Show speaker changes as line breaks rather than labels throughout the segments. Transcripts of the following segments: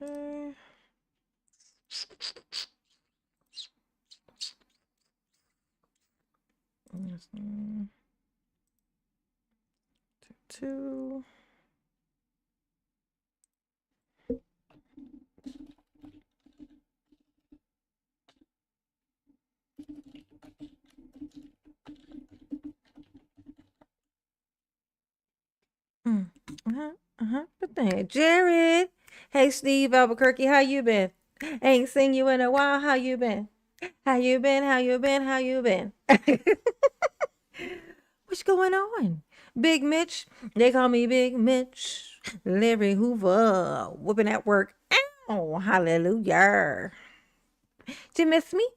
Okay. Two. Good thing. Jared. Hey, Steve Albuquerque. How you been? Ain't seen you in a while. How you been? How you been? How you been? How you been? What's going on? Big Mitch. They call me Big Mitch. Larry Hoover. Whooping at work. Oh, hallelujah. Did you miss me?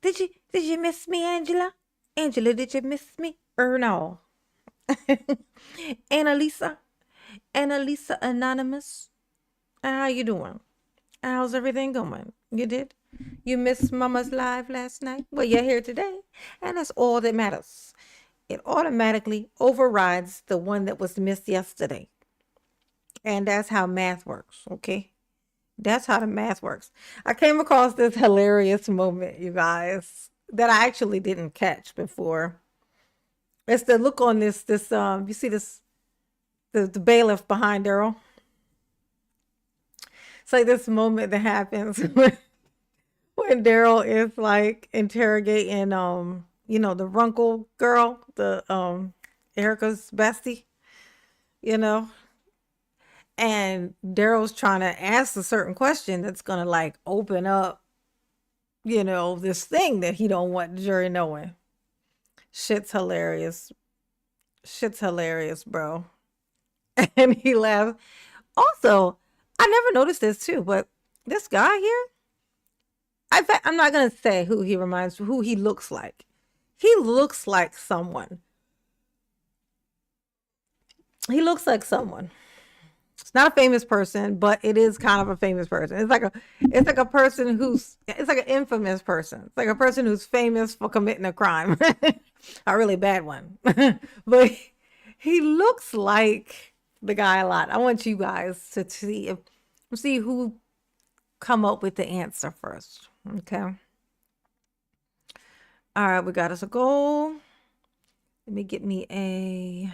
Did you miss me, Angela? Angela, did you miss me? Or no? Annalisa. Annalisa Anonymous. How you doing? How's everything going? You did? You missed Mama's live last night? Well, you're here today, and that's all that matters. It automatically overrides the one that was missed yesterday. And that's how math works, okay? That's how the math works. I came across this hilarious moment, you guys, that I actually didn't catch before. It's the look on this you see this the bailiff behind Daryl. It's like this moment that happens when Daryl is like interrogating the Runkle girl, the Erica's bestie, you know, and Daryl's trying to ask a certain question that's gonna like open up, this thing that he don't want the jury knowing. Shit's hilarious. Shit's hilarious, bro. And he laughs. Also, I never noticed this too, but this guy here, I'm not gonna say who he looks like. He looks like someone. He looks like someone. It's not a famous person, but it is kind of a famous person. It's like a person it's like an infamous person. It's like a person who's famous for committing a crime, a really bad one. But he looks like the guy a lot. I want you guys to see who come up with the answer first. Okay. All right, we got us a goal. Let me get me a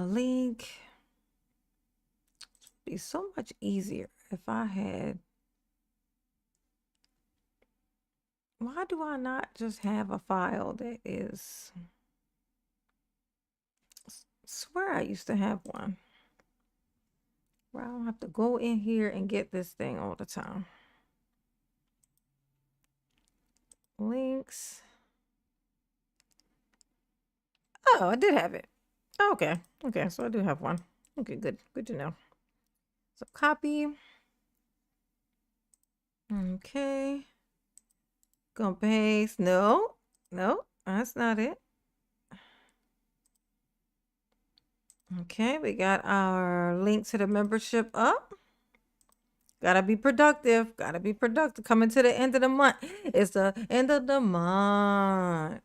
link. It'd be so much easier if I had. Why do I not just have a file that is? I swear I used to have one where I don't have to go in here and get this thing all the time. Links. Oh, I did have it. Okay. Okay, so I do have one. Okay, good. Good to know. So copy. Okay. Gonna paste. No, that's not it. Okay, we got our link to the membership up. Gotta be productive. Gotta be productive. Coming to the end of the month. It's the end of the month.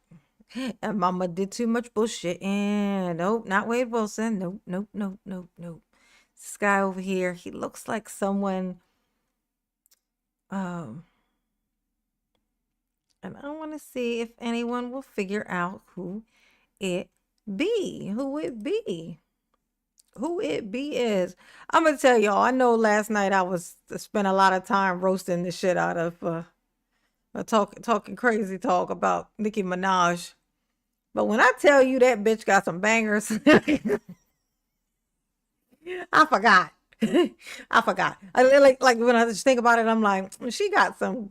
And Mama did too much bullshit. And nope, not Wade Wilson. Nope, nope, nope, nope, nope. This guy over here, he looks like someone. And I want to see if anyone will figure out who it be. Who it be. Who it be is. I'm gonna tell y'all. I know last night I spent a lot of time roasting the shit out of talking crazy talk about Nicki Minaj. But when I tell you that bitch got some bangers, I forgot. I forgot. Like when I just think about it, I'm like, she got some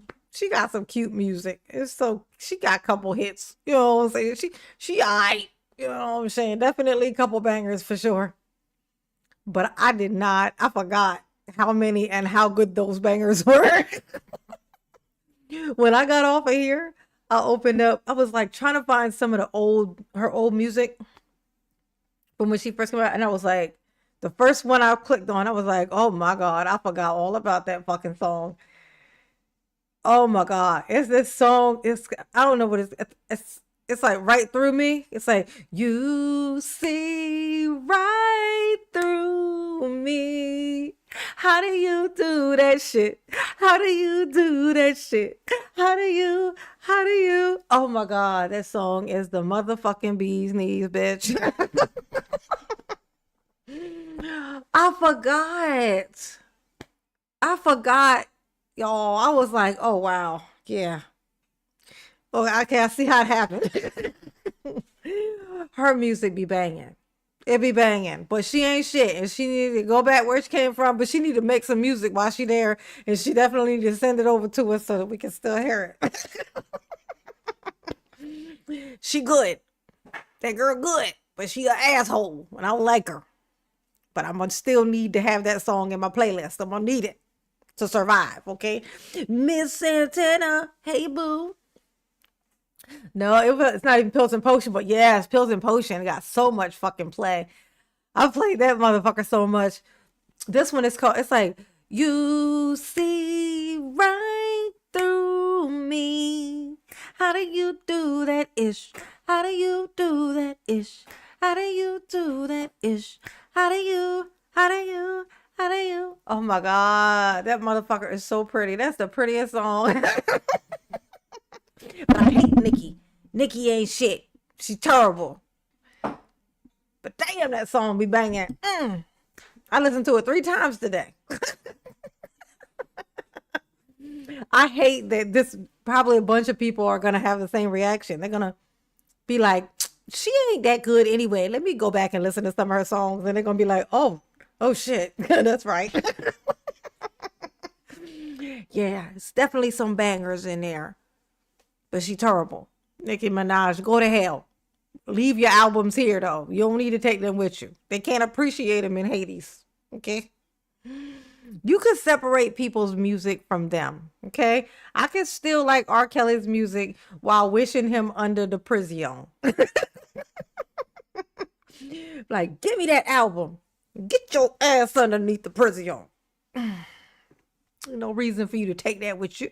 cute music. She got a couple hits. You know what I'm saying? She alright. You know what I'm saying? Definitely a couple bangers for sure. But I forgot how many and how good those bangers were. When I got off of here, I opened up. I was like trying to find some of her old music from when she first came out, and I was like, the first one I clicked on, I was like, oh my god, I forgot all about that fucking song. Oh my god, it's this song. I don't know what It's like right through me. It's like you see right through me. How do you do that shit? How do you do that shit? How do you? Oh my God, that song is the motherfucking bee's knees, bitch. I forgot. I forgot, y'all. I was like, oh wow, yeah. Oh, okay, I see how it happened. Her music be banging. It be banging, but she ain't shit, and she need to go back where she came from. But she need to make some music while she there, and she definitely need to send it over to us so that we can still hear it. She good, that girl good, but she an asshole, and I don't like her. But I'm gonna still need to have that song in my playlist. I'm gonna need it to survive. Okay, Miss Santana, hey boo. No, it's not even Pills and Potion, but yeah, it's Pills and Potion. It got so much fucking play. I played that motherfucker so much. This one is called, it's like, you see right through me. How do you do that ish? How do you do that ish? How do you do that ish? How do you, how do you? Oh my God, that motherfucker is so pretty. That's the prettiest song. But I hate Nikki. Nikki ain't shit. She's terrible. But damn, that song be banging. I listened to it 3 times today. I hate that this probably a bunch of people are gonna have the same reaction. They're gonna be like, she ain't that good anyway. Let me go back and listen to some of her songs. And they're gonna be like, oh shit. That's right. Yeah, it's definitely some bangers in there. But she terrible. Nicki Minaj, go to hell. Leave your albums here, though. You don't need to take them with you. They can't appreciate them in Hades. Okay? You can separate people's music from them. Okay? I can still like R. Kelly's music while wishing him under the prison. Like, give me that album. Get your ass underneath the prison. No reason for you to take that with you.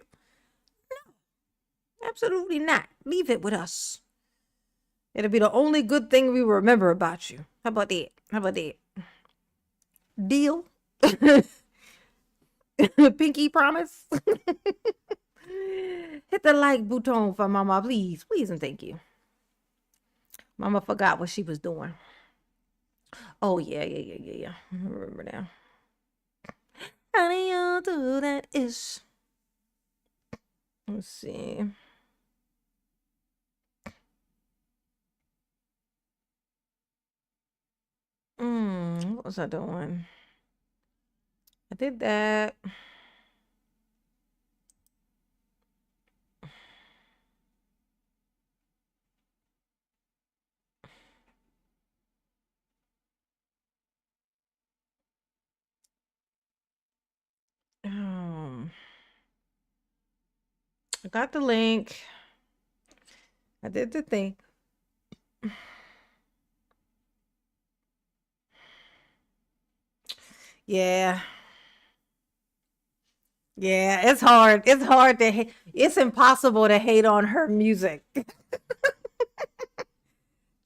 Absolutely not. Leave it with us. It'll be the only good thing we remember about you. How about that? How about that? Deal? Pinky promise? Hit the like button for Mama, please. Please and thank you. Mama forgot what she was doing. Oh, yeah. I remember now. How do you do that ish? Let's see. What was I doing? I did that. I got the link. I did the thing. Yeah. Yeah, it's hard. It's hard to hate. It's impossible to hate on her music.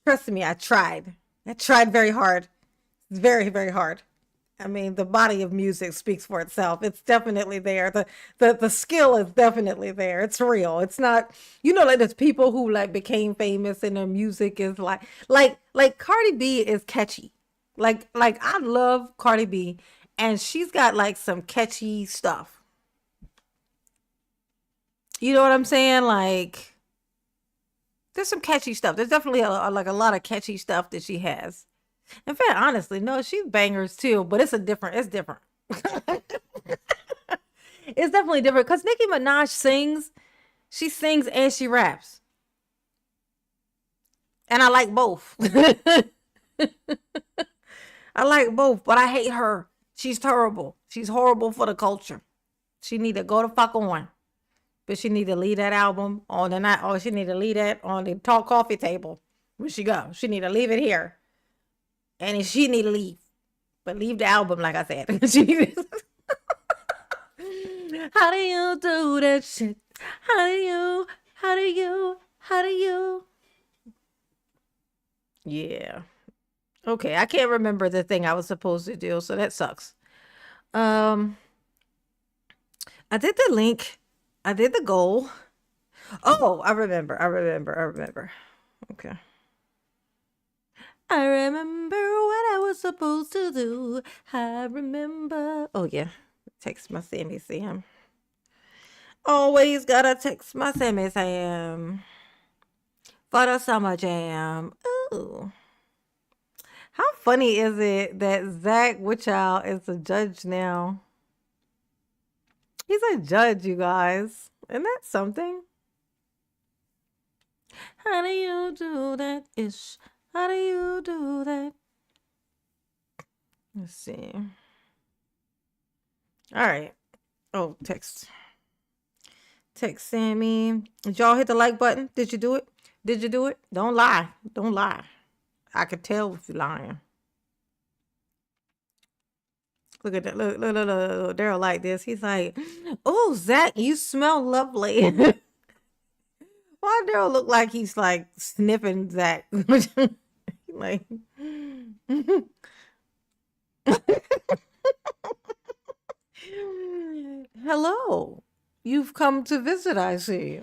Trust me, I tried. I tried very hard. It's very, very hard. I mean, the body of music speaks for itself. It's definitely there. The skill is definitely there. It's real. It's not, like there's people who like became famous and their music is like Cardi B is catchy. Like I love Cardi B and she's got like some catchy stuff. You know what I'm saying? Like there's some catchy stuff. There's definitely like a lot of catchy stuff that she has. In fact, honestly, no, she's bangers too, but it's different. It's definitely different because Nicki Minaj sings, she sings and she raps. And I like both. I like both, but I hate her. She's terrible. She's horrible for the culture. She need to go the fuck on. But she need to leave that album on the night, or she need to leave that on the talk coffee table. Where she go? She need to leave it here. And she need to leave. But leave the album, like I said. How do you do that shit? How do you? Yeah. Okay, I can't remember the thing I was supposed to do, so that sucks. Um, I did the link. I did the goal. Oh, I remember. I remember. I remember. Okay. I remember what I was supposed to do. I remember. Oh yeah. Text my Sammy Sam. Always gotta text my Sammy Sam for the summer jam. Ooh. How funny is it that Zach Witchow is a judge now? He's a judge, you guys. Isn't that something? How do you do that ish? How do you do that? Let's see. All right. Oh, text. Text Sammy. Did y'all hit the like button? Did you do it? Did you do it? Don't lie. Don't lie. I could tell if you're lying. Look at that. Look. Daryl like this. He's like, oh, Zach, you smell lovely. Why Daryl look like he's like sniffing Zach? Like, hello. You've come to visit, I see.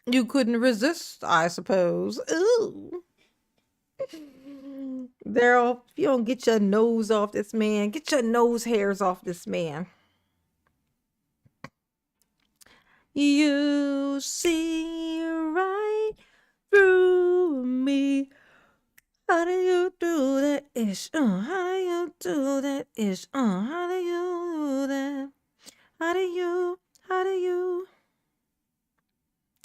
You couldn't resist, I suppose. Ooh. Daryl, if you don't get your nose off this man, get your nose hairs off this man. You see right through me. How do you do that ish? How do you do that ish? How do you do that? How do you?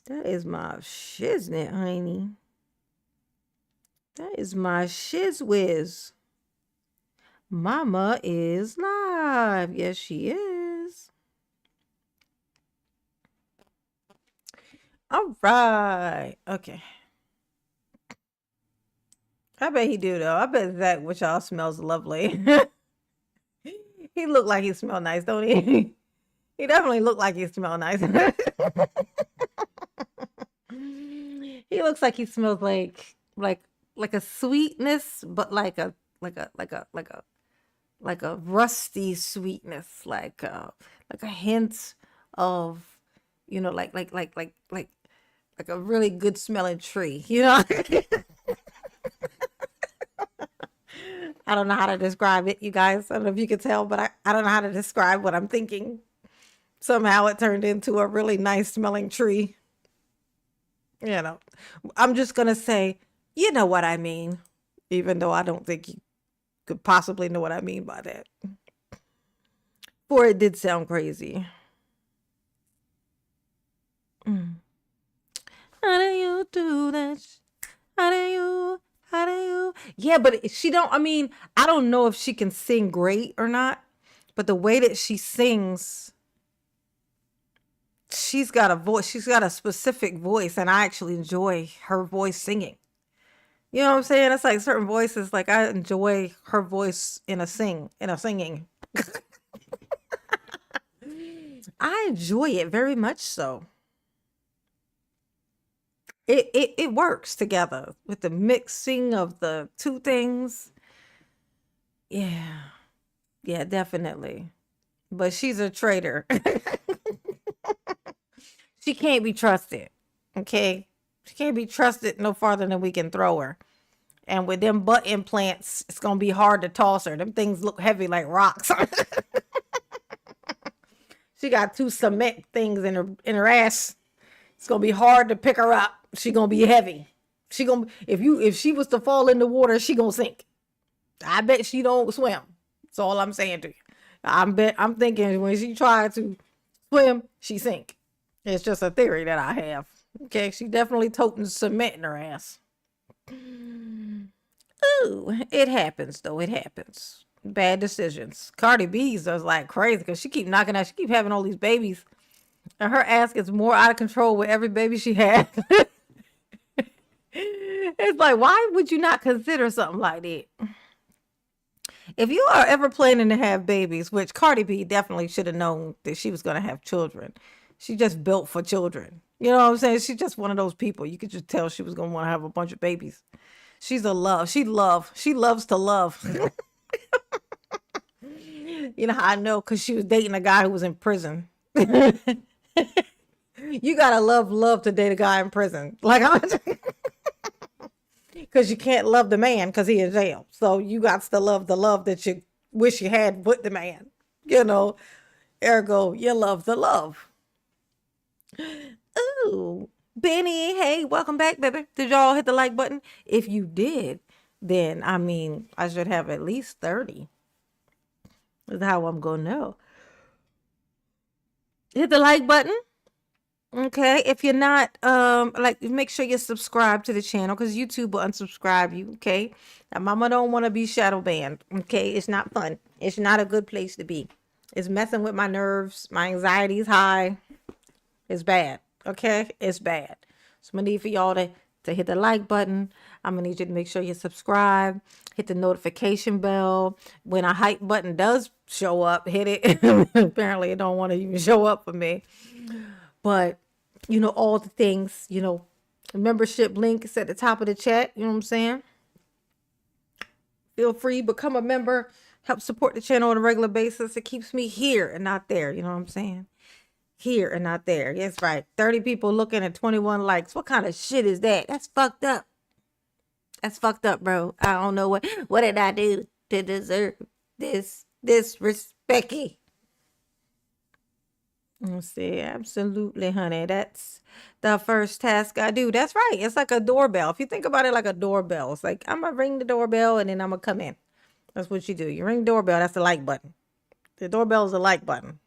That is my shiznit, honey. That is my shiz whiz. Mama is live. Yes, she is. All right. Okay. I bet he do though. I bet Zach which y'all smells lovely. He look like he smell nice, don't he? He definitely look like he smell nice. He looks like he smells like a sweetness, but like a rusty sweetness, like a hint of, like a really good smelling tree, you know. I don't know how to describe it, you guys. I don't know if you can tell, but I don't know how to describe what I'm thinking. Somehow it turned into a really nice smelling tree. You know, I'm just gonna say, you know what I mean, even though I don't think you could possibly know what I mean by that. For it did sound crazy. Mm. How do you do that? How do you? How do you? Yeah, but she don't. I mean, I don't know if she can sing great or not, but the way that she sings, she's got a voice. She's got a specific voice, and I actually enjoy her voice singing. You know what I'm saying? It's like certain voices. Like I enjoy her voice in a singing. I enjoy it very much so. It works together with the mixing of the two things. Yeah. Yeah, definitely. But she's a traitor. She can't be trusted. Okay? She can't be trusted no farther than we can throw her. And with them butt implants, it's gonna be hard to toss her. Them things look heavy like rocks. She got two cement things in her ass. It's gonna be hard to pick her up. She gonna be heavy. She gonna if she was to fall in the water, she gonna sink. I bet she don't swim. That's all I'm saying to you. I'm thinking when she tried to swim, she sink. It's just a theory that I have. Okay, she definitely toting cement in her ass. Ooh, it happens though. It happens. Bad decisions. Cardi B's is like crazy because she keep knocking out. She keep having all these babies, and her ass gets more out of control with every baby she has. It's like, why would you not consider something like that? If you are ever planning to have babies, which Cardi B definitely should have known that she was going to have children. She just built for children. You know what I'm saying? She's just one of those people. You could just tell she was going to want to have a bunch of babies. She's a love. She loves to love. You know how I know? Because she was dating a guy who was in prison. You gotta love to date a guy in prison. Like, because you can't love the man because he in jail. So you got to love the love that you wish you had with the man. You know, ergo, you love the love. Ooh, Benny, hey, welcome back, baby. Did y'all hit the like button? If you did, then I mean, I should have at least 30. That's how I'm gonna know. Hit the like button. Okay, if you're not, like, make sure you subscribe to the channel because YouTube will unsubscribe you. Okay, now mama don't want to be shadow banned. Okay, it's not fun. It's not a good place to be. It's messing with my nerves. My anxiety is high. It's bad. Okay, it's bad. So I'm gonna need for y'all to hit the like button. I'm gonna need you to make sure you subscribe, hit the notification bell. When a hype button does show up, hit it. Apparently it don't want to even show up for me. But, you know, all the things, you know, membership link is at the top of the chat. You know what I'm saying? Feel free, become a member, help support the channel on a regular basis. It keeps me here and not there. You know what I'm saying? Here and not there. Yes, right. 30 people looking at 21 likes. What kind of shit is that? That's fucked up. That's fucked up, bro. I don't know what did I do to deserve this disrespect. Let's see. Absolutely, honey. That's the first task I do. That's right. It's like a doorbell. If you think about it like a doorbell, it's like I'm gonna ring the doorbell and then I'm gonna come in. That's what you do. You ring the doorbell. That's the like button. The doorbell is the like button.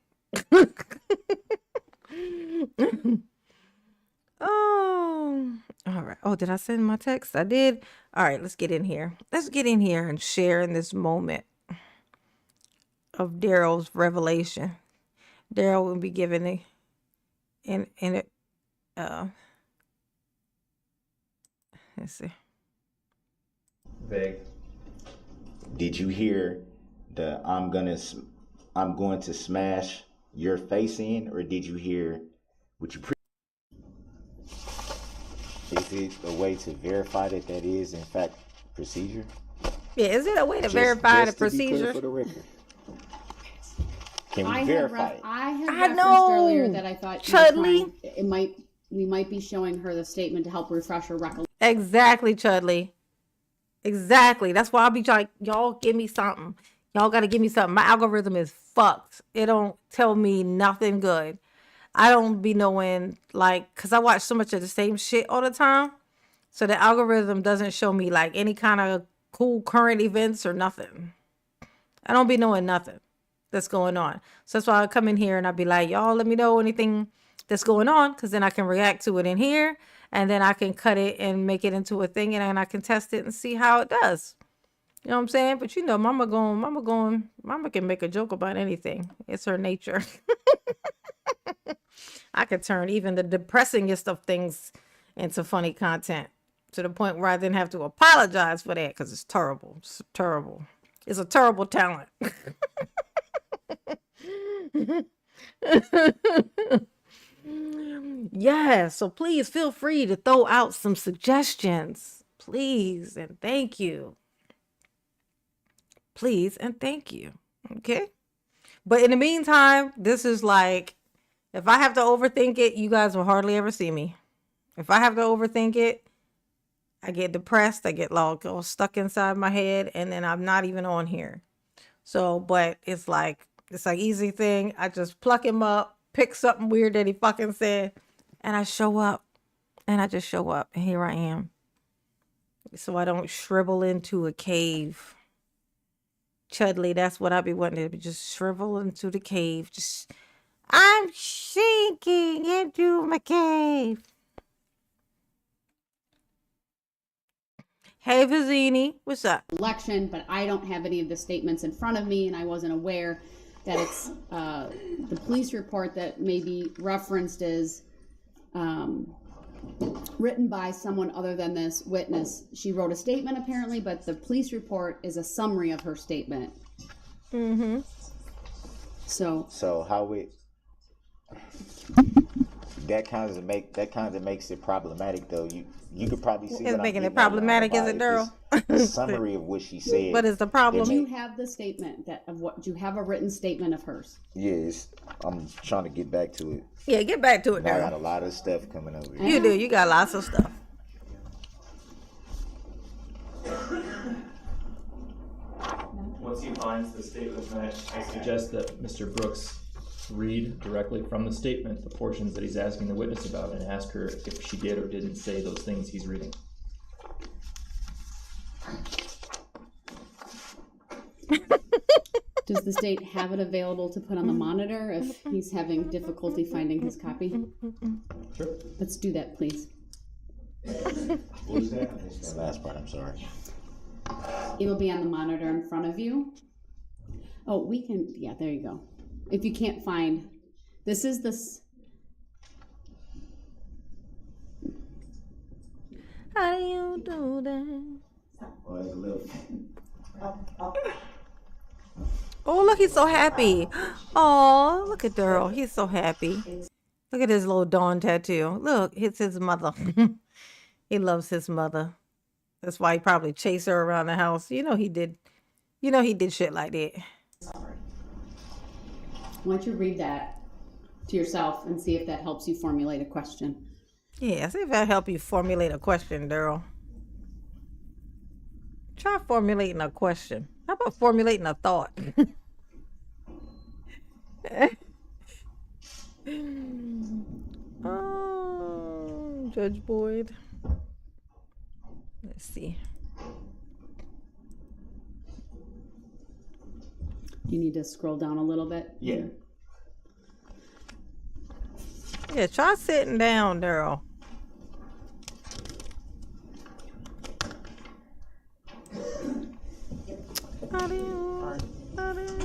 Oh, all right. Oh, did I send my text? I did. All right, let's get in here. Let's get in here and share in this moment of Darrell's revelation. Darrell will be giving it in it. Let's see.
Big. Did you hear the I'm going to smash your face in, or did you hear what you is it a way to verify that is in fact procedure?
Yeah, is it a way to verify the procedure?
For the record. Can we verify it?
I had referenced earlier that I thought Chudley, we might be showing her the statement to help refresh her recollection.
Exactly, Chudley. Exactly. That's why I'll be like, y'all give me something. Y'all got to give me something. My algorithm is fucked. It don't tell me nothing good. I don't be knowing, like, because I watch so much of the same shit all the time. So the algorithm doesn't show me, like, any kind of cool current events or nothing. I don't be knowing nothing that's going on. So that's why I come in here and I'll be like, y'all let me know anything that's going on, because then I can react to it in here, and then I can cut it and make it into a thing, and then I can test it and see how it does. You know what I'm saying? But you know, mama can make a joke about anything. It's her nature. I could turn even the depressingest of things into funny content to the point where I didn't have to apologize for that, because it's terrible. It's terrible. It's a terrible talent. Yeah, so please feel free to throw out some suggestions. Please and thank you. Please and thank you. Okay? But in the meantime, this is like, if I have to overthink it, you guys will hardly ever see me. If I have to overthink it, I get depressed. I get all stuck inside my head, and then I'm not even on here. So, but it's like easy thing. I just pluck him up, pick something weird that he fucking said, and I show up. And I just show up, and here I am. So I don't shrivel into a cave. Chudley, that's what I be wanting to just shrivel into the cave. Just, I'm sinking into my cave. Hey, Vizini, what's up?
Election, but I don't have any of the statements in front of me, and I wasn't aware that it's the police report that may be referenced is written by someone other than this witness. She wrote a statement apparently, but the police report is a summary of her statement. So
how that kind of makes it problematic though. You could probably see
It's
what I'm
making it
getting at
problematic, is
by
it,
just
Daryl?
the summary of what she said.
What is the
It
problem?
Do you
may-
have the statement that of what? Do you have a written statement of hers?
Yes, I'm trying to get back to it.
Yeah, get back to it,
I got a
Daryl.
lot of stuff coming over here.
You do. You got lots of stuff.
Once he finds the statement, I suggest that Mr. Brooks read directly from the statement the portions that he's asking the witness about and ask her if she did or didn't say those things he's reading.
Does the state have it available to put on the monitor if he's having difficulty finding his copy?
Sure.
Let's do that, please.
What was that? The last part, I'm sorry.
It'll be on the monitor in front of you. Oh, we can, yeah, there you go. If you can't find, this is this.
How do you do that? Oh, look, he's so happy. Oh, look at Daryl. He's so happy. Look at his little dawn tattoo. Look, it's his mother. He loves his mother. That's why he probably chased her around the house. You know he did. You know he did shit like that.
Why don't you read that to yourself and see if that helps you formulate a question?
Yeah, see if that help you formulate a question, Daryl. Try formulating a question. How about formulating a thought? Oh, Judge Boyd. Let's see.
You need to scroll down a little bit.
Yeah.
Yeah, try sitting down, Daryl.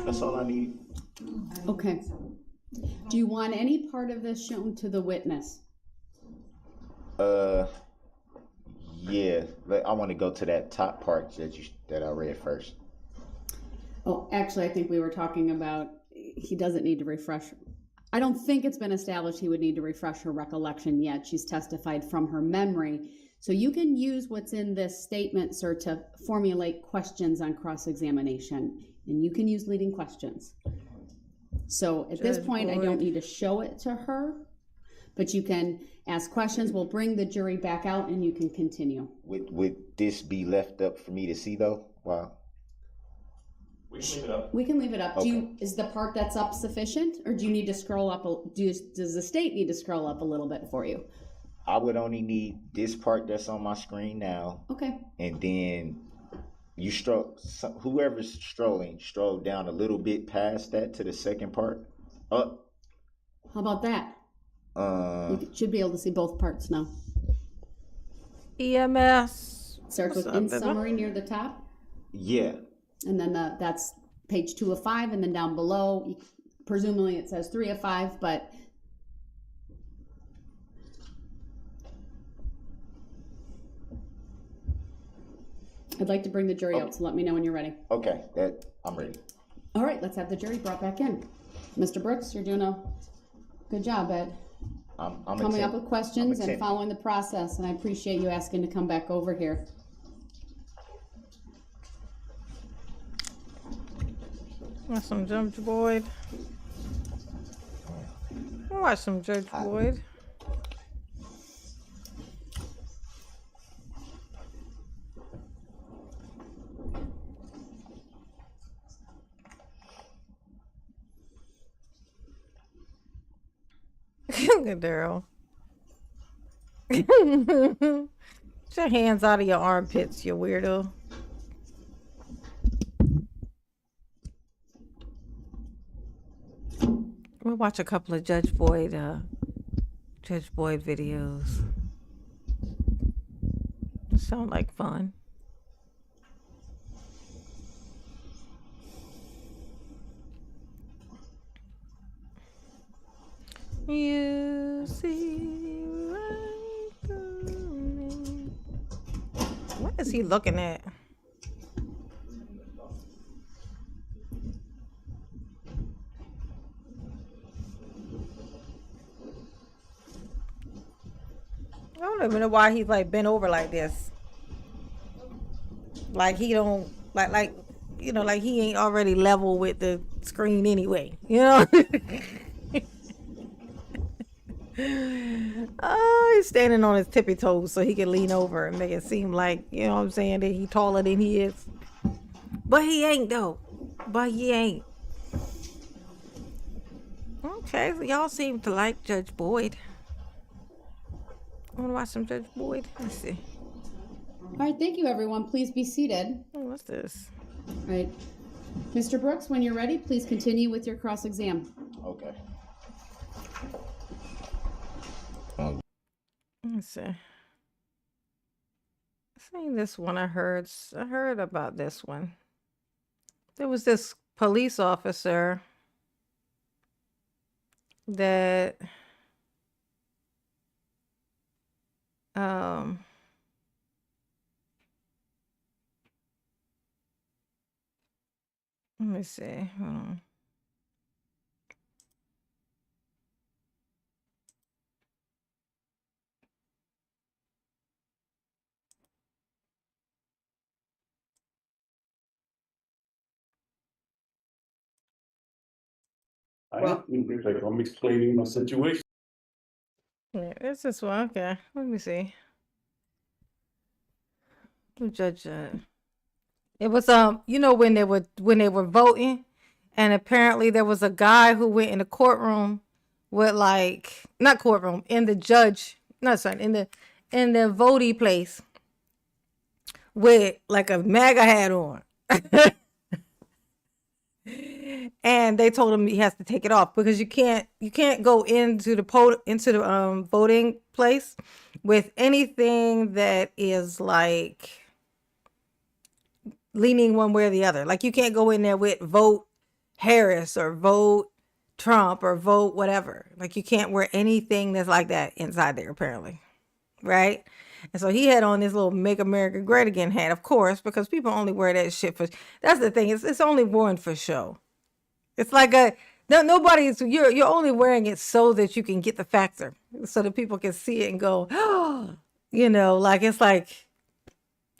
That's all I need.
Okay. Do you want any part of this shown to the witness?
Yeah. I want to go to that top part that I read first.
Oh, actually, I think we were talking about he doesn't need to refresh. I don't think it's been established he would need to refresh her recollection yet. She's testified from her memory. So you can use what's in this statement, sir, to formulate questions on cross-examination. And you can use leading questions. So at this point, I don't need to show it to her, but you can ask questions. We'll bring the jury back out and you can continue.
Would this be left up for me to see though? Wow.
We can leave it up.
We can leave it up.
Okay.
Is the part that's up sufficient, or do you need to scroll up? Does the state need to scroll up a little bit for you?
I would only need this part that's on my screen now,
Okay.
and then you whoever's strolling, stroll down a little bit past that to the second part. Up.
How about that? You should be able to see both parts now.
EMS.
Starts with
What's
in
up, baby?
summary near the top,
Yeah.
and then that's page 2 of 5, and then down below, presumably it says 3 of 5, but I'd like to bring the jury out, so let me know when you're ready.
Okay. I'm ready.
All right, let's have the jury brought back in. Mr. Brooks, you're doing a good job at
I'm
coming up with questions and
attempting.
following the process, and I appreciate you asking to come back over here.
Want some Judge Boyd? Watch some Judge Boyd. Look at Daryl. Get your hands out of your armpits, you weirdo. We'll watch a couple of Judge Boyd videos. It sound like fun. You see right through me. What is he looking at? don't even know why he's like bent over like this. Like he don't like you know, like he ain't already level with the screen anyway. You know? Oh, he's standing on his tippy toes so he can lean over and make it seem like, you know what I'm saying, that he taller than he is. But he ain't though. But he ain't. Okay, so y'all seem to like Judge Boyd. I wanna watch some Judge Boyd. Let's see.
All right, thank you, everyone. Please be seated.
Oh, what's this?
All right. Mr. Brooks, when you're ready, please continue with your cross-exam.
Okay.
Let's see. I seen this one. I heard about this one. There was this police officer that um let me see. Hold on.
I'm explaining my situation.
Yeah, it's this one. Okay, let me see. Who judge that? It was you know, when they were voting, and apparently there was a guy who went in the courtroom with like not courtroom in the judge, not sorry, in the voting place with like a MAGA hat on. And they told him he has to take it off because you can't go into the voting place with anything that is like leaning one way or the other. Like you can't go in there with vote Harris or vote Trump or vote whatever. Like you can't wear anything that's like that inside there apparently. Right? And so he had on this little Make America Great Again hat, of course, because people only wear that shit for, that's the thing, it's only worn for show. It's like nobody's, you're only wearing it so that you can get the factor, so that people can see it and go, oh, you know, like it's like,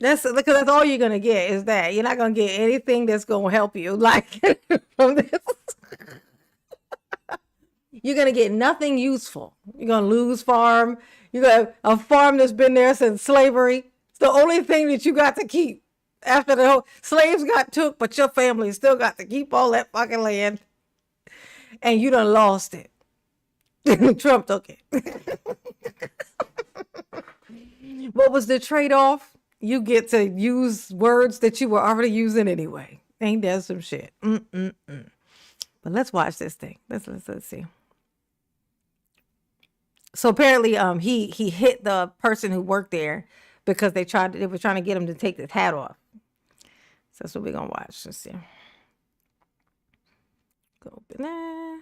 that's because that's all you're gonna get is that. You're not gonna get anything that's gonna help you, like from this. You're gonna get nothing useful. You're gonna lose farm. You got a farm that's been there since slavery. It's the only thing that you got to keep. After the whole slaves got took, but your family still got to keep all that fucking land. And you done lost it. Trump took it. What was the trade-off? You get to use words that you were already using anyway. Ain't that some shit? But let's watch this thing. Let's see. So apparently, he hit the person who worked there because they were trying to get him to take his hat off. So that's what we're gonna watch. Let's see. Go open that.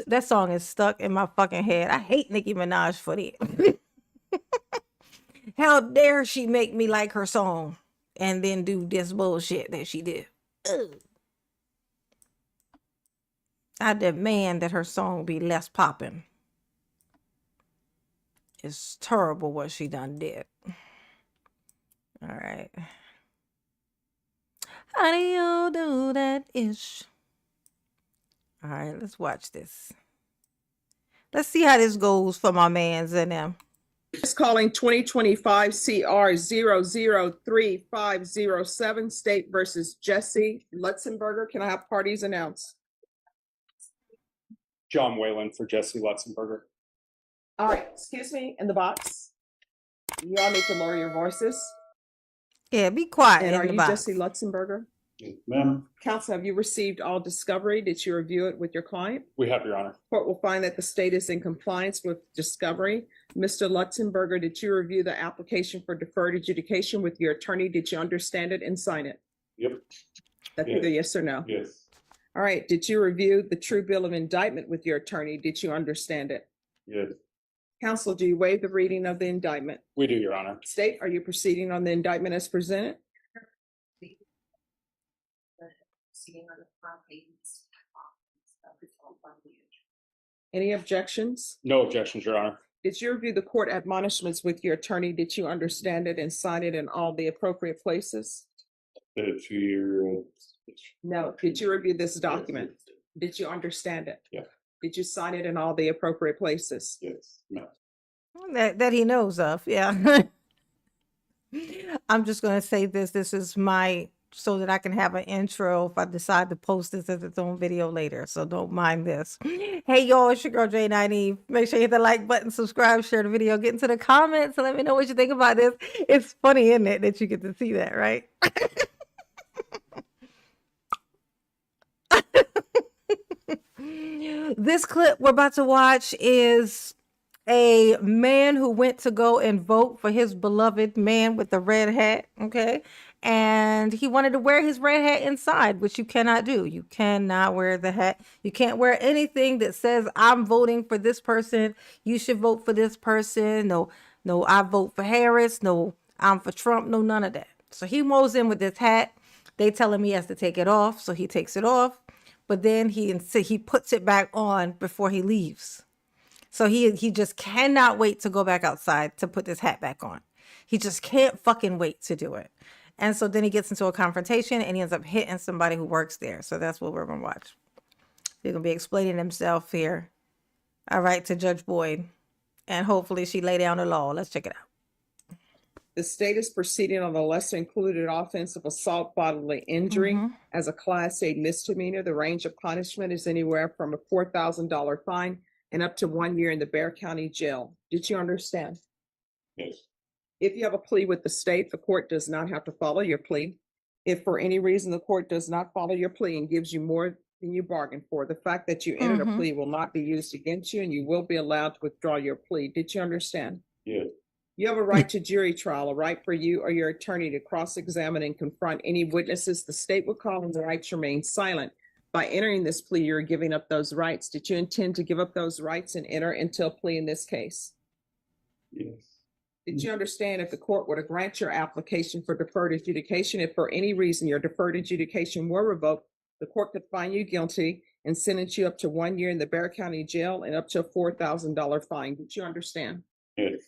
That song is stuck in my fucking head. I hate Nicki Minaj for that. How dare she make me like her song and then do this bullshit that she did. Ugh. I demand that her song be less popping. It's terrible what she done did. All right. How do you do that ish? All right, let's watch this. Let's see how this goes for my mans and them.
Just calling 2025 CR 003-507 State versus Jesse Lutzenberger. Can I have parties announced?
John Whalen for Jesse Lutzenberger.
All right, excuse me, in the box. You all need to lower your voices.
Yeah, be quiet.
And
in
are
the
you
box.
Jesse Lutzenberger?
Yes, ma'am.
Counsel, have you received all discovery? Did you review it with your client?
We have, Your Honor.
Court will find that the state is in compliance with discovery. Mr. Lutzenberger, did you review the application for deferred adjudication with your attorney? Did you understand it and sign it?
Yep.
That's
Yes.
either yes or no.
Yes.
All right. Did you review the true bill of indictment with your attorney? Did you understand it?
Yes.
Counsel, do you waive the reading of the indictment?
We do, Your Honor.
State, are you proceeding on the indictment as presented?
Proceeding on the front page of the
Any objections?
No objections, Your Honor.
Did you review the court admonishments with your attorney? Did you understand it and sign it in all the appropriate places?
The 2-year.
No. Did you review this document? Did you understand it?
Yeah.
Did you sign it in all the appropriate places?
Yes. No.
That he knows of, yeah. I'm just gonna say this. This is my so that I can have an intro if I decide to post this as its own video later. So don't mind this. Hey y'all, it's your girl J9E. Make sure you hit the like button, subscribe, share the video, get into the comments, and let me know what you think about this. It's funny, isn't it, that you get to see that, right? This clip we're about to watch is a man who went to go and vote for his beloved man with the red hat, okay? And he wanted to wear his red hat inside, which you cannot do. You cannot wear the hat. You can't wear anything that says, I'm voting for this person. You should vote for this person. No, I vote for Harris. No, I'm for Trump. No, none of that. So he mows in with this hat. They tell him he has to take it off. So he takes it off. But then he puts it back on before he leaves. So he just cannot wait to go back outside to put this hat back on. He just can't fucking wait to do it. And so then he gets into a confrontation and he ends up hitting somebody who works there. So that's what we're going to watch. He's going to be explaining himself here. All right, to Judge Boyd. And hopefully she lay down the law. Let's check it out.
The state is proceeding on the lesser included offense of assault bodily injury as a Class A misdemeanor. The range of punishment is anywhere from a $4,000 fine and up to 1 year in the Bexar County Jail. Did you understand?
Yes.
If you have a plea with the state, the court does not have to follow your plea. If for any reason the court does not follow your plea and gives you more than you bargained for, the fact that you entered a plea will not be used against you and you will be allowed to withdraw your plea. Did you understand?
Yes.
You have a right to jury trial, a right for you or your attorney to cross-examine and confront any witnesses the state would call, and the right to remain silent. By entering this plea, you're giving up those rights. Did you intend to give up those rights and enter into a plea in this case?
Yes.
Did you understand if the court were to grant your application for deferred adjudication, if for any reason your deferred adjudication were revoked, the court could find you guilty and sentence you up to 1 year in the Bexar County Jail and up to a $4,000 fine? Did you understand?
Yes.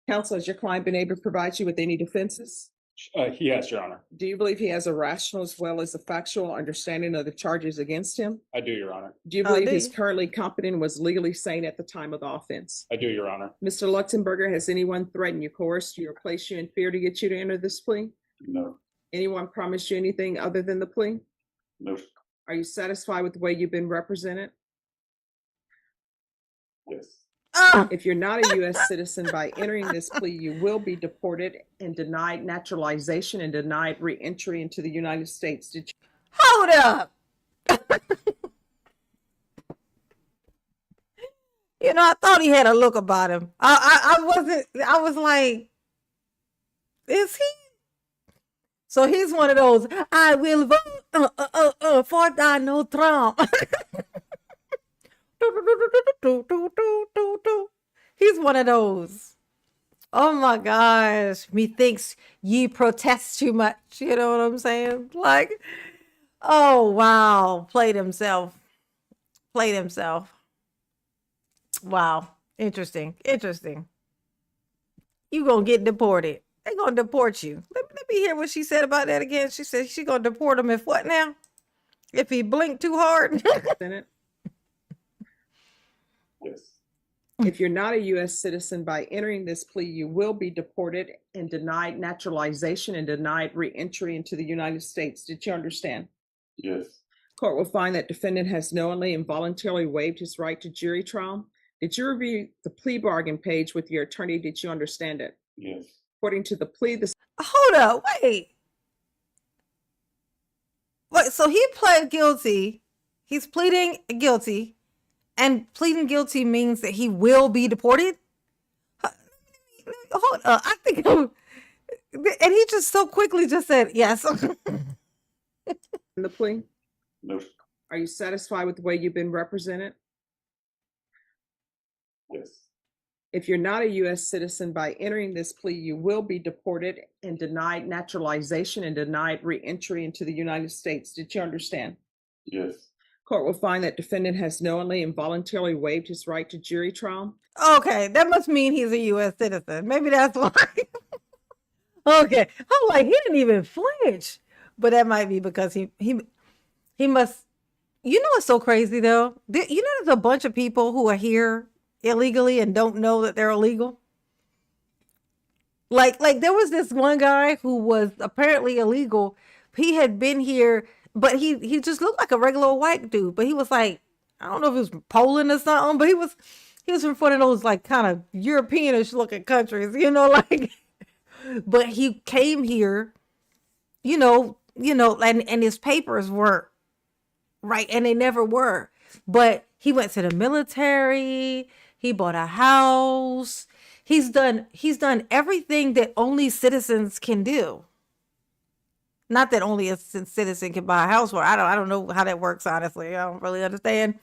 Counsel, has your client been able to provide you with any defenses?
Yes, Your Honor.
Do you believe he has a rational as well as a factual understanding of the charges against him?
I do, Your Honor.
Do you believe he's currently competent and was legally sane at the time of the offense?
I do, Your Honor.
Mr. Lutzenberger, has anyone threatened you, coerced you, or placed you in fear to get you to enter this plea?
No.
Anyone promised you anything other than the plea?
No.
Are you satisfied with the way you've been represented?
Yes.
If you're not a U.S. citizen, by entering this plea, you will be deported and denied naturalization and denied re-entry into the United States. Did you?
Hold up. You know, I thought he had a look about him. I was like, is he? So he's one of those, I will vote for Donald Trump. He's one of those. Oh my gosh. Methinks ye protest too much. You know what I'm saying? Like, oh wow. Played himself. Wow. Interesting. You gonna get deported. They gonna deport you. Let me hear what she said about that again. She said she gonna deport him if what now? If he blinked too hard?
Yes.
If you're not a U.S. citizen, by entering this plea, you will be deported and denied naturalization and denied re-entry into the United States. Did you understand?
Yes.
Court will find that defendant has knowingly and voluntarily waived his right to jury trial. Did you review the plea bargain page with your attorney? Did you understand it?
Yes.
According to the plea, the
Hold up, wait. So he pled guilty. He's pleading guilty. And pleading guilty means that he will be deported? Hold up. I think, and he just so quickly just said yes.
in the plea,
No.
are you satisfied with the way you've been represented?
Yes.
If you're not a U.S. citizen, by entering this plea, you will be deported and denied naturalization and denied re-entry into the United States. Did you understand?
Yes.
Court will find that defendant has knowingly and voluntarily waived his right to jury trial.
Okay, that must mean he's a U.S. citizen. Maybe that's why. Okay, I'm like, he didn't even flinch, but that might be because he must. You know what's so crazy though? You know, there's a bunch of people who are here illegally and don't know that they're illegal. Like there was this one guy who was apparently illegal. He had been here, but he just looked like a regular white dude. But he was like, I don't know if he was from Poland or something, but he was from one of those like kind of Europeanish looking countries, you know, like. But he came here, and his papers weren't right, and they never were. But he went to the military. He bought a house. He's done everything that only citizens can do. Not that only a citizen can buy a house, or I don't know how that works, honestly. I don't really understand.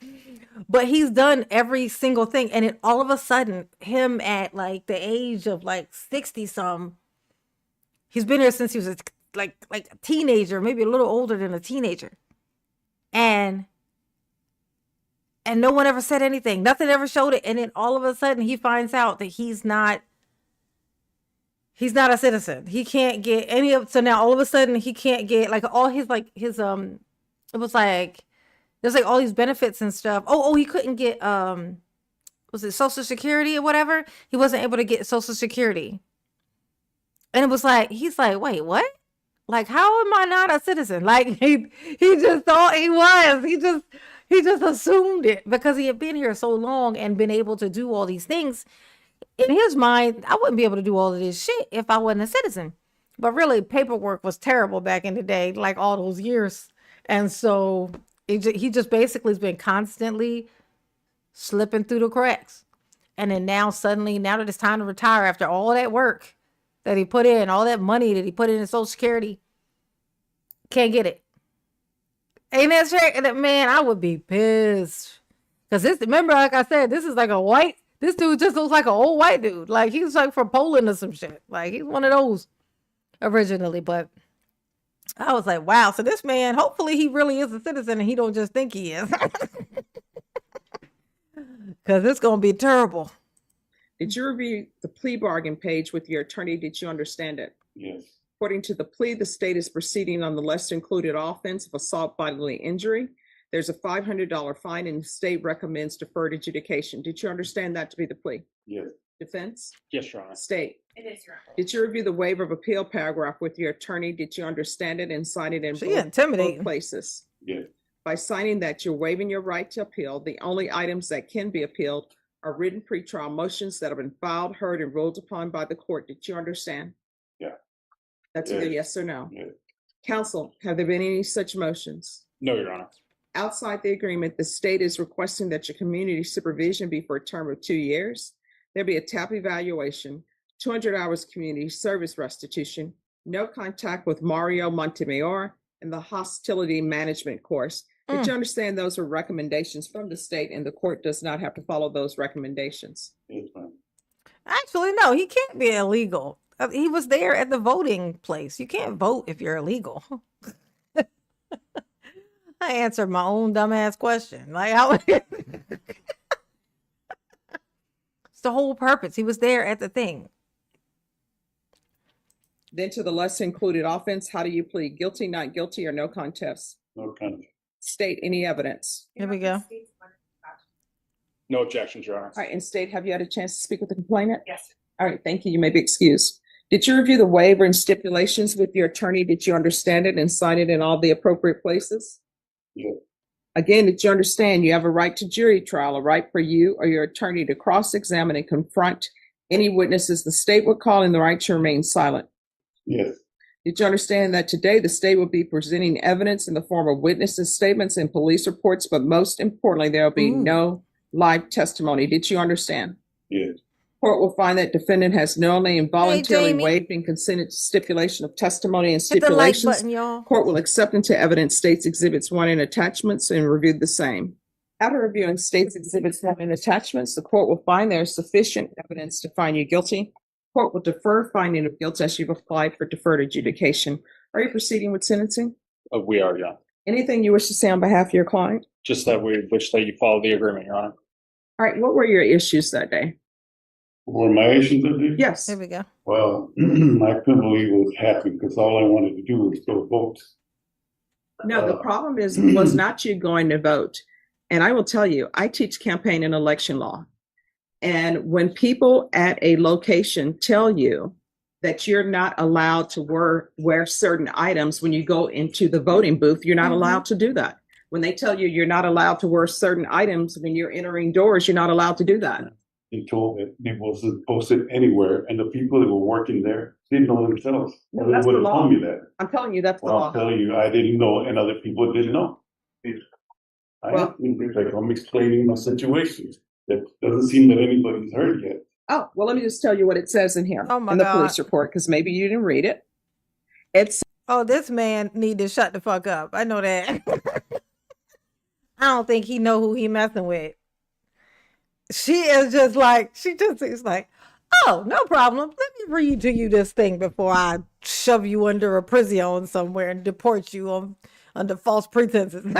But he's done every single thing. And then all of a sudden, him at like the age of like 60 some, he's been here since he was like a teenager, maybe a little older than a teenager. And no one ever said anything. Nothing ever showed it. And then all of a sudden he finds out that he's not a citizen. He can't get any of, so now all of a sudden he can't get like all his it was like there's like all these benefits and stuff. Oh, he couldn't get was it Social Security or whatever? He wasn't able to get Social Security. And it was like, he's like, wait, what? Like, how am I not a citizen? Like he just thought he was. He just assumed it because he had been here so long and been able to do all these things. In his mind, I wouldn't be able to do all of this shit if I wasn't a citizen. But really, paperwork was terrible back in the day, like all those years. And so he just basically has been constantly slipping through the cracks. And then now suddenly, now that it's time to retire after all that work that he put in, all that money that he put in Social Security, can't get it. Ain't that straight? Man, I would be pissed. Because remember, like I said, this dude just looks like an old white dude. Like he's like from Poland or some shit. Like he's one of those originally. But I was like, wow. So this man, hopefully he really is a citizen and he don't just think he is. Because it's going to be terrible.
Did you review the plea bargain page with your attorney? Did you understand it?
Yes.
According to the plea, the state is proceeding on the lesser included offense of assault bodily injury. There's a $500 fine and the state recommends deferred adjudication. Did you understand that to be the plea?
Yes.
Defense?
Yes, Your Honor.
State?
It is, Your Honor.
Did you review the waiver of appeal paragraph with your attorney? Did you understand it and sign it in
She
both
intimidating.
places?
Yes.
By signing that you're waiving your right to appeal, the only items that can be appealed are written pretrial motions that have been filed, heard, and ruled upon by the court. Did you understand?
Yeah.
That's either yes or no.
Yes.
Counsel, have there been any such motions?
No, Your Honor.
Outside the agreement, the state is requesting that your community supervision be for a term of 2 years. There be a TAP evaluation, 200 hours community service restitution, no contact with Mario Montemayor, and the hostility management course. Did you understand those are recommendations from the state and the court does not have to follow those recommendations?
Yes, ma'am.
Actually, no, he can't be illegal. He was there at the voting place. You can't vote if you're illegal. I answered my own dumbass question. Like, it's the whole purpose. He was there at the thing.
Then to the lesser included offense, how do you plead? Guilty, not guilty, or no contest?
No contest.
State any evidence.
Here we go.
No objections, Your Honor.
All right, and state, have you had a chance to speak with the complainant?
Yes.
All right, thank you. You may be excused. Did you review the waiver and stipulations with your attorney? Did you understand it and sign it in all the appropriate places?
Yes.
Again, did you understand you have a right to jury trial, a right for you or your attorney to cross-examine and confront any witnesses the state would call and the right to remain silent?
Yes.
Did you understand that today the state will be presenting evidence in the form of witnesses' statements and police reports, but most importantly, there will be no live testimony? Did you understand?
Yes.
Court will find that defendant has knowingly and voluntarily
Jamie.
waived and consented to stipulation of testimony and
Hit the like
stipulations.
button, y'all.
Court will accept into evidence states exhibits 1 and attachments and review the same. After reviewing states exhibits 1 and attachments, the court will find there is sufficient evidence to find you guilty. Court will defer finding of guilt as you've applied for deferred adjudication. Are you proceeding with sentencing?
We are, yeah.
Anything you wish to say on behalf of your client?
Just that we wish that you follow the agreement, Your Honor.
All right, what were your issues that day?
Were my issues that day?
Yes.
There we go.
Well, I couldn't believe it was happening because all I wanted to do was go vote.
No, the problem was not you going to vote. And I will tell you, I teach campaign and election law. And when people at a location tell you that you're not allowed to wear certain items when you go into the voting booth, you're not allowed to do that. When they tell you you're not allowed to wear certain items when you're entering doors, you're not allowed to do that.
They told it wasn't posted anywhere, and the people that were working there didn't know themselves.
No,
They
that's
would
the
have
law.
told me that.
I'm telling you, that's the
Well,
law.
I'm telling you, I didn't know, and other people didn't know.
Well-
I'm explaining my situation. That doesn't seem that anybody's heard yet.
Oh, well, let me just tell you what it says in here
Oh my
in the
God.
police report, because maybe you didn't read it. It's
Oh, this man need to shut the fuck up. I know that. I don't think he know who he messing with. She is just like, she just is like, oh, no problem. Let me read to you this thing before I shove you under a prison somewhere and deport you under false pretenses. And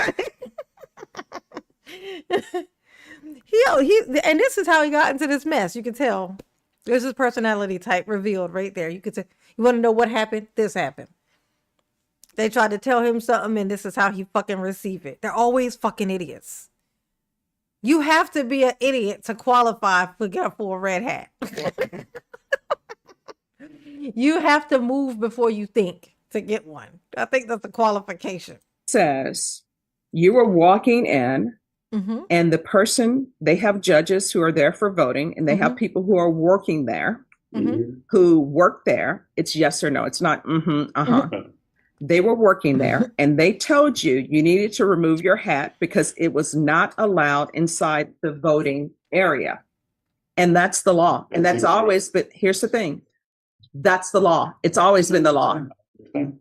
this is how he got into this mess. You can tell. There's his personality type revealed right there. You could say, you want to know what happened? This happened. They tried to tell him something, and this is how he fucking received it. They're always fucking idiots. You have to be an idiot to qualify for a red hat. You have to move before you think to get one. I think that's a qualification.
says you were walking in and the person, they have judges who are there for voting, and they have people who are working there, who work there. It's yes or no. It's not They were working there, and they told you you needed to remove your hat because it was not allowed inside the voting area. And that's the law. And that's always, but here's the thing. That's the law. It's always been the law.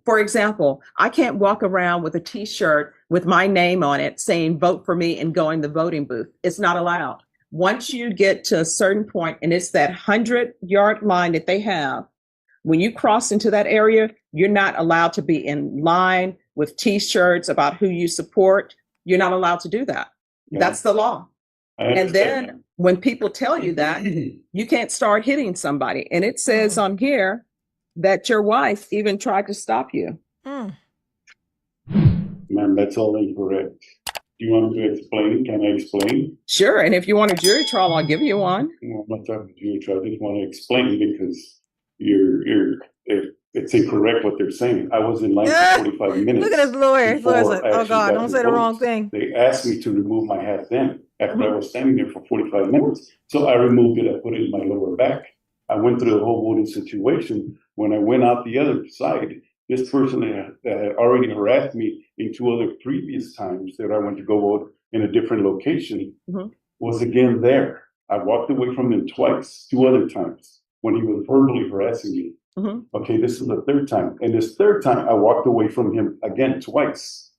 For example, I can't walk around with a t-shirt with my name on it saying vote for me and go in the voting booth. It's not allowed. Once you get to a certain point, and it's that 100-yard line that they have, when you cross into that area, you're not allowed to be in line with t-shirts about who you support. You're not allowed to do that. That's the law. And then when people tell you that, you can't start hitting somebody. And it says on here that your wife even tried to stop you.
Ma'am, that's all incorrect. Do you want me to explain? Can I explain?
Sure. And if you want a jury trial, I'll give you one.
I'm not talking to you. I just want to explain because it's incorrect what they're saying. I was in line for 45 minutes.
Look at his lawyer. His lawyer's
before
like,
I
oh
actually
God,
got
don't
to
say the
vote.
wrong thing.
They asked me to remove my hat then after I was standing there for 45 minutes. So I removed it. I put it in my lower back. I went through the whole voting situation. When I went out the other side, this person that had already harassed me in 2 other previous times that I went to go vote in a different location was again there. I walked away from him twice, 2 other times when he was verbally harassing me. Okay, this is the 3rd time. And this 3rd time, I walked away from him again twice.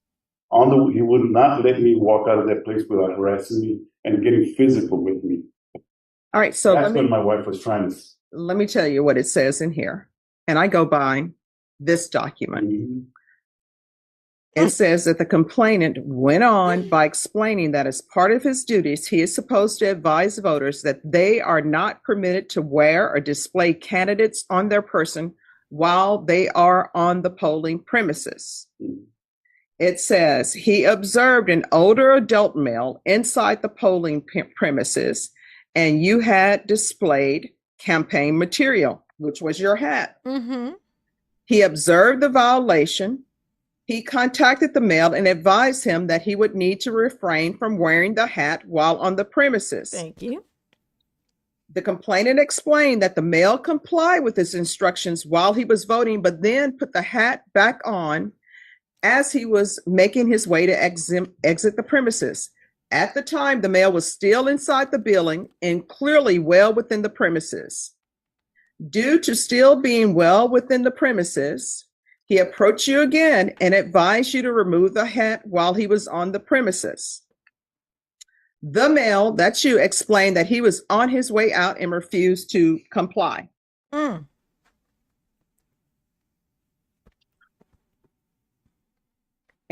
He would not let me walk out of that place without harassing me and getting physical with me.
All right. So
that's what my wife was trying to.
Let me tell you what it says in here. And I go by this document. It says that the complainant went on by explaining that as part of his duties, he is supposed to advise voters that they are not permitted to wear or display candidates on their person while they are on the polling premises. It says he observed an older adult male inside the polling premises, and you had displayed campaign material, which was your hat. He observed the violation. He contacted the male and advised him that he would need to refrain from wearing the hat while on the premises.
Thank you.
The complainant explained that the male complied with his instructions while he was voting, but then put the hat back on as he was making his way to exit the premises. At the time, the male was still inside the building and clearly well within the premises. Due to still being well within the premises, he approached you again and advised you to remove the hat while he was on the premises. The male, that's you, explained that he was on his way out and refused to comply.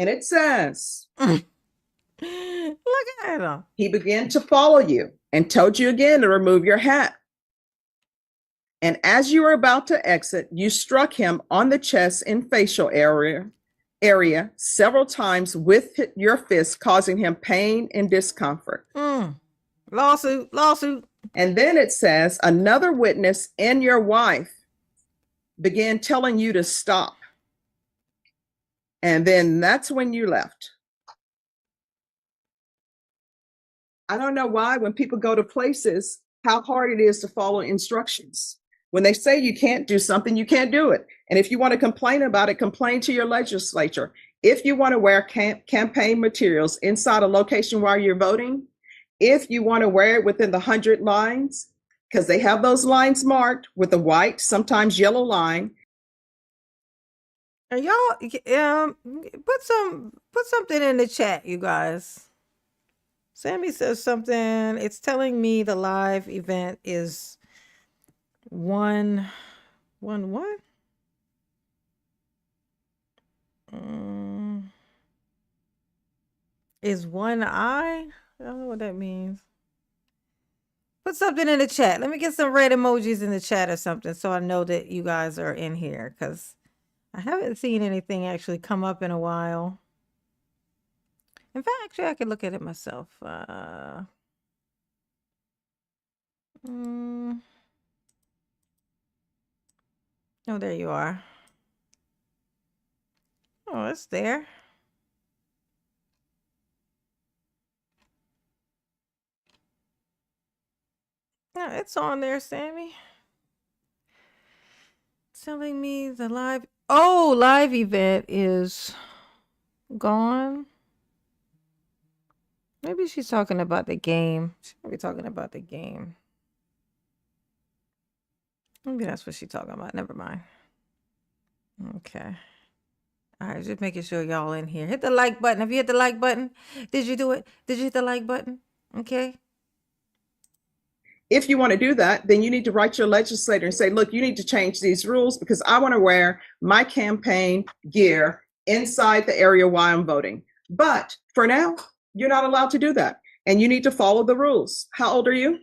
And it says,
Look at him.
he began to follow you and told you again to remove your hat. And as you were about to exit, you struck him on the chest and facial area several times with your fist, causing him pain and discomfort.
Lawsuit.
And then it says, another witness and your wife began telling you to stop. And then that's when you left. I don't know why when people go to places, how hard it is to follow instructions. When they say you can't do something, you can't do it. And if you want to complain about it, complain to your legislature. If you want to wear campaign materials inside a location while you're voting, if you want to wear it within the 100 lines, because they have those lines marked with a white, sometimes yellow line.
And y'all, put something in the chat, you guys. Sammy says something. It's telling me the live event is one what? Is one eye? I don't know what that means. Put something in the chat. Let me get some red emojis in the chat or something so I know that you guys are in here, because I haven't seen anything actually come up in a while. In fact, actually, I could look at it myself. Oh, there you are. Oh, it's there. Yeah, it's on there, Sammy. Telling me the live event is gone. Maybe she's talking about the game. She might be talking about the game. Maybe that's what she's talking about. Never mind. Okay. All right, just making sure y'all in here. Hit the like button. Have you hit the like button? Did you do it? Did you hit the like button? Okay.
If you want to do that, then you need to write your legislator and say, look, you need to change these rules because I want to wear my campaign gear inside the area while I'm voting. But for now, you're not allowed to do that. And you need to follow the rules. How old are you?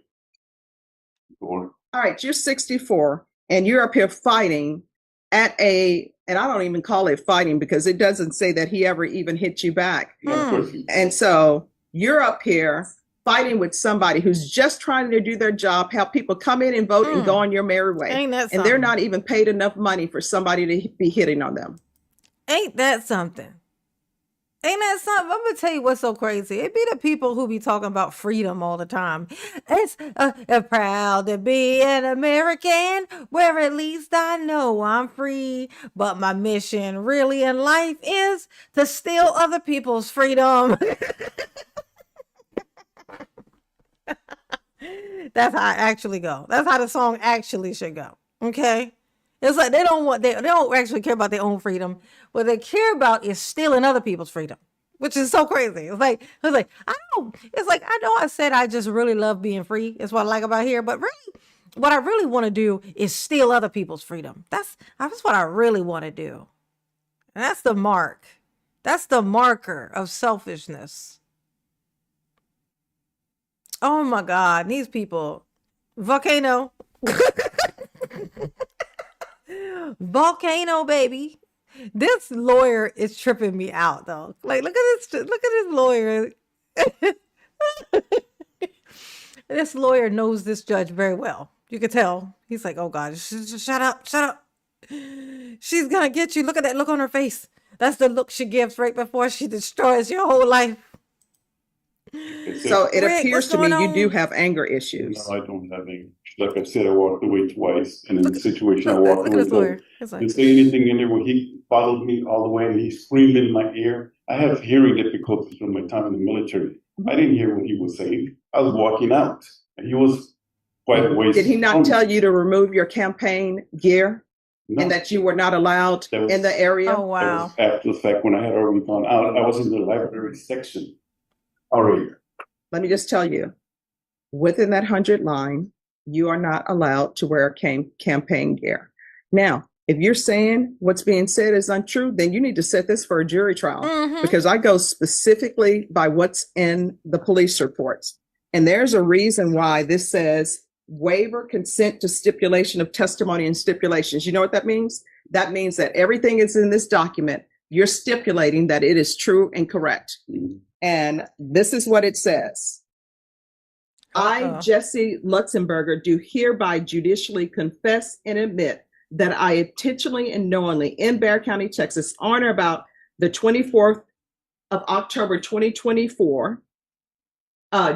4.
All right, you're 64 and you're up here fighting and I don't even call it fighting because it doesn't say that he ever even hit you back. And so you're up here fighting with somebody who's just trying to do their job, help people come in and vote and go on your merry way.
Ain't that
and they're not even paid enough money for somebody to be hitting on them.
Ain't that something? Ain't that something? I'm gonna tell you what's so crazy. It be the people who be talking about freedom all the time. It's proud to be an American, where at least I know I'm free. But my mission really in life is to steal other people's freedom. That's how I actually go. That's how the song actually should go. Okay? It's like they don't actually care about their own freedom. What they care about is stealing other people's freedom, which is so crazy. It's like I know I said I just really love being free. It's what I like about here, but really what I really want to do is steal other people's freedom. That's what I really want to do. And that's the mark. That's the marker of selfishness. Oh my God, these people. Volcano. Volcano, baby. This lawyer is tripping me out though. Like, look at this lawyer. This lawyer knows this judge very well. You can tell. He's like, oh God, shut up. She's gonna get you. Look at that look on her face. That's the look she gives right before she destroys your whole life.
So it
Rick,
appears to me you do have anger issues.
No, I don't have any. Like I said, I walked away twice, and in the situation I walked away. Didn't say anything in there where he followed me all the way and he screamed in my ear. I have hearing difficulties from my time in the military. I didn't hear what he was saying. I was walking out, and he was quite a ways.
Did he not tell you to remove your campaign gear?
No.
And that you were not allowed in the area?
Oh wow!
That was after the fact, when I had already gone out, I was in the library section already.
Let me just tell you, within that 100 line, you are not allowed to wear campaign gear. Now, If you're saying what's being said is untrue, then you need to set this for a jury trial, because I go specifically by what's in the police reports. And there's a reason why this says waiver consent to stipulation of testimony and stipulations. You know what that means? That means that everything is in this document. You're stipulating that it is true and correct. And this is what it says. I, Jesse Lutzenberger, do hereby judicially confess and admit that I intentionally and knowingly in Bexar County, Texas, on or about the 24th of October, 2024,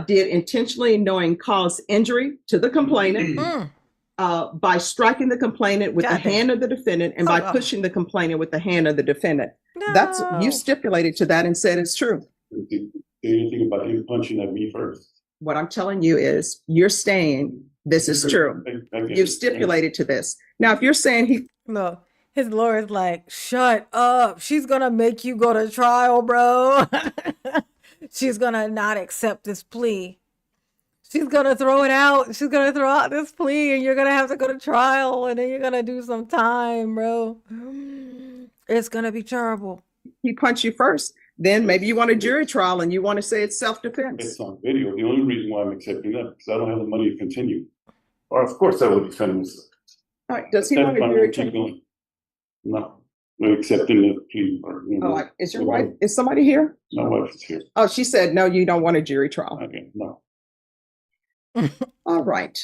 did intentionally and knowing cause injury to the complainant by striking the complainant with the hand of the defendant and by pushing the complainant with the hand of the defendant. That's, you stipulated to that and said it's true.
Anything about him punching at me first?
What I'm telling you is you're saying this is true. You've stipulated to this. Now, if you're saying he...
Look, his lawyer's like, shut up. She's going to make you go to trial, bro. She's going to not accept this plea. She's going to throw it out. She's going to throw out this plea and you're going to have to go to trial and then you're going to do some time, bro. It's going to be terrible.
He punched you first. Then maybe you want a jury trial and you want to say it's self-defense.
It's on video. The only reason why I'm accepting that is because I don't have the money to continue. Or of course I would defend myself.
All right. Does he want a jury trial?
No. We're accepting the plea.
Is your wife, is somebody here?
My wife is here.
Oh, she said, no, you don't want a jury trial.
Okay, no.
All right.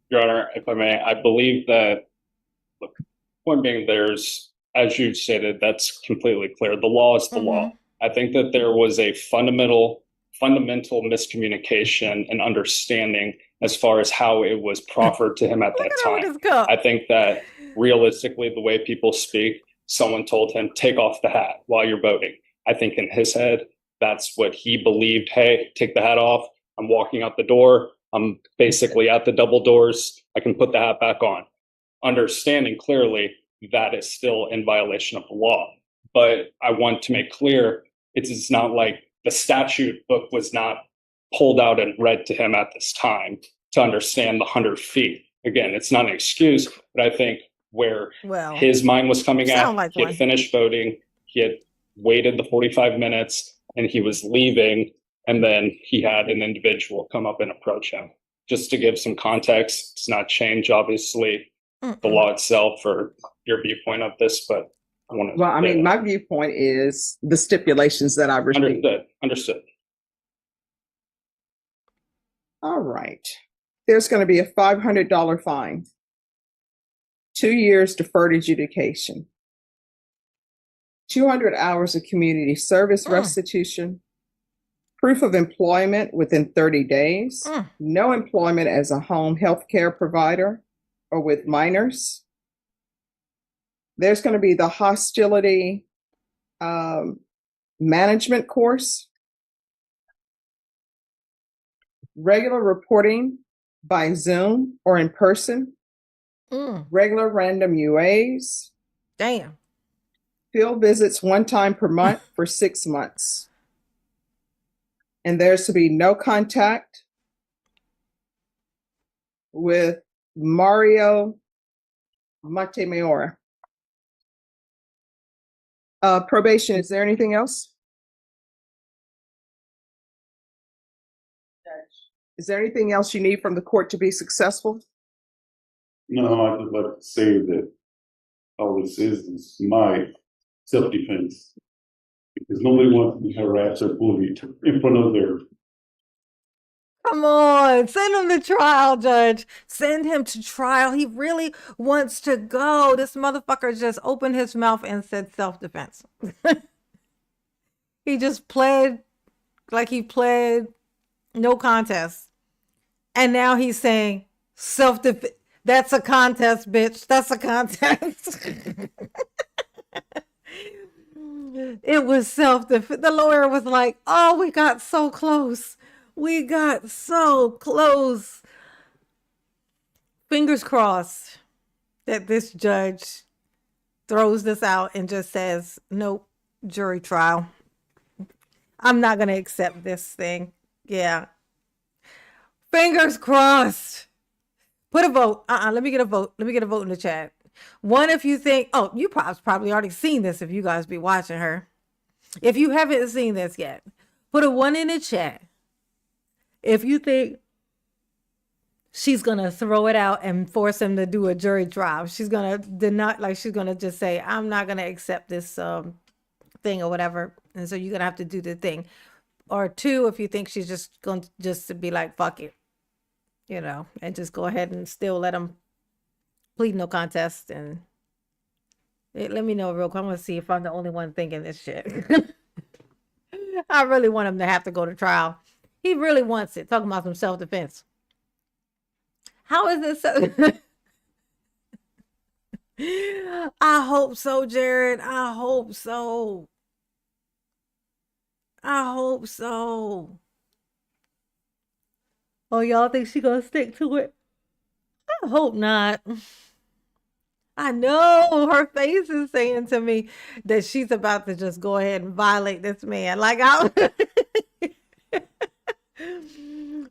Your Honor, if I may, I believe that, look, point being, there's, as you stated, that's completely clear. The law is the law. I think that there was a fundamental miscommunication and understanding as far as how it was proffered to him at that time. I think that realistically, the way people speak, someone told him, take off the hat while you're voting. I think in his head, that's what he believed. Hey, take the hat off. I'm walking out the door. I'm basically at the double doors. I can put the hat back on. Understanding clearly that is still in violation of the law. But I want to make clear, it's not like the statute book was not pulled out and read to him at this time to understand the 100 feet. Again, it's not an excuse, but I think where his mind was coming at, he had finished voting, he had waited the 45 minutes, and he was leaving, and then he had an individual come up and approach him. Just to give some context, it's not change, obviously, the law itself or your viewpoint of this, but I want to...
Well, I mean, my viewpoint is the stipulations that I've received.
Understood.
All right. There's going to be a $500 fine. 2 years deferred adjudication. 200 hours of community service restitution. Proof of employment within 30 days. No employment as a home health care provider or with minors. There's going to be the hostility management course. Regular reporting by Zoom or in person. Regular random UAs.
Damn.
Field visits 1 time per month for 6 months. And there's to be no contact with Mario Montemayor. Probation, is there anything else? Is there anything else you need from the court to be successful?
No, I would like to say that all this is my self-defense. Because nobody wants to be harassed or bullied in front of their...
Come on, send him to trial, Judge. Send him to trial. He really wants to go. This motherfucker just opened his mouth and said self-defense. He just pled like he pled no contest. And now he's saying self-defense. That's a contest, bitch. That's a contest. It was self-defense. The lawyer was like, oh, we got so close. We got so close. Fingers crossed that this judge throws this out and just says, nope, jury trial. I'm not going to accept this thing. Yeah. Fingers crossed. Put a vote. Let me get a vote. Let me get a vote in the chat. One, if you think, oh, you probably already seen this if you guys be watching her. If you haven't seen this yet, put a 1 in the chat. If you think she's going to throw it out and force him to do a jury trial, she's going to deny, like she's going to just say, I'm not going to accept this thing or whatever. And so you're going to have to do the thing. Or 2, if you think she's just going to just be like, fuck it, you know, and just go ahead and still let him plead no contest. And let me know real quick. I'm going to see if I'm the only one thinking this shit. I really want him to have to go to trial. He really wants it. Talking about some self-defense. How is this so? I hope so, Jared. I hope so. I hope so. Oh, y'all think she gonna stick to it? I hope not. I know her face is saying to me that she's about to just go ahead and violate this man. Like,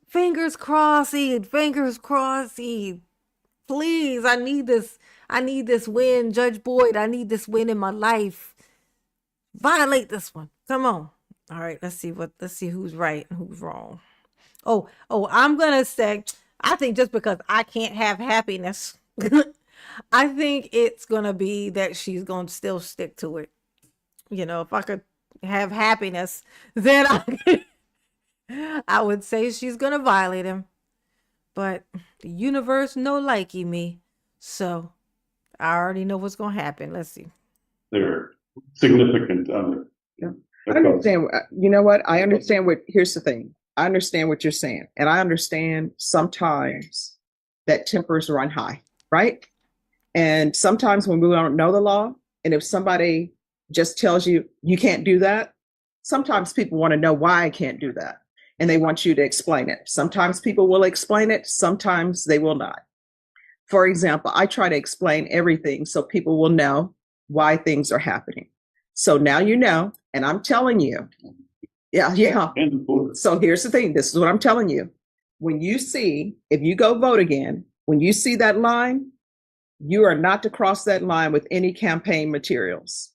fingers crossed, fingers crossed. Please, I need this win, Judge Boyd. I need this win in my life. Violate this one. Come on. All right, let's see who's right and who's wrong. Oh, I'm gonna say, I think just because I can't have happiness, I think it's gonna be that she's gonna still stick to it. You know, if I could have happiness, then I would say she's gonna violate him. But the universe no likey me, so I already know what's gonna happen. Let's see.
They're significant.
Yeah. I understand. You know what? I understand here's the thing. I understand what you're saying. And I understand sometimes that tempers run high, right? And sometimes when we don't know the law, and if somebody just tells you, you can't do that, sometimes people want to know why I can't do that. And they want you to explain it. Sometimes people will explain it. Sometimes they will not. For example, I try to explain everything so people will know why things are happening. So now you know, and I'm telling you, yeah. So here's the thing. This is what I'm telling you. When you see, if you go vote again, when you see that line, you are not to cross that line with any campaign materials.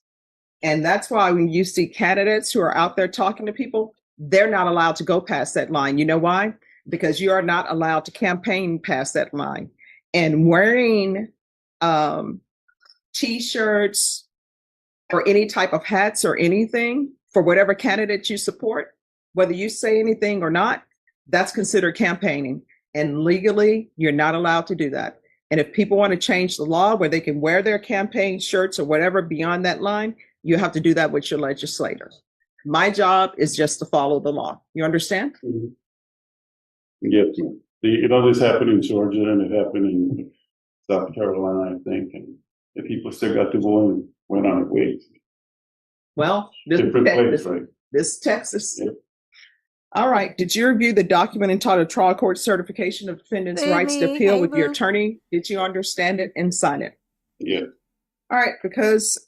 And that's why when you see candidates who are out there talking to people, they're not allowed to go past that line. You know why? Because you are not allowed to campaign past that line. And wearing T-shirts or any type of hats or anything for whatever candidate you support, whether you say anything or not, that's considered campaigning. And legally, you're not allowed to do that. And if people want to change the law where they can wear their campaign shirts or whatever beyond that line, you have to do that with your legislators. My job is just to follow the law. You understand?
Mm-hmm. Yes. This happened in Georgia and it happened in South Carolina, I think. And the people still got to go and went on their way.
Well, this is Texas. Yeah. All right. Did you review the document entitled Trial Court Certification of Defendant's Rights to Appeal with your attorney? Did you understand it and sign it?
Yeah.
All right. Because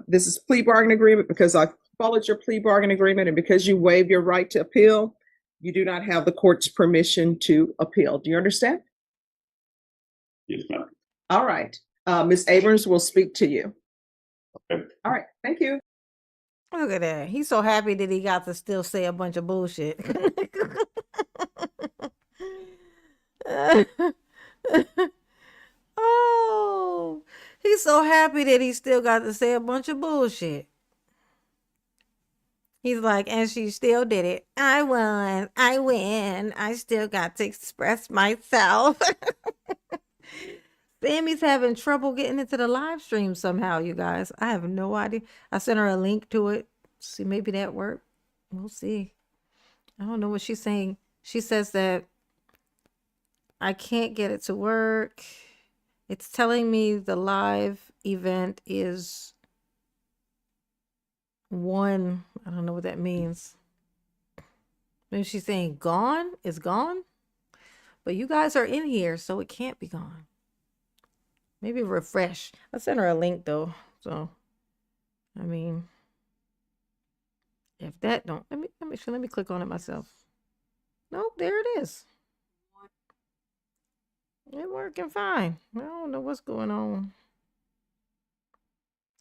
this is plea bargain agreement, because I followed your plea bargain agreement, and because you waived your right to appeal, you do not have the court's permission to appeal. Do you understand?
Yes, ma'am.
All right. Ms. Abrams will speak to you.
Okay.
All right. Thank you.
Look at that. He's so happy that he got to still say a bunch of bullshit. Oh, he's so happy that he still got to say a bunch of bullshit. He's like, and she still did it. I won. I win. I still got to express myself. Sammy's having trouble getting into the live stream somehow, you guys. I have no idea. I sent her a link to it. See, maybe that worked. We'll see. I don't know what she's saying. She says that I can't get it to work. It's telling me the live event is one. I don't know what that means. Maybe she's saying gone? It's gone? But you guys are in here, so it can't be gone. Maybe refresh. I sent her a link though. So, I mean, if that don't, let me click on it myself. Nope, there it is. It's working fine. I don't know what's going on.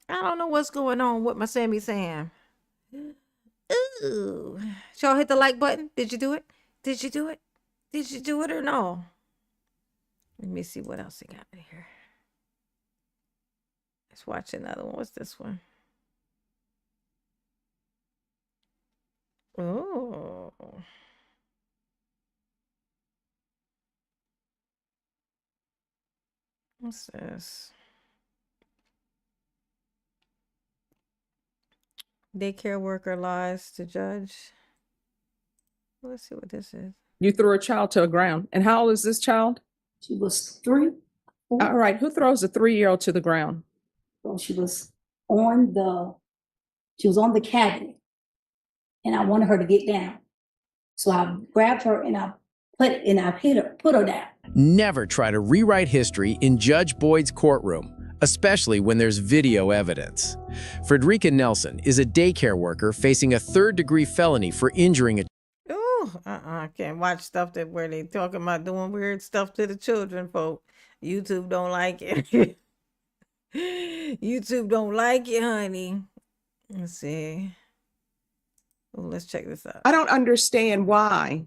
I don't know what's going on with my Sammy Sam. Ooh. Y'all hit the like button? Did you do it? Did you do it? Did you do it or no? Let me see what else they got in here. Let's watch another one. What's this one? Oh. What's this? Daycare worker lies to judge. Let's see what this is.
You threw a child to the ground. And how old is this child?
She was 3. 4.
All right. Who throws a 3-year-old to the ground?
So she was on the cabinet, and I wanted her to get down. So I grabbed her and I put her down.
Never try to rewrite history in Judge Boyd's courtroom, especially when there's video evidence. Frederica Nelson is a daycare worker facing a third-degree felony for injuring a
I can't watch stuff where they talking about doing weird stuff to the children, folk. YouTube don't like it. YouTube don't like it, honey. Let's see. Oh, let's check this out.
I don't understand why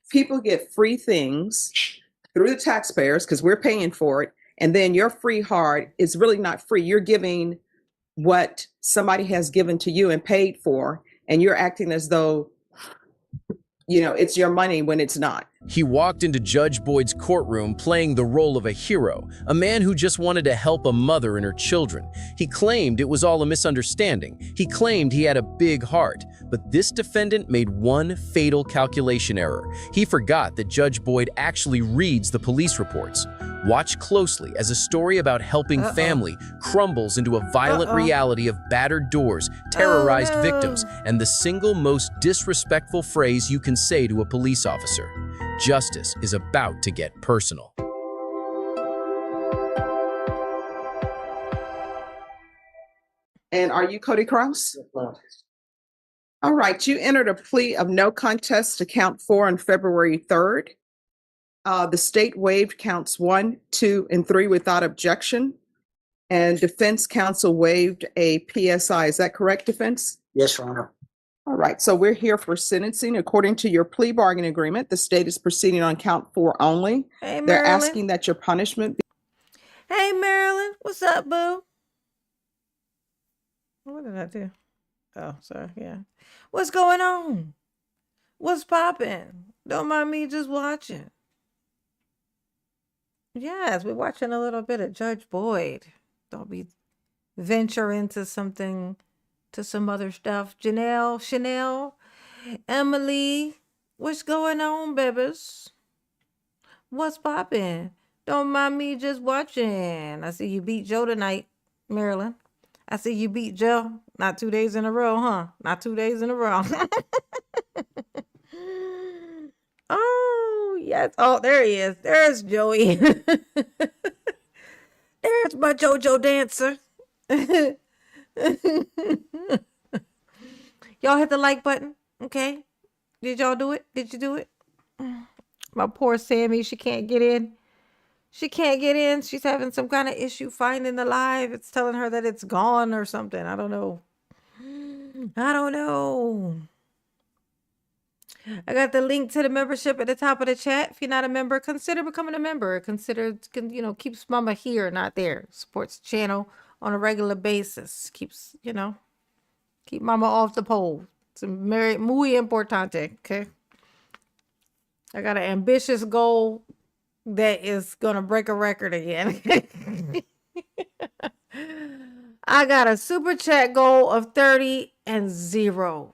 people get free things through the taxpayers because we're paying for it. And then your free heart is really not free. You're giving what somebody has given to you and paid for, and you're acting as though, it's your money when it's not.
He walked into Judge Boyd's courtroom playing the role of a hero, a man who just wanted to help a mother and her children. He claimed it was all a misunderstanding. He claimed he had a big heart. But this defendant made one fatal calculation error. He forgot that Judge Boyd actually reads the police reports. Watch closely as a story about helping family crumbles into a violent reality of battered doors, terrorized victims, and the single most disrespectful phrase you can say to a police officer. Justice is about to get personal.
And are you Cody Cross? All right. You entered a plea of no contest to count 4 on February 3rd. The state waived counts 1, 2, and 3 without objection. And defense counsel waived a PSI. Is that correct, defense?
Yes, Your Honor.
All right. So we're here for sentencing. According to your plea bargain agreement, the state is proceeding on count 4 only.
Hey, Marilyn.
They're asking that your punishment be.
Hey, Marilyn. What's up, boo? What did I do? Oh, sorry. Yeah. What's going on? What's popping? Don't mind me just watching. Yes, we're watching a little bit of Judge Boyd. Don't be venture into something, to some other stuff. Janelle, Chanel, Emily, what's going on, babies? What's popping? Don't mind me just watching. I see you beat Joe tonight, Marilyn. I see you beat Joe. Not 2 days in a row, huh? Not 2 days in a row. Oh, yes. Oh, there he is. There's Joey. There's my JoJo dancer. Y'all hit the like button, okay? Did y'all do it? Did you do it? My poor Sammy, she can't get in. She can't get in. She's having some kind of issue finding the live. It's telling her that it's gone or something. I don't know. I don't know. I got the link to the membership at the top of the chat. If you're not a member, consider becoming a member. Consider, keeps mama here, not there. Supports the channel on a regular basis. Keeps, keep mama off the pole. It's muy importante, okay? I got an ambitious goal that is going to break a record again. I got a super chat goal of 30 and 0.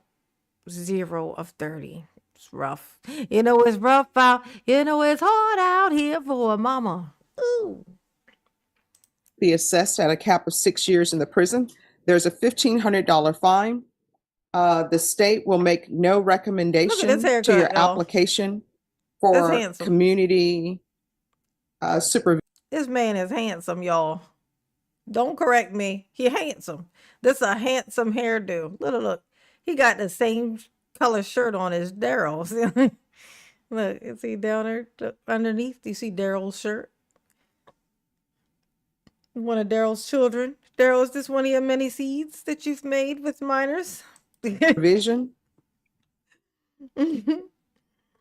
0 of 30. It's rough. It's rough out. It's hard out here for a mama. Ooh.
Be assessed at a cap of 6 years in the prison. There's a $1,500 fine. The state will make no recommendation to your application for community supervision.
This man is handsome, y'all. Don't correct me. He handsome. This is a handsome hairdo. Look. He got the same color shirt on as Darrell. Look, is he down there underneath? Do you see Darrell's shirt? One of Darrell's children. Daryl, is this one of your many seeds that you've made with minors?
Vision. And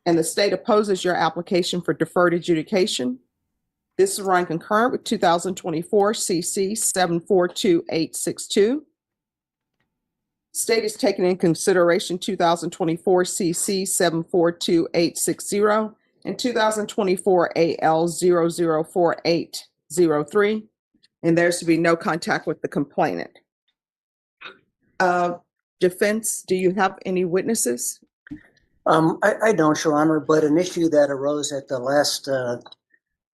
the state opposes your application for deferred adjudication. This is run concurrent with 2024 CC 742862. State is taking in consideration 2024 CC 742860 and 2024 AL 004803. And there's to be no contact with the complainant. Defense, do you have any witnesses?
I don't, Your Honor, but an issue that arose at the last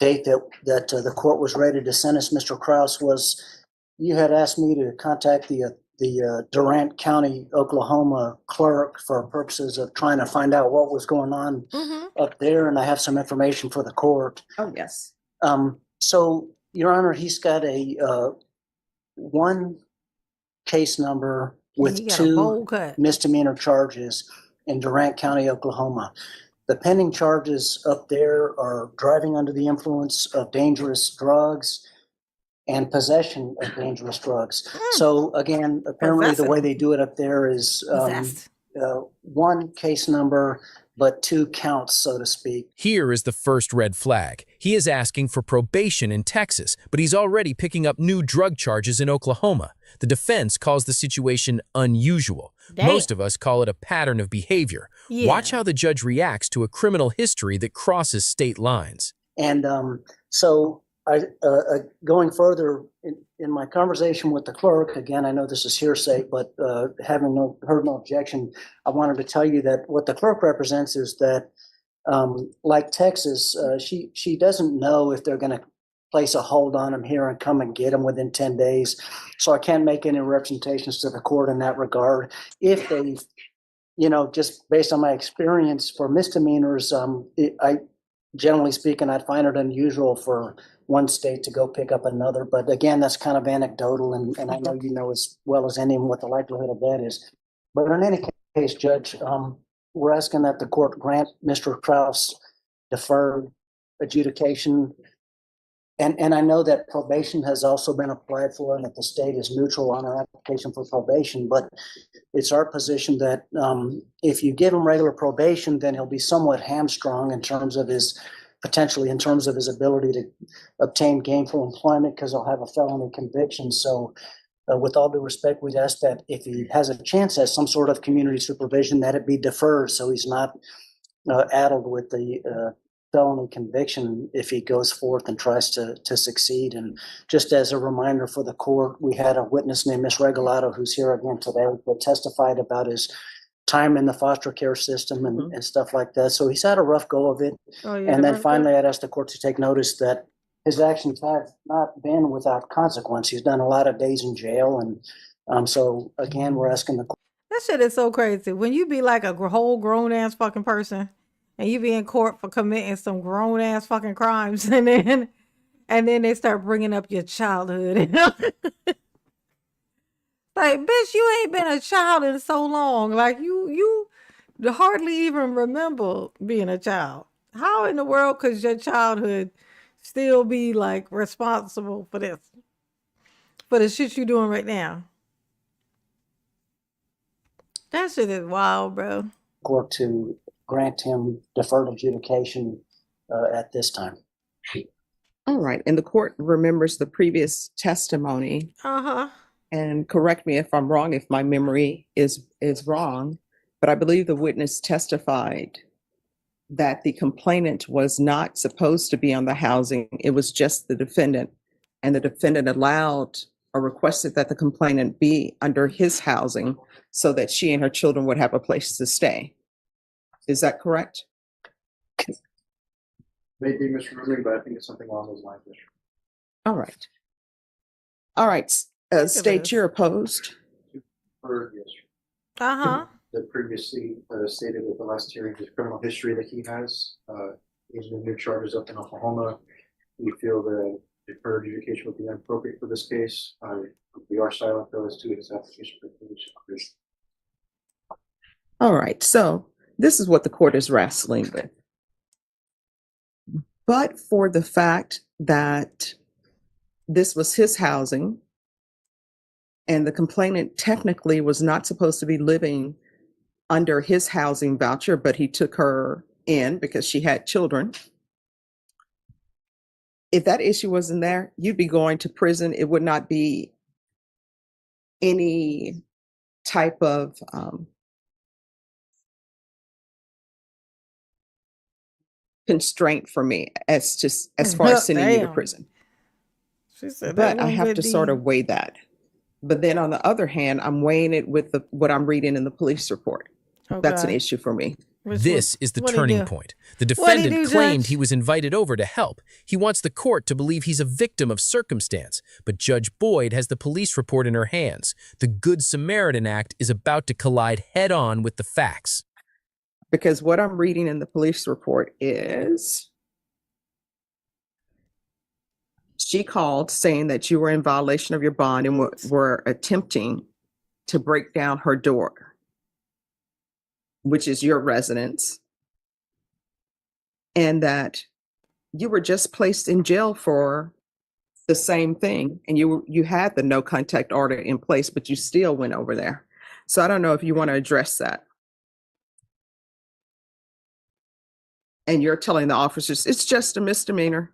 date that the court was ready to sentence Mr. Krause was you had asked me to contact the Durant County, Oklahoma clerk for purposes of trying to find out what was going on up there, and I have some information for the court.
Oh, yes.
So, Your Honor, he's got a one case number with 2 misdemeanor charges in Durant County, Oklahoma. The pending charges up there are driving under the influence of dangerous drugs and possession of dangerous drugs. So again, apparently the way they do it up there is one case number, but 2 counts, so to speak.
Here is the first red flag. He is asking for probation in Texas, but he's already picking up new drug charges in Oklahoma. The defense calls the situation unusual.
Damn.
Most of us call it a pattern of behavior.
Yeah.
Watch how the judge reacts to a criminal history that crosses state lines.
And so I, going further in my conversation with the clerk, again, I know this is hearsay, but having heard no objection, I wanted to tell you that what the clerk represents is that, like Texas, she doesn't know if they're going to place a hold on him here and come and get him within 10 days. So I can't make any representations to the court in that regard. If they, just based on my experience for misdemeanors, generally speaking, I'd find it unusual for one state to go pick up another. But again, that's kind of anecdotal, and I know you know as well as anyone what the likelihood of that is. But in any case, Judge, we're asking that the court grant Mr. Krause deferred adjudication. And I know that probation has also been applied for and that the state is neutral on our application for probation, but it's our position that if you give him regular probation, then he'll be somewhat hamstrung in terms of his ability to obtain gainful employment because he'll have a felony conviction. So with all due respect, we'd ask that if he has a chance at some sort of community supervision, that it be deferred so he's not addled with the felony conviction if he goes forth and tries to succeed. And just as a reminder for the court, we had a witness named Ms. Regalado, who's here again today, that testified about his time in the foster care system and stuff like that. So he's had a rough go of it. And then finally, I'd ask the court to take notice that his actions have not been without consequence. He's done a lot of days in jail. And so again, we're asking the court.
That shit is so crazy. When you be like a whole grown ass fucking person and you be in court for committing some grown ass fucking crimes, and then they start bringing up your childhood. Like, bitch, you ain't been a child in so long. Like, you hardly even remember being a child. How in the world could your childhood still be like responsible for this? For the shit you doing right now? That shit is wild, bro.
Court to grant him deferred adjudication at this time.
All right. And the court remembers the previous testimony. And correct me if I'm wrong, if my memory is wrong, but I believe the witness testified that the complainant was not supposed to be on the housing. It was just the defendant, and the defendant allowed or requested that the complainant be under his housing so that she and her children would have a place to stay. Is that correct?
Maybe misremembering, but I think it's something along those lines.
All right. All right. State, you're opposed.
Yes. The previously stated that the last hearing, the criminal history that he has, is the new charges up in Oklahoma. We feel that deferred adjudication would be inappropriate for this case. We are silent though as to his application for probation.
All right. So this is what the court is wrestling with. But for the fact that this was his housing And the complainant technically was not supposed to be living under his housing voucher, but he took her in because she had children. If that issue wasn't there, you'd be going to prison. It would not be any type of constraint for me as far as sending you to prison.
She said
but I have to sort of weigh that. But then on the other hand, I'm weighing it with what I'm reading in the police report.
Oh,
That's an
God.
issue for me.
This is the
What'd he
turning
do?
point. The
What'd he
defendant
do,
claimed
Judge?
he was invited over to help. He wants the court to believe he's a victim of circumstance. But Judge Boyd has the police report in her hands. The Good Samaritan Act is about to collide head-on with the facts.
Because what I'm reading in the police report is she called saying that you were in violation of your bond and were attempting to break down her door, which is your residence, and that you were just placed in jail for the same thing, and you had the no contact order in place, but you still went over there. So I don't know if you want to address that. And you're telling the officers it's just a misdemeanor.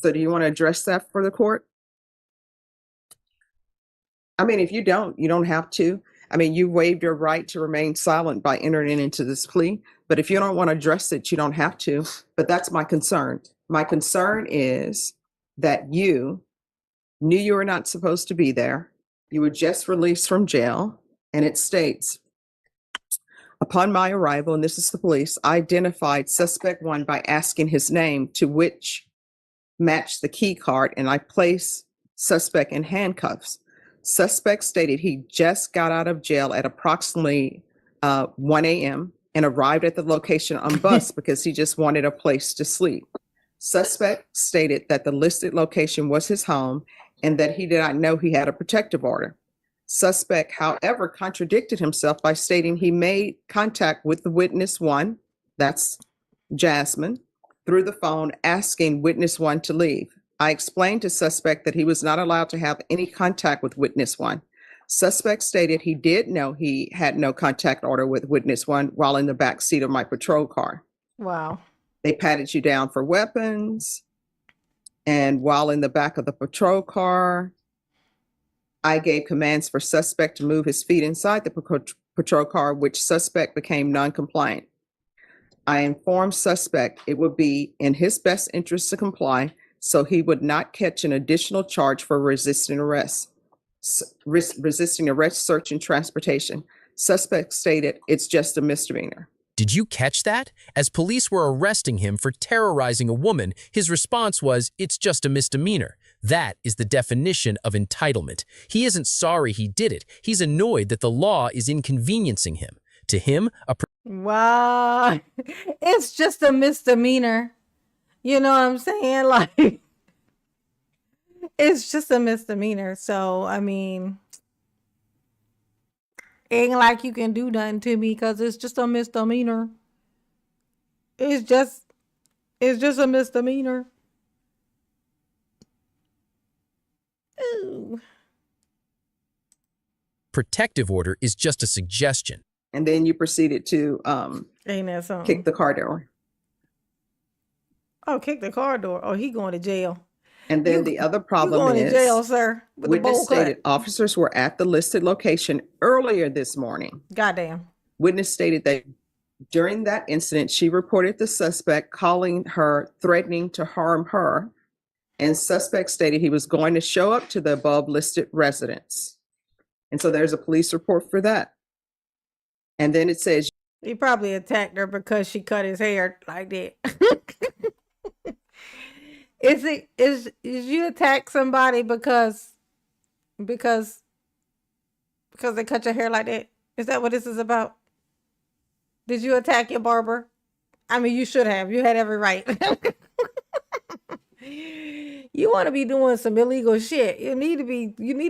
So do you want to address that for the court? I mean, if you don't have to. I mean, you waived your right to remain silent by entering into this plea. But if you don't want to address it, you don't have to. But that's my concern. My concern is that you knew you were not supposed to be there. You were just released from jail. And it states, upon my arrival, and this is the police, I identified suspect 1 by asking his name, to which matched the key card, and I placed suspect in handcuffs. Suspect stated he just got out of jail at approximately 1 a.m. and arrived at the location on bus because he just wanted a place to sleep. Suspect stated that the listed location was his home and that he did not know he had a protective order. Suspect, however, contradicted himself by stating he made contact with the witness 1, that's Jasmine, through the phone, asking witness 1 to leave. I explained to suspect that he was not allowed to have any contact with witness 1. Suspect stated he did know he had no contact order with witness 1 while in the back seat of my patrol car.
Wow.
They patted you down for weapons. And while in the back of the patrol car, I gave commands for suspect to move his feet inside the patrol car, which suspect became non-compliant. I informed suspect it would be in his best interest to comply, so he would not catch an additional charge for resisting arrest, search, and transportation. Suspect stated it's just a misdemeanor.
Did you catch that? As police were arresting him for terrorizing a woman, his response was, "It's just a misdemeanor." That is the definition of entitlement. He isn't sorry he did it. He's annoyed that the law is inconveniencing him. To him,
Wow. It's just a misdemeanor. You know what I'm saying? Like, it's just a misdemeanor. So, I mean, ain't like you can do nothing to me because it's just a misdemeanor. It's just a misdemeanor. Ooh.
protective order is just a suggestion.
And then you proceeded to
Ain't that something?
kick the car door.
Oh, kick the car door. Oh, he going to jail.
And then
You-
the other
You
problem
going
is
to jail, sir? With the
witness
bowl cut.
stated officers were at the listed location earlier this morning.
Goddamn.
Witness stated that during that incident, she reported the suspect calling her, threatening to harm her, and suspect stated he was going to show up to the above listed residence. And so there's a police report for that. And then it says,
He probably attacked her because she cut his hair like that. Is you attack somebody because they cut your hair like that? Is that what this is about? Did you attack your barber? I mean, you should have. You had every right. You want to be doing some illegal shit. You need to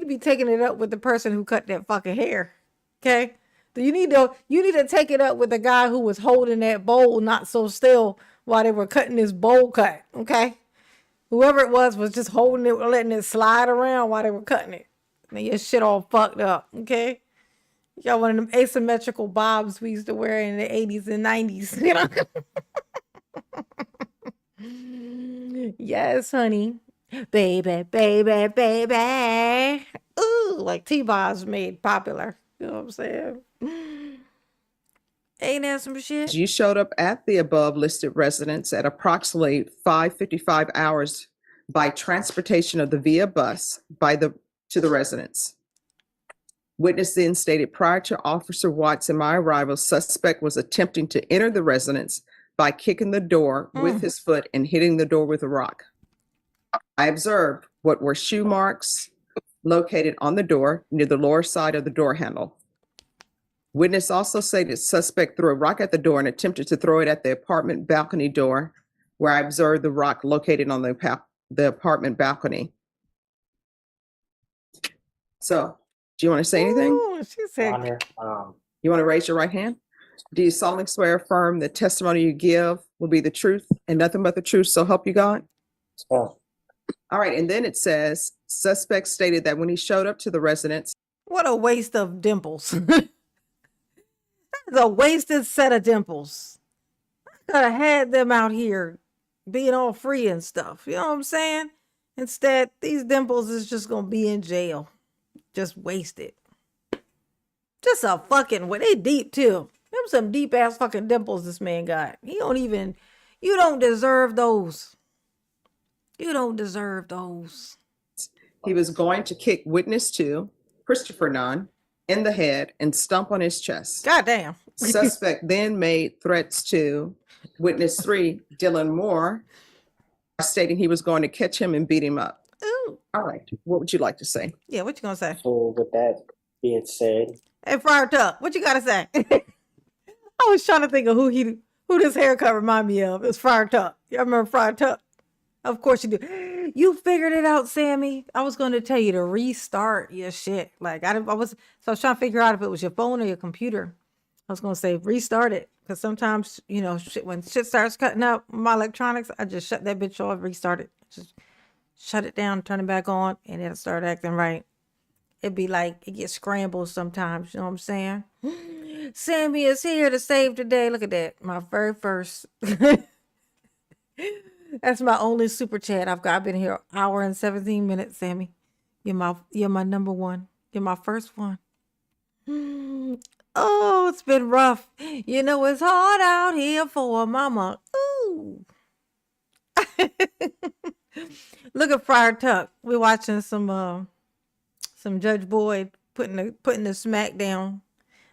be taking it up with the person who cut that fucking hair. Okay? You need to take it up with the guy who was holding that bowl not so still while they were cutting this bowl cut. Okay? Whoever it was just holding it, letting it slide around while they were cutting it. And your shit all fucked up, okay? You got one of them asymmetrical bobs we used to wear in the 80s and 90s, you know? Yes, honey. Baby, baby, baby. Ooh, like T-Bob's made popular. You know what I'm saying? Ain't that some shit?
You showed up at the above listed residence at approximately 5:55 hours by transportation of the via bus to the residence. Witness then stated, prior to Officer Watts and my arrival, suspect was attempting to enter the residence by kicking the door with his foot and hitting the door with a rock. I observed what were shoe marks located on the door near the lower side of the door handle. Witness also stated suspect threw a rock at the door and attempted to throw it at the apartment balcony door, where I observed the rock located on the apartment balcony. So, do you want to say anything?
Ooh, she said,
Honor,
You want to raise your right hand? Do you solemnly swear affirm the testimony you give will be the truth and nothing but the truth, so help you God?
so,
All right, and then it says, suspect stated that when he showed up to the residence.
what a waste of dimples. That's a wasted set of dimples. I could have had them out here being all free and stuff. You know what I'm saying? Instead, these dimples is just going to be in jail. Just wasted. Just a fucking, they deep too. Them some deep ass fucking dimples this man got. You don't deserve those. You don't deserve those.
He was going to kick witness 2, Christopher Nunn, in the head and stomp on his chest.
Goddamn.
Suspect then made threats to witness 3, Dylan Moore, stating he was going to catch him and beat him up.
Ooh.
All right. What would you like to say?
Yeah, what you gonna say?
so with that being said,
Hey, Friar Tuck, what you gotta say? I was trying to think of who this haircut remind me of. It's Friar Tuck. You remember Friar Tuck? Of course you do. You figured it out, Sammy. I was going to tell you to restart your shit. Like I was trying to figure out if it was your phone or your computer. I was going to say restart it because sometimes when shit starts cutting out my electronics, I just shut that bitch off, restart it, just shut it down, turn it back on, and it'll start acting right. It'd be like it gets scrambled sometimes. You know what I'm saying? Sammy is here to save the day. Look at that, my very first. That's my only super chat I've got. I've been here an hour and 17 minutes, Sammy. You're my number one. You're my first one. Oh, it's been rough. It's hard out here for a mama. Ooh. Look at Friar Tuck. We're watching some Judge Boyd putting the smack down.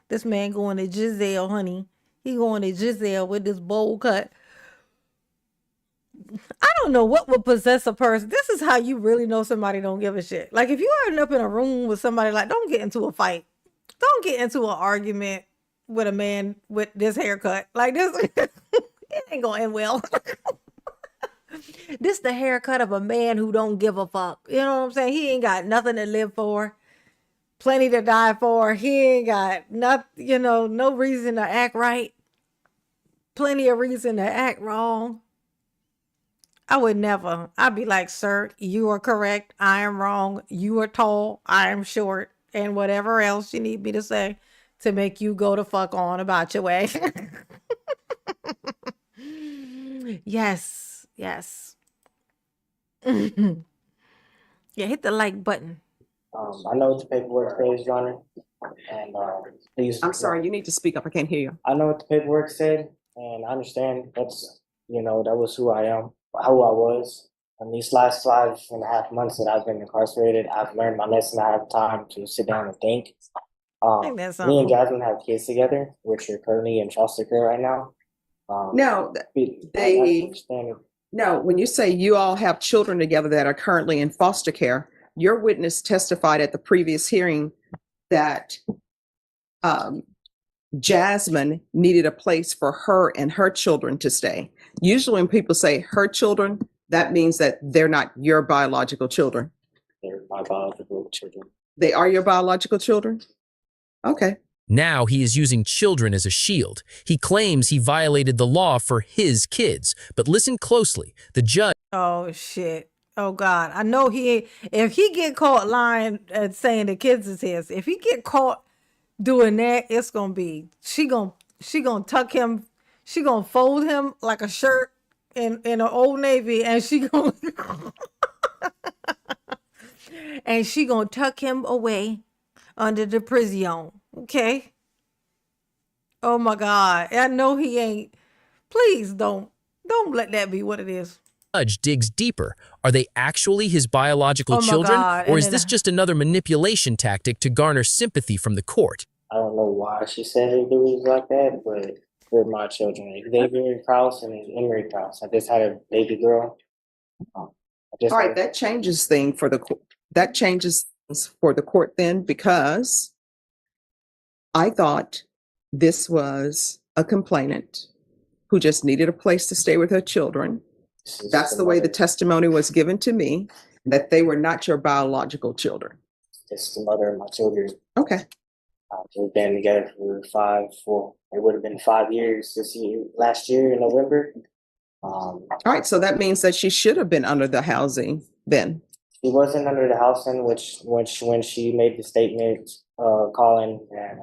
This man going to Giselle, honey. He going to Giselle with this bowl cut. I don't know what would possess a person. This is how you really know somebody don't give a shit. Like if you end up in a room with somebody, like don't get into a fight. Don't get into an argument with a man with this haircut. Like this, it ain't gonna end well. This the haircut of a man who don't give a fuck. You know what I'm saying? He ain't got nothing to live for. Plenty to die for. He ain't got no reason to act right. Plenty of reason to act wrong. I would never. I'd be like, sir, you are correct. I am wrong. You are tall. I am short. And whatever else you need me to say to make you go the fuck on about your way. Yes. Yes. Yeah, hit the like button.
I know what the paperwork says, Your Honor, and please.
I'm sorry, you need to speak up. I can't hear you.
I know what the paperwork said, and I understand that's that was who I am, who I was. In these last 5.5 months that I've been incarcerated, I've learned my lesson. I have time to sit down and think. Me and Jasmine have kids together, which are currently in foster care right now.
No, when you say you all have children together that are currently in foster care, your witness testified at the previous hearing that Jasmine needed a place for her and her children to stay. Usually when people say her children, that means that they're not your biological children.
They're my biological children.
They are your biological children? Okay.
Now he is using children as a shield. He claims he violated the law for his kids. But listen closely. The judge...
Oh, shit. Oh, God. I know if he get caught lying and saying the kids is his, if he get caught doing that, it's going to be, she gonna tuck him, she gonna fold him like a shirt in an Old Navy, and she gonna, and she gonna tuck him away under the prison. Okay. Oh my God. I know he ain't. Please don't let that be what it is.
Judge digs deeper. Are they actually his biological children?
God.
Or is this just another manipulation tactic to garner sympathy from the court?
I don't know why she said it was like that, but they're my children. Xavier Krause and Emery Krause. I just had a baby girl.
All right, that changes for the court then, because I thought this was a complainant who just needed a place to stay with her children. That's the way the testimony was given to me, that they were not your biological children.
This is the mother of my children.
Okay.
We've been together for it would have been 5 years last year in November.
All right, so that means that she should have been under the housing then.
She wasn't under the housing, when she made the statement calling, and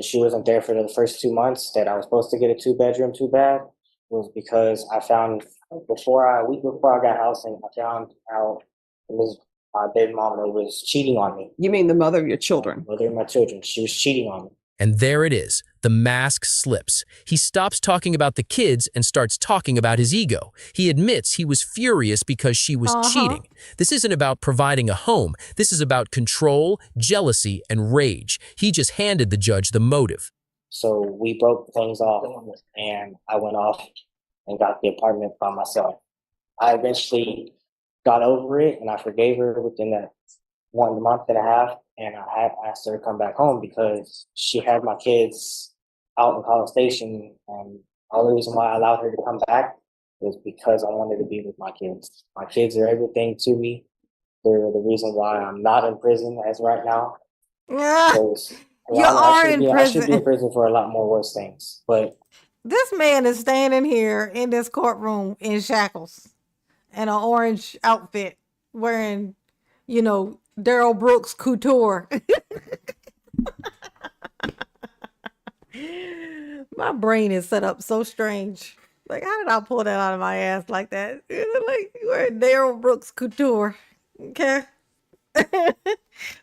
she wasn't there for the first 2 months that I was supposed to get a 2-bedroom, 2-bath, was because I found a week before I got housing, I found out my baby mama was cheating on me.
You mean the mother of your children?
Mother of my children. She was cheating on me.
And there it is. The mask slips. He stops talking about the kids and starts talking about his ego. He admits he was furious because she was cheating. This isn't about providing a home. This is about control, jealousy, and rage. He just handed the judge the motive.
So we broke things off, and I went off and got the apartment by myself. I eventually got over it, and I forgave her within that 1 month and a half, and I had asked her to come back home because she had my kids out in College Station, and the only reason why I allowed her to come back was because I wanted to be with my kids. My kids are everything to me. They're the reason why I'm not in prison as right now. I should be in prison for a lot more worse things. But
this man is standing here in this courtroom in shackles and an orange outfit, wearing, Darrell Brooks couture. My brain is set up so strange. Like, how did I pull that out of my ass like that? Like, wearing Darrell Brooks couture. Okay.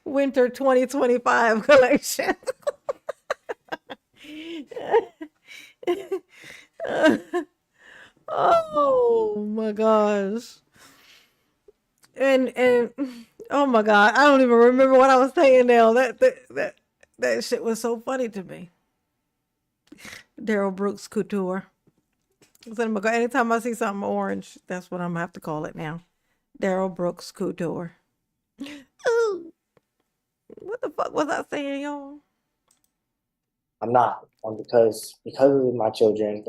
Winter 2025 collection. Oh my gosh. And oh my God, I don't even remember what I was saying now. That shit was so funny to me. Darrell Brooks couture. Anytime I see something orange, that's what I'm gonna have to call it now. Darrell Brooks couture. Ooh. What the fuck was I saying, y'all?
I'm not, because of my children.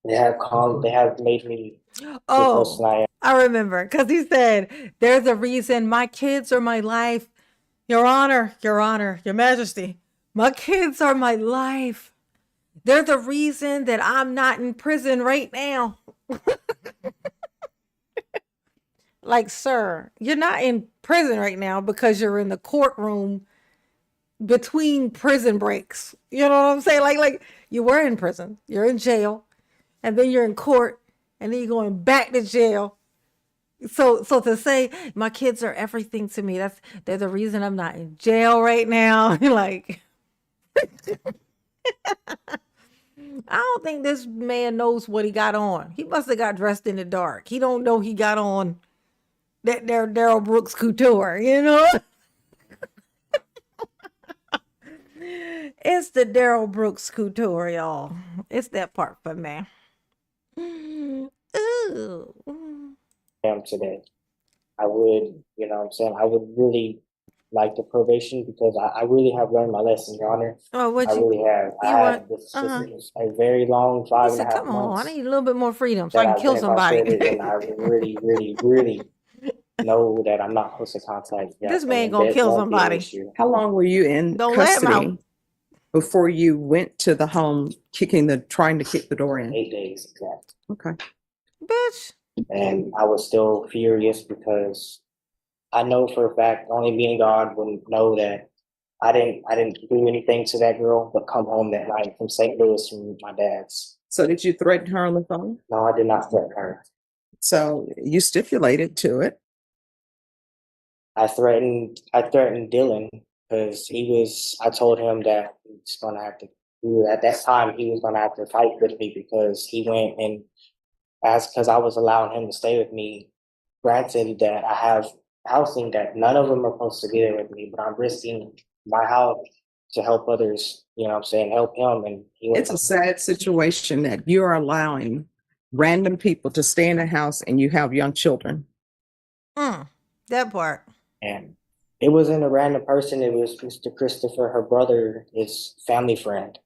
They have made me the person I am.
I remember, because he said, "There's a reason my kids are my life, Your Honor, Your Majesty. My kids are my life. There's a reason that I'm not in prison right now." Like, sir, you're not in prison right now because you're in the courtroom between prison breaks. You know what I'm saying? Like you were in prison, you're in jail, and then you're in court, and then you're going back to jail. So to say my kids are everything to me, they're the reason I'm not in jail right now. Like, I don't think this man knows what he got on. He must have got dressed in the dark. He don't know he got on that Darrell Brooks couture, It's the Darrell Brooks couture, y'all. It's that part for me. Ooh.
Today, I would, I would really like the probation, because I really have learned my lesson, Your Honor.
Oh, what
I really have. This is a very long 5.5 months.
Come on, I need a little bit more freedom so I can kill somebody.
And I really, really, really know that I'm not close to contact.
This man gonna kill somebody.
How long were you in
Don't
custody?
let him out.
before you went to the home trying to kick the door in?
8 days, exactly.
Okay.
Bitch.
And I was still furious because I know for a fact only me and God would know that I didn't do anything to that girl but come home that night from St. Louis from my dad's.
So did you threaten her on the phone?
No, I did not threaten her.
So you stipulated to it.
I threatened Dylan because I told him that he's gonna have to at that time he was gonna have to fight with me because he went and because I was allowing him to stay with me. Granted that I have housing that none of them are supposed to be there with me, but I'm risking my house to help others, you know what I'm saying, help him. And
It's a sad situation that you're allowing random people to stay in a house and you have young children.
That part.
And it wasn't a random person. It was Mr. Christopher, her brother, his family friend.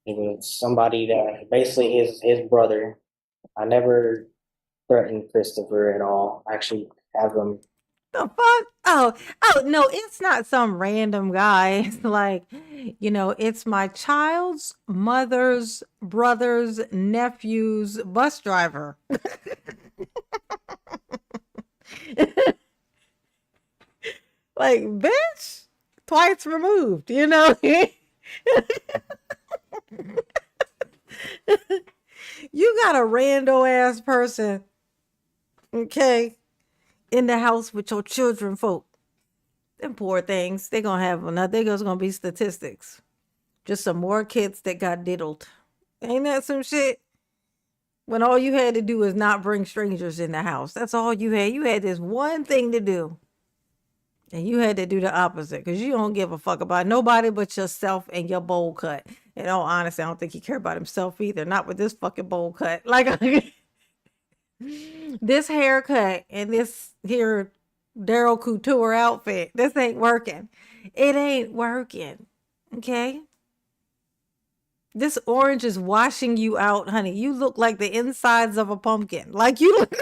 It was somebody that basically his brother. I never threatened Christopher at all. I actually have him.
The fuck? Oh, no, it's not some random guy. It's like, it's my child's mother's brother's nephew's bus driver. Like, bitch, twice removed, You got a rando ass person, okay, in the house with your children folk. Them poor things, they're gonna have another. There's gonna be statistics. Just some more kids that got diddled. Ain't that some shit? When all you had to do is not bring strangers in the house. That's all you had. You had this one thing to do. And you had to do the opposite because you don't give a fuck about nobody but yourself and your bowl cut. In all honesty, I don't think he cared about himself either. Not with this fucking bowl cut. Like, this haircut and this here Daryl Couture outfit. This ain't working. It ain't working. Okay? This orange is washing you out, honey. You look like the insides of a pumpkin. Like you look...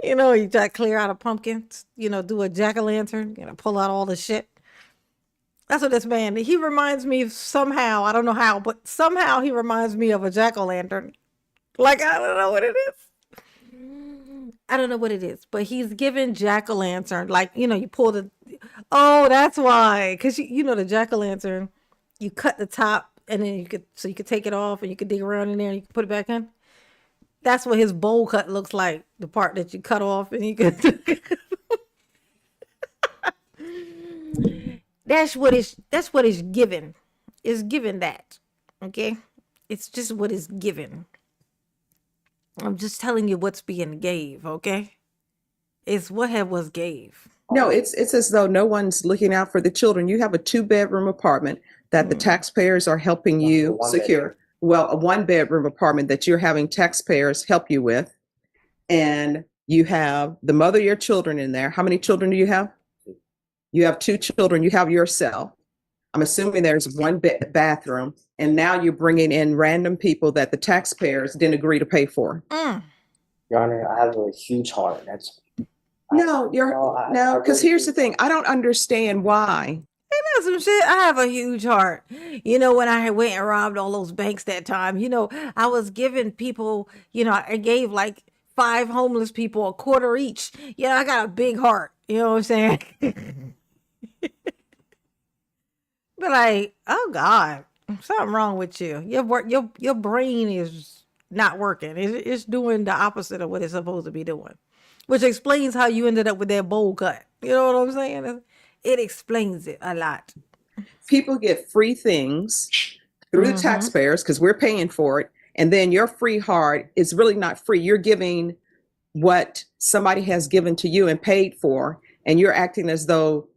you try to clear out a pumpkin, do a jack-o'-lantern, pull out all the shit. That's what this man, he reminds me of somehow, I don't know how, but somehow he reminds me of a jack-o'-lantern. Like, I don't know what it is. But he's given jack-o'-lantern, like, you pull that's why. Because, the jack-o'-lantern, you cut the top and then you could take it off and you could dig around in there and you can put it back in. That's what his bowl cut looks like. The part that you cut off and you could. That's what it's given. It's given that. Okay? It's just what is given. I'm just telling you what's being gave, okay? It's what was gave.
No, it's as though no one's looking out for the children. You have a 2-bedroom apartment that the taxpayers are helping you secure. Well, a 1-bedroom apartment that you're having taxpayers help you with. And you have the mother of your children in there. How many children do you have? You have 2 children. You have yourself. I'm assuming there's 1 bathroom. And now you're bringing in random people that the taxpayers didn't agree to pay for.
Your Honor, I have a huge heart.
Because here's the thing. I don't understand why.
Some shit. I have a huge heart. When I went and robbed all those banks that time, I was giving people, I gave like 5 homeless people a quarter each. I got a big heart. You know what I'm saying? But like, oh God, something wrong with you. Your brain is not working. It's doing the opposite of what it's supposed to be doing, which explains how you ended up with that bowl cut. You know what I'm saying? It explains it a lot.
People get free things through the taxpayers because we're paying for it. And then your free heart is really not free. You're giving what somebody has given to you and paid for. And you're acting as though,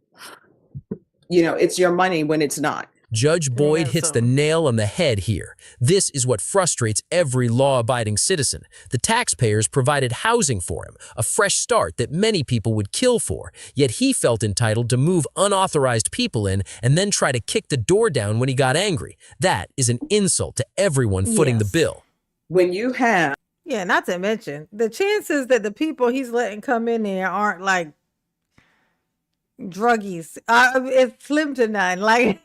it's your money when it's not.
Judge Boyd hits the nail on the head here. This is what frustrates every law-abiding citizen. The taxpayers provided housing for him, a fresh start that many people would kill for, yet he felt entitled to move unauthorized people in and then try to kick the door down when he got angry. That is an insult to everyone footing the bill.
When you have...
Yeah, not to mention, the chances that the people he's letting come in there aren't like druggies. It's slim to none. Like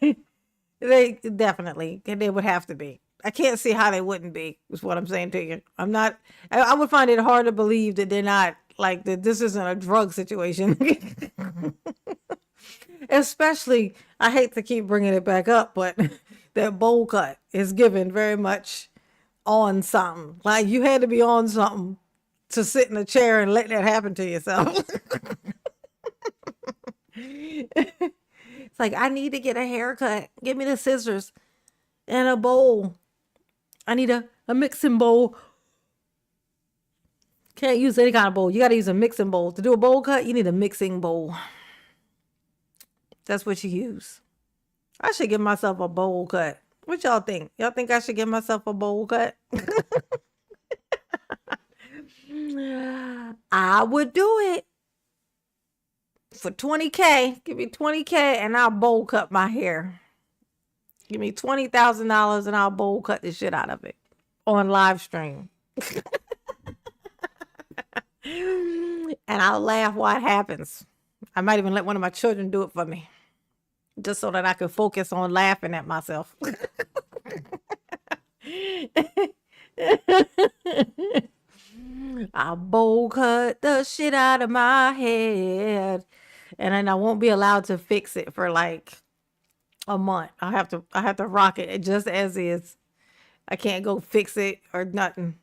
they definitely they would have to be. I can't see how they wouldn't be. Is what I'm saying to you. I'm not. I would find it hard to believe that they're not like that. This isn't a drug situation. Especially, I hate to keep bringing it back up, but that bowl cut is given very much on something. Like you had to be on something to sit in a chair and let that happen to yourself. It's like, I need to get a haircut. Give me the scissors and a bowl. I need a mixing bowl. Can't use any kind of bowl. You got to use a mixing bowl. To do a bowl cut, you need a mixing bowl. That's what you use. I should give myself a bowl cut. What y'all think? Y'all think I should give myself a bowl cut? I would do it. For $20K, give me $20K and I'll bowl cut my hair. Give me $20,000 and I'll bowl cut the shit out of it on live stream. And I'll laugh while it happens. I might even let one of my children do it for me. Just so that I can focus on laughing at myself. I'll bowl cut the shit out of my head. And then I won't be allowed to fix it for like a month. I have to rock it just as is. I can't go fix it or nothing.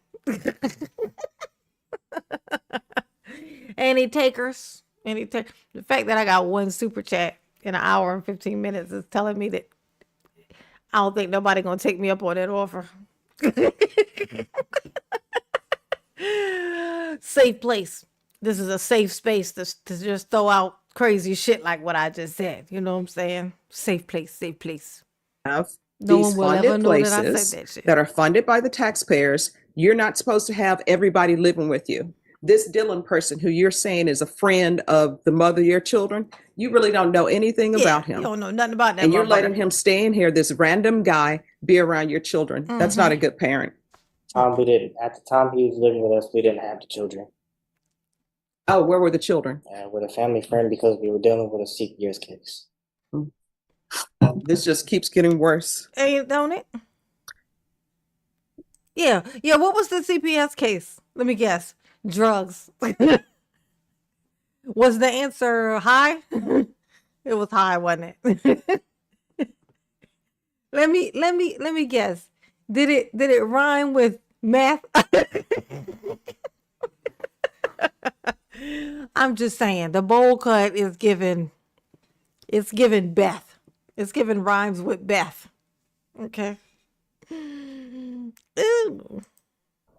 Any takers? The fact that I got one super chat in an hour and 15 minutes is telling me that I don't think nobody gonna take me up on that offer. Safe place. This is a safe space to just throw out crazy shit like what I just said. You know what I'm saying? Safe place, safe place.
Have
No
these
one will
funded
ever know that I
places
said that shit.
that are funded by the taxpayers. You're not supposed to have everybody living with you. This Dylan person who you're saying is a friend of the mother of your children, you really don't know anything about him.
You don't know nothing about that.
And you're letting him stay in here, this random guy, be around your children. That's not a good parent.
We didn't. At the time he was living with us, we didn't have the children.
Oh, where were the children?
With a family friend because we were dealing with a CPS case.
This just keeps getting worse.
Don't it? Yeah. What was the CPS case? Let me guess. Drugs. Was the answer high? It was high, wasn't it? Let me guess. Did it rhyme with meth? I'm just saying the bowl cut is given. It's given Beth. It's given rhymes with Beth. Okay. Ooh.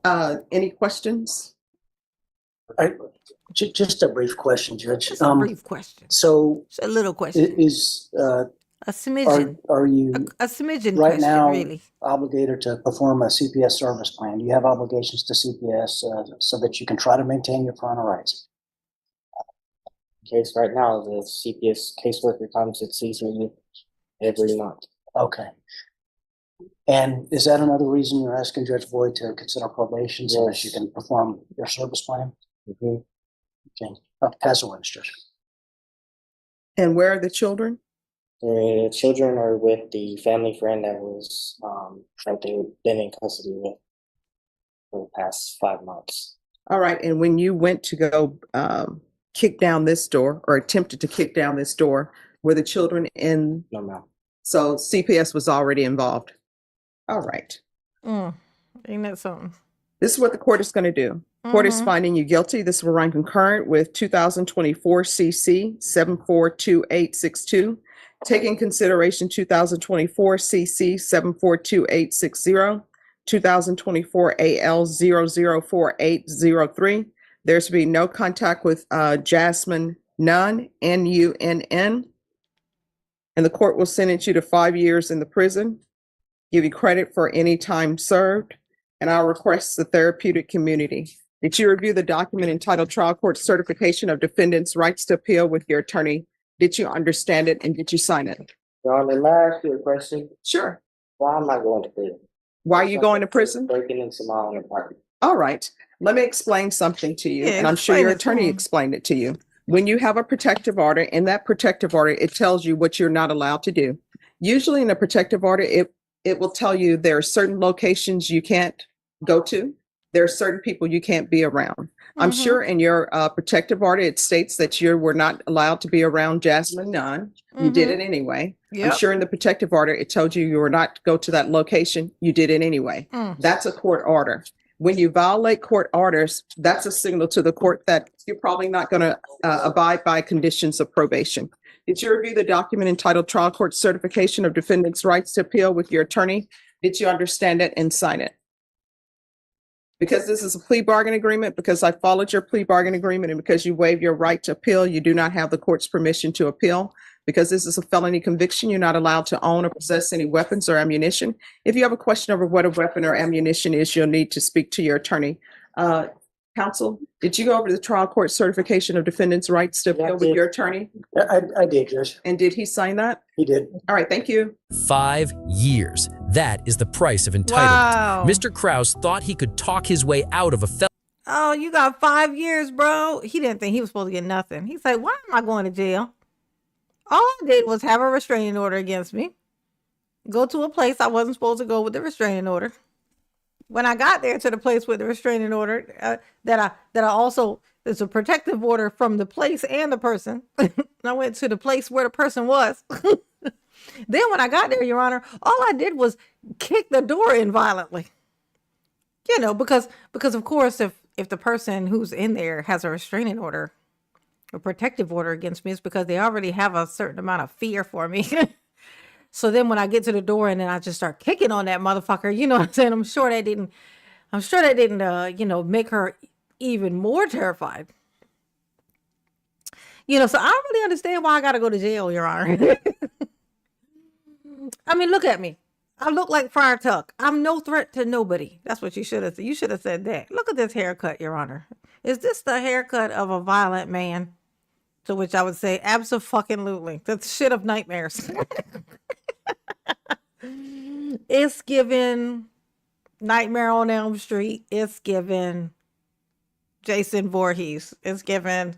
Any questions?
Just a brief question, Judge.
Just a brief question.
So
it's a little question.
Is
a smidgen?
Are you
a smidgen
right
question,
now
really
obligated to perform a CPS service plan? Do you have obligations to CPS so that you can try to maintain your parental rights?
Case right now, the CPS caseworker comes and sees me every month.
Okay. And is that another reason you're asking Judge Boyd to consider probation so that you can perform your service plan?
Mm-hmm.
Okay. Pass the witness, Judge.
And where are the children?
The children are with the family friend that was that they've been in custody with for the past 5 months.
All right. And when you went to go kick down this door or attempted to kick down this door, were the children in?
No, ma'am.
So CPS was already involved. All right.
Ain't that something?
This is what the court is going to do. Court is finding you guilty. This will run concurrent with 2024 CC 742862. Taking consideration 2024 CC 742860, 2024 AL 004803. There's to be no contact with Jasmine Nunn, N-U-N-N. And the court will sentence you to 5 years in the prison, give you credit for any time served, and I'll request the therapeutic community. Did you review the document entitled Trial Court Certification of Defendant's Rights to Appeal with your attorney? Did you understand it and did you sign it?
Your Honor, may I ask you a question?
Sure.
Why am I going to prison?
Why are you going to prison?
Breaking into my own apartment.
All right. Let me explain something to you.
Yeah,
and I'm sure
explain
your
it to
attorney
him.
explained it to you. When you have a protective order, in that protective order, it tells you what you're not allowed to do. Usually in a protective order, it will tell you there are certain locations you can't go to. There are certain people you can't be around. I'm sure in your protective order, it states that you were not allowed to be around Jasmine Nunn. You did it anyway. I'm sure in the protective order, it told you you were not to go to that location. You did it anyway. That's a court order. When you violate court orders, that's a signal to the court that you're probably not going to abide by conditions of probation. Did you review the document entitled Trial Court Certification of Defendant's Rights to Appeal with your attorney? Did you understand it and sign it? Because this is a plea bargain agreement, because I followed your plea bargain agreement, and because you waive your right to appeal, you do not have the court's permission to appeal. Because this is a felony conviction, you're not allowed to own or possess any weapons or ammunition. If you have a question over what a weapon or ammunition is, you'll need to speak to your attorney. Counsel, did you go over the trial court certification of defendant's rights to appeal with your attorney?
I did, Judge.
And did he sign that?
He did.
All right, thank you.
5 years. That is the price of entitlement.
Wow.
Mr. Krause thought he could talk his way out of a felony.
Oh, you got 5 years, bro. He didn't think he was supposed to get nothing. He's like, why am I going to jail? All I did was have a restraining order against me. Go to a place I wasn't supposed to go with the restraining order. When I got there to the place with the restraining order, that I also, there's a protective order from the place and the person. I went to the place where the person was. Then when I got there, Your Honor, all I did was kick the door in violently. You know, because of course, if the person who's in there has a restraining order, a protective order against me, it's because they already have a certain amount of fear for me. So then when I get to the door and then I just start kicking on that motherfucker, you know what I'm saying? I'm sure that didn't, you know, make her even more terrified. You know, so I don't really understand why I got to go to jail, Your Honor. I mean, look at me. I look like Friar Tuck. I'm no threat to nobody. That's what you should have said. You should have said that. Look at this haircut, Your Honor. Is this the haircut of a violent man? To which I would say, abso-fucking-lutely. That's shit of nightmares. It's given Nightmare on Elm Street. It's given Jason Voorhees. It's given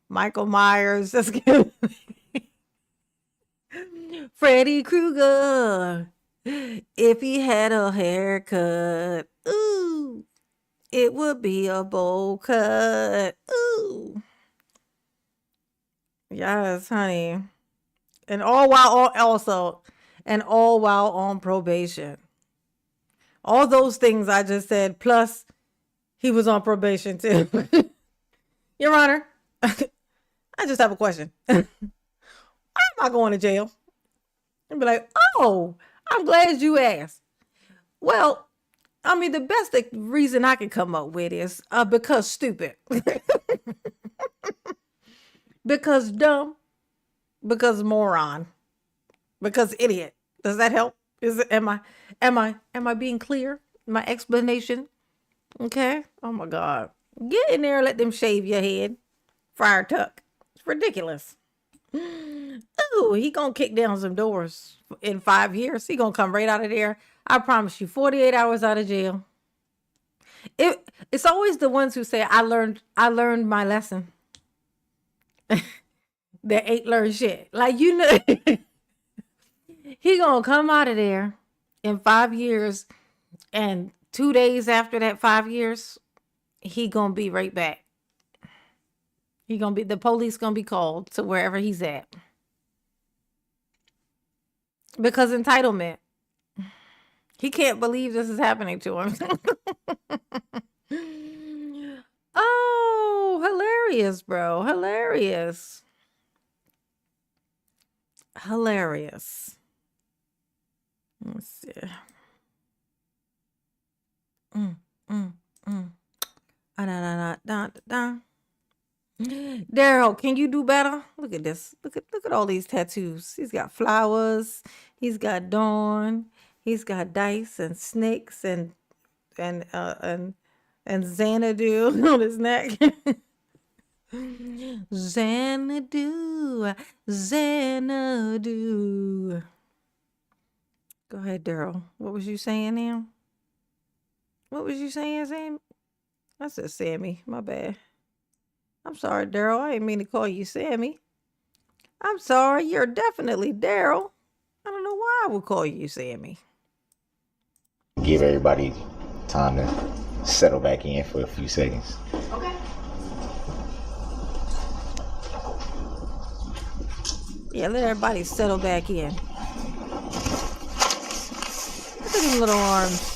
Michael Myers. It's given Freddy Krueger. If he had a haircut, ooh, it would be a bowl cut. Ooh. Yes, honey. And all while on probation. All those things I just said, plus he was on probation too. Your Honor, I just have a question. Why am I going to jail? And be like, oh, I'm glad you asked. Well, I mean, the best reason I can come up with is because stupid. Because dumb, because moron, because idiot. Does that help? Am I being clear? My explanation? Okay. Oh my God. Get in there and let them shave your head. Friar Tuck. It's ridiculous. Ooh, he gonna kick down some doors in 5 years. He gonna come right out of there. I promise you, 48 hours out of jail. It's always the ones who say, I learned my lesson. That ain't learned shit. Like, you know, he gonna come out of there in 5 years, and 2 days after that 5 years, he gonna be right back. The police gonna be called to wherever he's at. Because entitlement. He can't believe this is happening to him. Oh, hilarious, bro. Hilarious. Let's see. Darrell, can you do better? Look at this. Look at all these tattoos. He's got flowers. He's got dawn. He's got dice and snakes and Xanadu on his neck. Xanadu. Go ahead, Darrell. What was you saying now? What was you saying, Sammy? I said Sammy. My bad. I'm sorry, Daryl. I didn't mean to call you Sammy. I'm sorry. You're definitely Daryl. I don't know why I would call you Sammy.
Give everybody time to settle back in for a few seconds.
Okay.
Yeah, let everybody settle back in. Look at them little arms.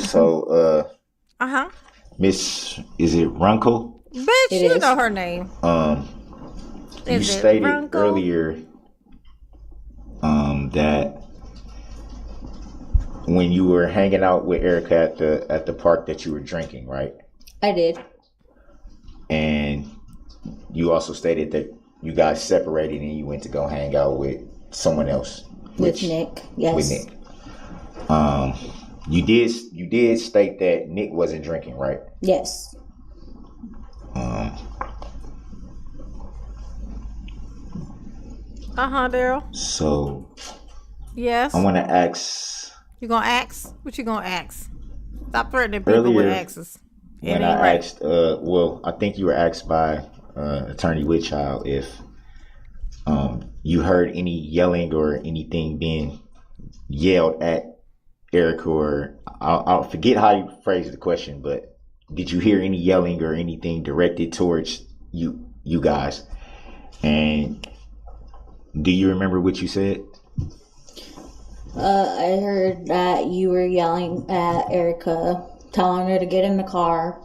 So,
Uh-huh.
Miss, is it Runkel?
Bitch,
It
you
is.
know her name.
You
Is it
stated
Runkle?
earlier that when you were hanging out with Erica at the park that you were drinking, right?
I did.
And you also stated that you guys separated and you went to go hang out with someone else.
With Nick, yes.
With Nick. You did state that Nick wasn't drinking, right?
Yes.
Daryl.
So
Yes.
I want to ask.
You gonna ask? What you gonna ask? Stop threatening people with
Earlier,
axes. It
when
ain't
I
right.
asked, well, I think you were asked by Attorney Whitchild if you heard any yelling or anything being yelled at Eric, or I'll forget how you phrased the question, but did you hear any yelling or anything directed towards you guys? And do you remember what you said?
I heard that you were yelling at Erica, telling her to get in the car,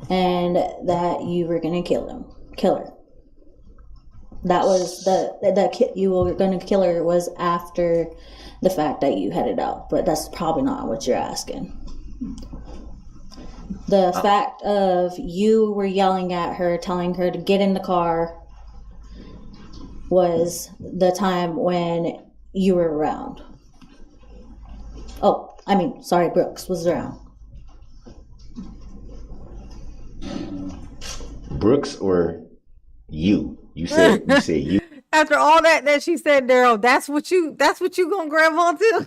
and that you were gonna kill her. That was you were gonna kill her was after the fact that you headed out, but that's probably not what you're asking. The fact of you were yelling at her, telling her to get in the car, was the time when you were around. Oh, I mean, sorry, Brooks was around.
Brooks or you? You said you.
After all that she said, Daryl, that's what you gonna grab onto?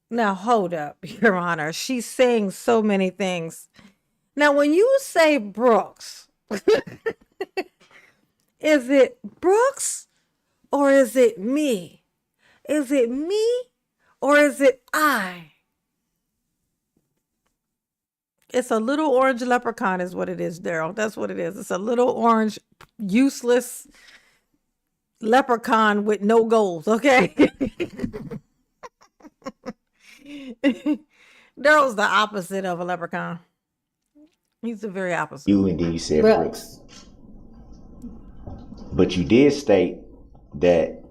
Now hold up, Your Honor. She's saying so many things. Now, when you say Brooks, is it Brooks or is it me? Is it me or is it I? It's a little orange leprechaun is what it is, Daryl. That's what it is. It's a little orange, useless leprechaun with no goals, okay? Daryl's the opposite of a leprechaun. He's the very opposite.
You, and then you said Brooks. But you did state that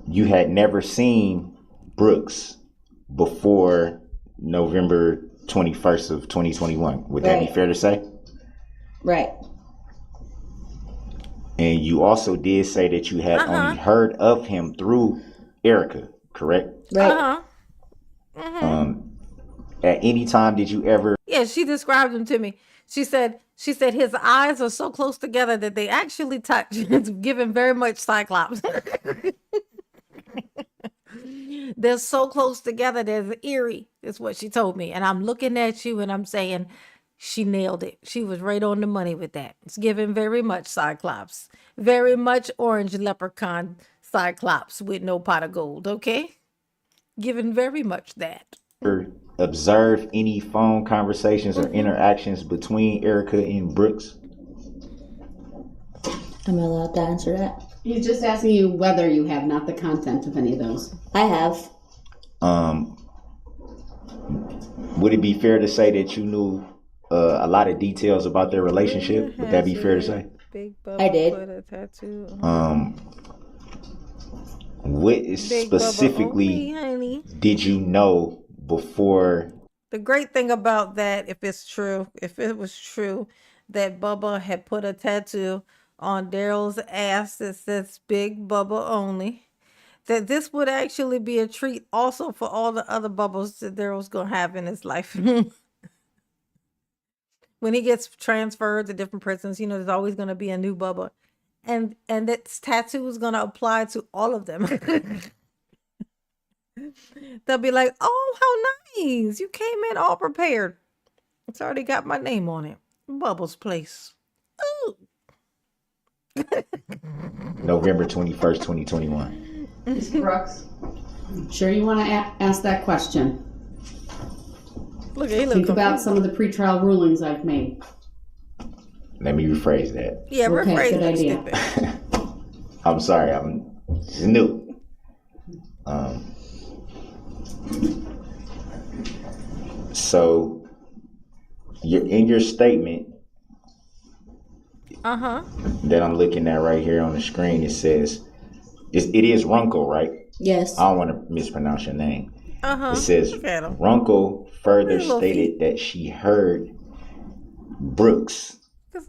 you had never seen Brooks before November 21st of 2021. Would that be fair to say?
Right.
And you also did say that you had only heard of him through Erica, correct?
Right.
At any time did you ever?
Yeah, she described him to me. She said his eyes are so close together that they actually touch. It's given very much Cyclops. They're so close together, they're eerie, is what she told me. And I'm looking at you and I'm saying, she nailed it. She was right on the money with that. It's given very much Cyclops. Very much orange leprechaun Cyclops with no pot of gold, okay? Given very much that.
Observe any phone conversations or interactions between Erica and Brooks?
Am I allowed to answer that?
He's just asking you whether you have, not the content of any of those.
I have.
Would it be fair to say that you knew a lot of details about their relationship? Would that be fair to say?
I did.
What specifically did you know before?
The great thing about that, if it was true, that Bubba had put a tattoo on Darrell's ass that says Big Bubba only, that this would actually be a treat also for all the other Bubbles that Darrell's going to have in his life. When he gets transferred to different prisons, there's always going to be a new Bubba. And this tattoo is going to apply to all of them. They'll be like, "Oh, how nice! You came in all prepared. It's already got my name on it. Bubbles Place." Ooh.
November 21st, 2021.
Mr. Brooks, sure you want to ask that question?
Look,
think about some of the pretrial rulings I've made.
Let me rephrase that.
Yeah,
okay,
rephrase
good
that,
idea.
stupid.
I'm sorry, I'm new. So you're in your statement that I'm looking at right here on the screen. It says it is Runkle, right?
Yes.
I don't want to mispronounce your name. It says
Okay.
Runkle further
Little
stated
feet.
that she heard Brooks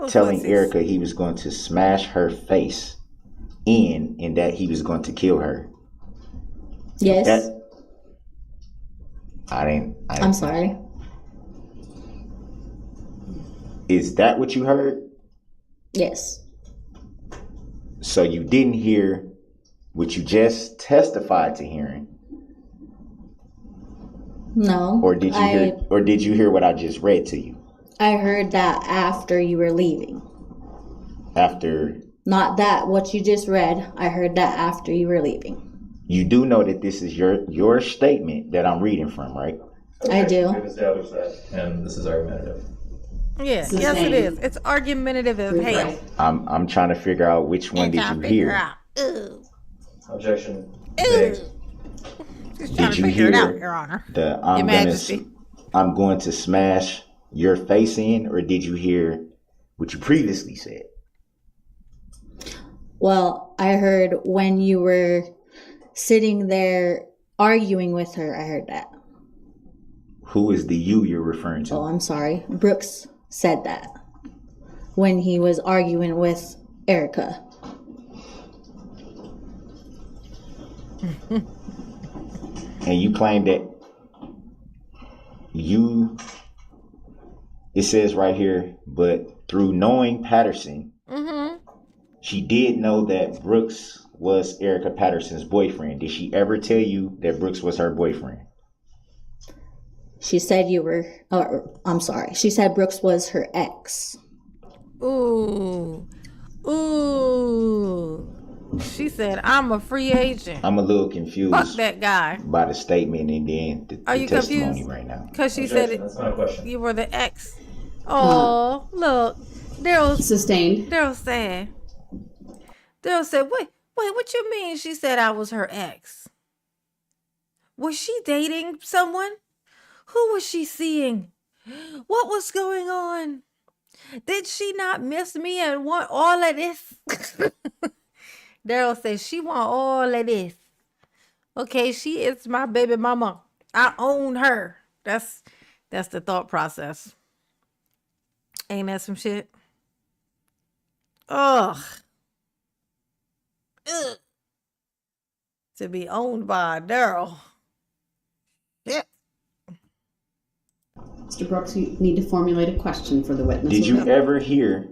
telling
pussies.
Erica he was going to smash her face in and that he was going to kill her.
Yes.
I'm
sorry.
Is that what you heard?
Yes.
So you didn't hear what you just testified to hearing?
No.
Or did you hear what I just read to you?
I heard that after you were leaving.
After?
Not that what you just read. I heard that after you were leaving.
You do know that this is your statement that I'm reading from, right?
Okay, I do.
We've established that, and this is argumentative.
Yeah, yes it is. It's argumentative as hell.
I'm trying to figure out which one did you hear.
Objection.
Did you hear
Your Honor.
I'm going to smash your face in, or did you hear what you previously said?
Well, I heard when you were sitting there arguing with her, I heard that.
Who is the you you're referring to?
Oh, I'm sorry. Brooks said that when he was arguing with Erica.
And you claim that it says right here, but through knowing Patterson, she did know that Brooks was Erica Patterson's boyfriend. Did she ever tell you that Brooks was her boyfriend?
She said I'm sorry. She said Brooks was her ex.
Ooh. She said, "I'm a free agent."
I'm a little confused.
Fuck that guy.
By the statement and then the testimony
confused?
right now.
Because she said
That's not a question.
you were the ex. Oh, look. Daryl
sustained.
Daryl said, wait, what you mean she said I was her ex? Was she dating someone? Who was she seeing? What was going on? Did she not miss me and want all of this? Daryl says she want all of this. Okay, she is my baby mama. I own her. That's the thought process. Ain't that some shit? Ugh. To be owned by Daryl. Yeah.
Mr. Brooks, you need to formulate a question for the witness.
Did you ever hear,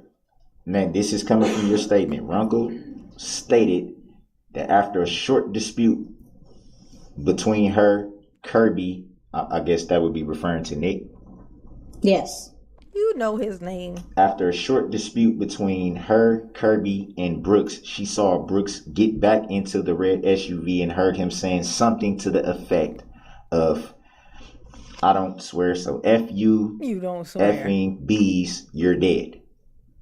now this is coming from your statement, Runkle stated that after a short dispute between her, Kirby, I guess that would be referring to Nick.
Yes.
You know his name.
After a short dispute between her, Kirby, and Brooks, she saw Brooks get back into the red SUV and heard him saying something to the effect of, "I don't swear, so F you,
you don't swear.
Effing bees, you're dead."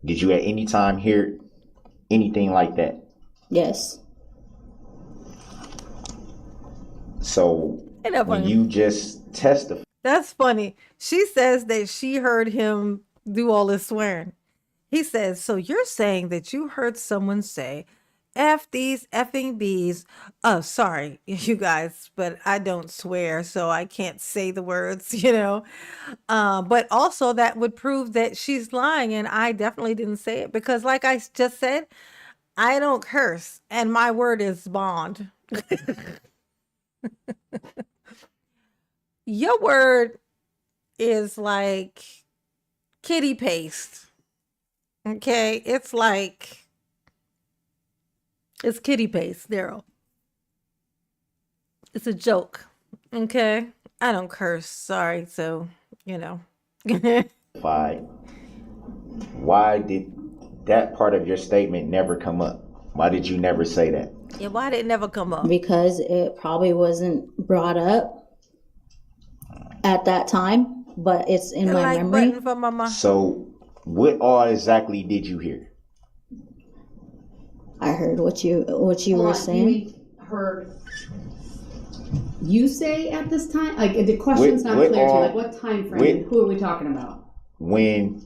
Did you at any time hear anything like that?
Yes.
So when you just testified.
That's funny. She says that she heard him do all this swearing. He says, so you're saying that you heard someone say, "F these effing bees." Oh, sorry, you guys, but I don't swear, so I can't say the words, But also that would prove that she's lying, and I definitely didn't say it because, like I just said, I don't curse, and my word is bond. Your word is like kitty paste. Okay? It's kitty paste, Daryl. It's a joke. Okay. I don't curse. Sorry. So, you know.
Why did that part of your statement never come up? Why did you never say that?
Yeah, why did it never come up?
Because it probably wasn't brought up at that time, but it's in my memory.
For mama.
So, what all exactly did you hear?
I heard what you were saying.
You heard you say at this time? Like the question's not clear to you. Like what time frame? Who are we talking about?
When,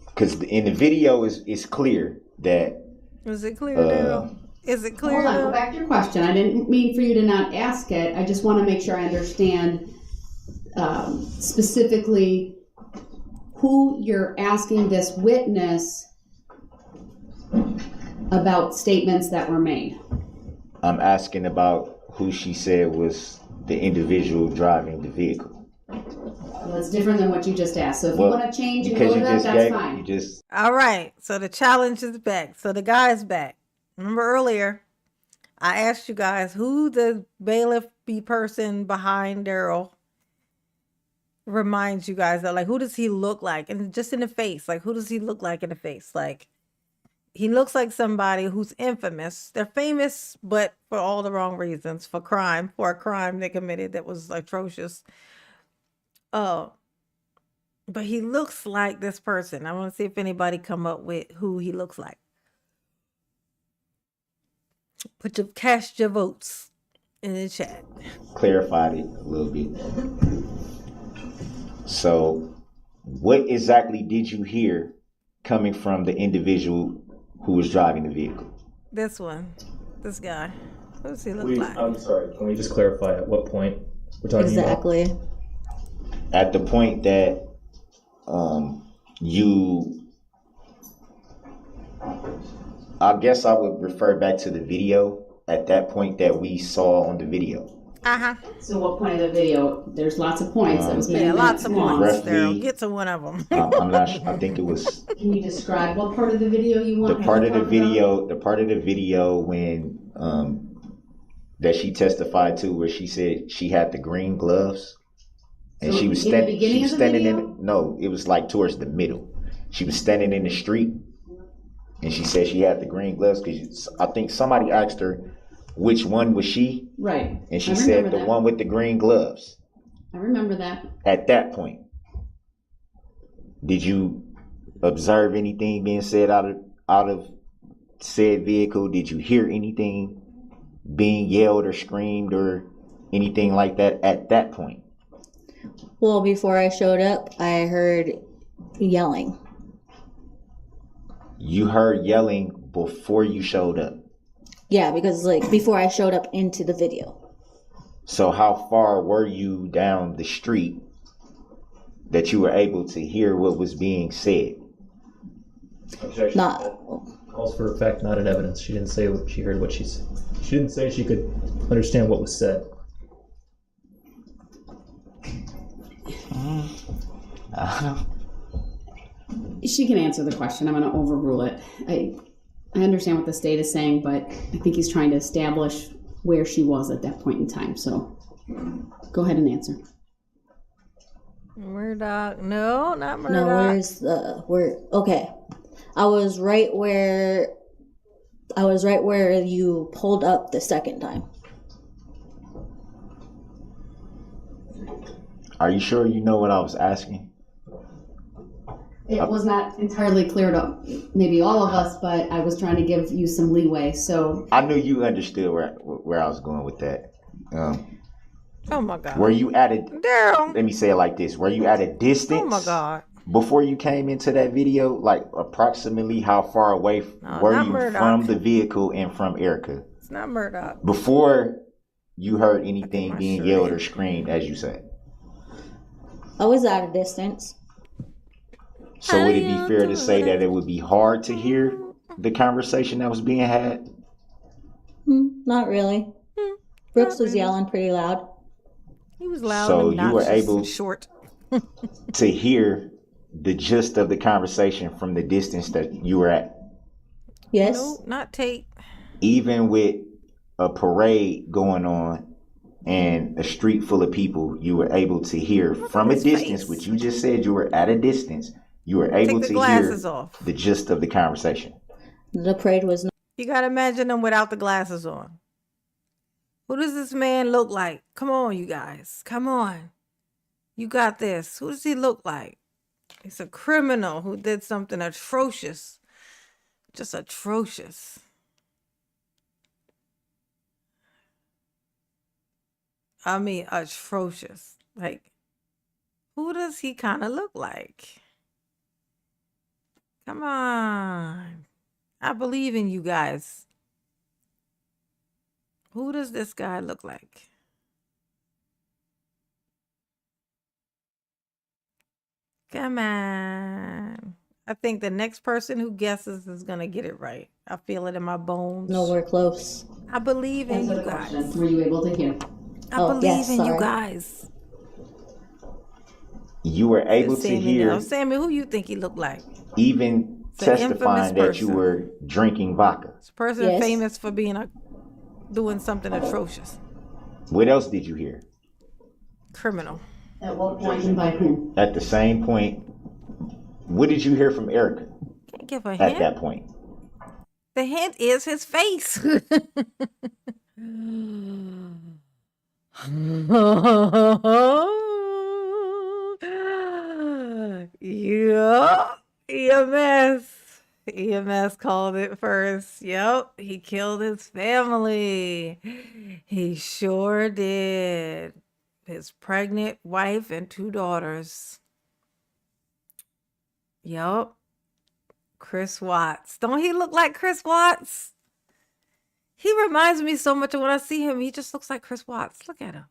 because in the video it's clear that.
Is it clear now? Is it clear?
Hold on, go back to your question. I didn't mean for you to not ask it. I just want to make sure I understand specifically who you're asking this witness about statements that were made.
I'm asking about who she said was the individual driving the vehicle.
Well, that's different than what you just asked. So if you want to change and go to that, that's fine.
All right. So the challenge is back. So the guy's back. Remember earlier, I asked you guys who the bailiff person behind Darrell reminds you guys of. Like, who does he look like? And just in the face. Like, who does he look like in the face? Like, he looks like somebody who's infamous. They're famous, but for all the wrong reasons. For a crime they committed that was atrocious. But he looks like this person. I want to see if anybody come up with who he looks like. Cast your votes in the chat.
Clarified it a little bit. So, what exactly did you hear coming from the individual who was driving the vehicle?
This guy. What does he look like?
I'm sorry. Can we just clarify at what point we're talking about?
Exactly.
At the point that I guess I would refer back to the video at that point that we saw on the video.
So what point of the video? There's lots of points. That was
lots of points.
Roughly,
Get to one of them.
I'm not sure. I think it was.
Can you describe what part of the video you want?
The part of the video when that she testified to, where she said she had the green gloves, and she was standing. No, it was like towards the middle. She was standing in the street, and she said she had the green gloves because I think somebody asked her which one was she.
Right.
And she said the one with the green gloves.
I remember that.
At that point, did you observe anything being said out of said vehicle? Did you hear anything being yelled or screamed or anything like that at that point?
Well, before I showed up, I heard yelling.
You heard yelling before you showed up?
Yeah, because before I showed up into the video.
So how far were you down the street that you were able to hear what was being said?
Objection. Calls for a fact, not an evidence. She didn't say what she heard. What she said. She didn't say she could understand what was said.
She can answer the question. I'm going to overrule it. I understand what the state is saying, but I think he's trying to establish where she was at that point in time. So go ahead and answer.
Murdoch. No, not Murdoch.
No, okay. I was right where you pulled up the second time.
Are you sure you know what I was asking?
It was not entirely clear to maybe all of us, but I was trying to give you some leeway. So
I knew you understood where I was going with that.
Oh my God.
Were you at a
Darrell?
Let me say it like this: were you at a distance?
Oh my God.
Before you came into that video, like approximately how far away were you
Murdoch.
from the vehicle and from Erica?
It's not Murdoch.
Before you heard anything being yelled or screamed, as you said.
I was at a distance.
So would it be fair to say that it would be hard to hear the conversation that was being had?
Not really. Brooks was yelling pretty loud.
He was loud.
So you were able
short
to hear the gist of the conversation from the distance that you were at?
Yes.
No, not Tate.
Even with a parade going on and a street full of people, you were able to hear from a distance, which you just said you were at a distance, you were able to hear the gist of the conversation.
The parade was not.
You gotta imagine them without the glasses on. Who does this man look like? Come on, you guys. Come on. You got this. Who does he look like? He's a criminal who did something atrocious. Just atrocious. I mean, atrocious. Like, who does he kind of look like? Come on. I believe in you guys. Who does this guy look like? Come on. I think the next person who guesses is going to get it right. I feel it in my bones.
Nowhere close.
I believe in you guys.
Were you able to hear?
I believe in you guys.
You were able to hear.
Sammy, who you think he looked like?
Even testifying that you were drinking vodka.
This person famous for being doing something atrocious.
What else did you hear?
Criminal.
At what point and by whom?
At the same point, what did you hear from Erica?
Can't give a hint.
At that point.
The hint is his face. Yup. EMS called it first. Yep. He killed his family. He sure did. His pregnant wife and 2 daughters. Yup. Chris Watts. Don't he look like Chris Watts? He reminds me so much of when I see him. He just looks like Chris Watts. Look at him.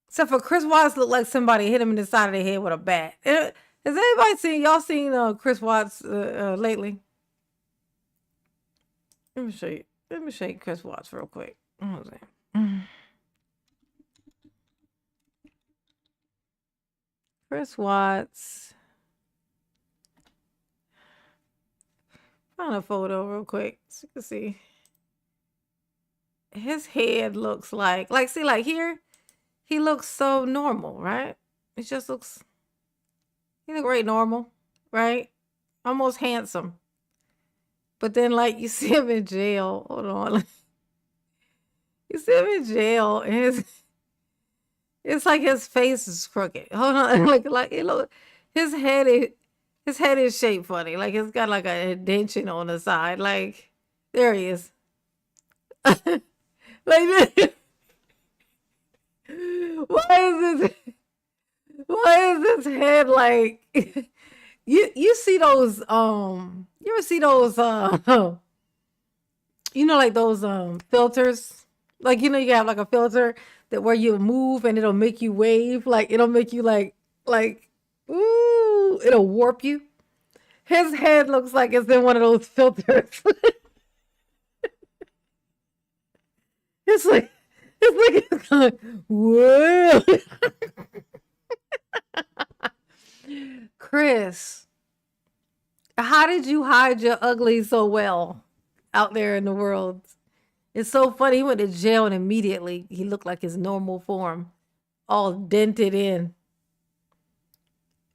Except for Chris Watts looked like somebody hit him in the side of the head with a bat. Has anybody seen Chris Watts lately? Let me show you. Let me show you Chris Watts real quick. Chris Watts. Find a photo real quick so you can see. His head looks like see, like here, he looks so normal, right? It just looks, he look right normal, right? Almost handsome. But then, like, you see him in jail. Hold on. You see him in jail, and it's like his face is crooked. Hold on. Like it look, his head is shaped funny. Like, it's got like a indentation on the side. Like, there he is. Like this. Why is this head like you see those you ever see those you know, like those filters, like, you know, you have like a filter that where you move and it'll make you wave, like it'll make you like ooh, it'll warp you. His head looks like it's in one of those filters. It's like it's going, whoa. Chris, how did you hide your ugly so well out there in the world? It's so funny. He went to jail and immediately he looked like his normal form, all dented in.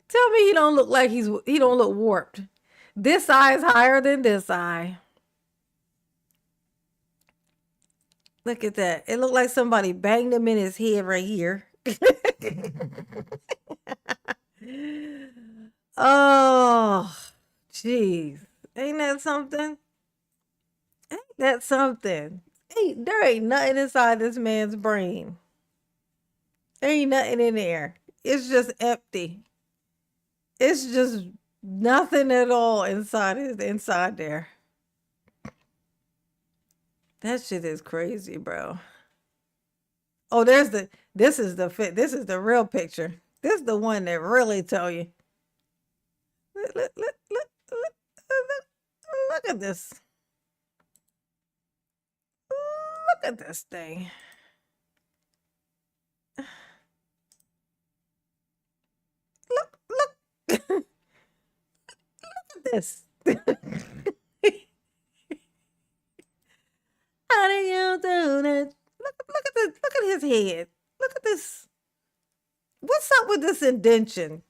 Tell me he don't look like he don't look warped. This eye is higher than this eye. Look at that. It looked like somebody banged him in his head right here. Oh, jeez. Ain't that something? Ain't that something? There ain't nothing inside this man's brain. There ain't nothing in there. It's just empty. It's just nothing at all inside there. That shit is crazy, bro. Oh, this is the real picture. This is the one that really tell you. Look at this. Look at this thing. Look. Look at this. How do you do that? Look head. Look at this. What's up with this indention?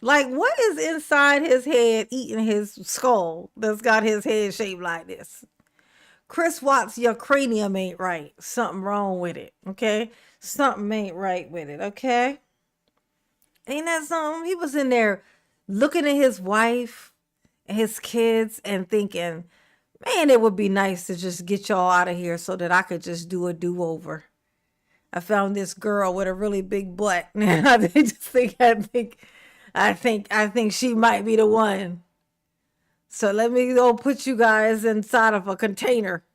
Like, what is inside his head eating his skull that's got his head shaped like this? Chris Watts, your cranium ain't right. Something wrong with it, okay? Something ain't right with it, okay? Ain't that something? He was in there looking at his wife and his kids and thinking, man, it would be nice to just get y'all out of here so that I could just do a do-over. I found this girl with a really big butt. I think she might be the one. So let me go put you guys inside of a container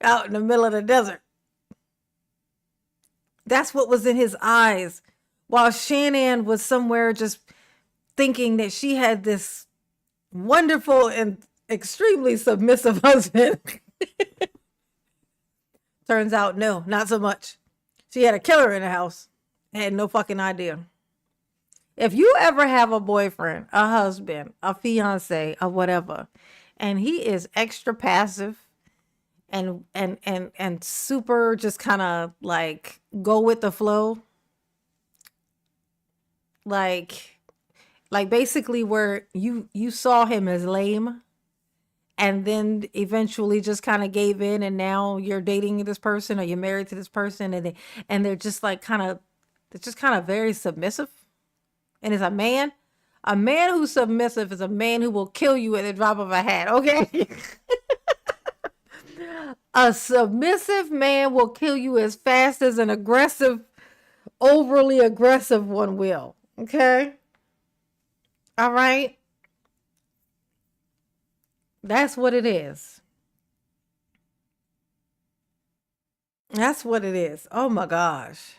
out in the middle of the desert. That's what was in his eyes. While Shannon was somewhere just thinking that she had this wonderful and extremely submissive husband. Turns out, no, not so much. She had a killer in the house. Had no fucking idea. If you ever have a boyfriend, a husband, a fiance, or whatever, and he is extra passive and super just kind of like go with the flow, like basically where you saw him as lame and then eventually just kind of gave in, and now you're dating this person or you're married to this person, and they're just like they're just kind of very submissive. And it's a man who's submissive is a man who will kill you at the drop of a hat, okay? A submissive man will kill you as fast as an overly aggressive one will, okay? All right? That's what it is. That's what it is. Oh my gosh.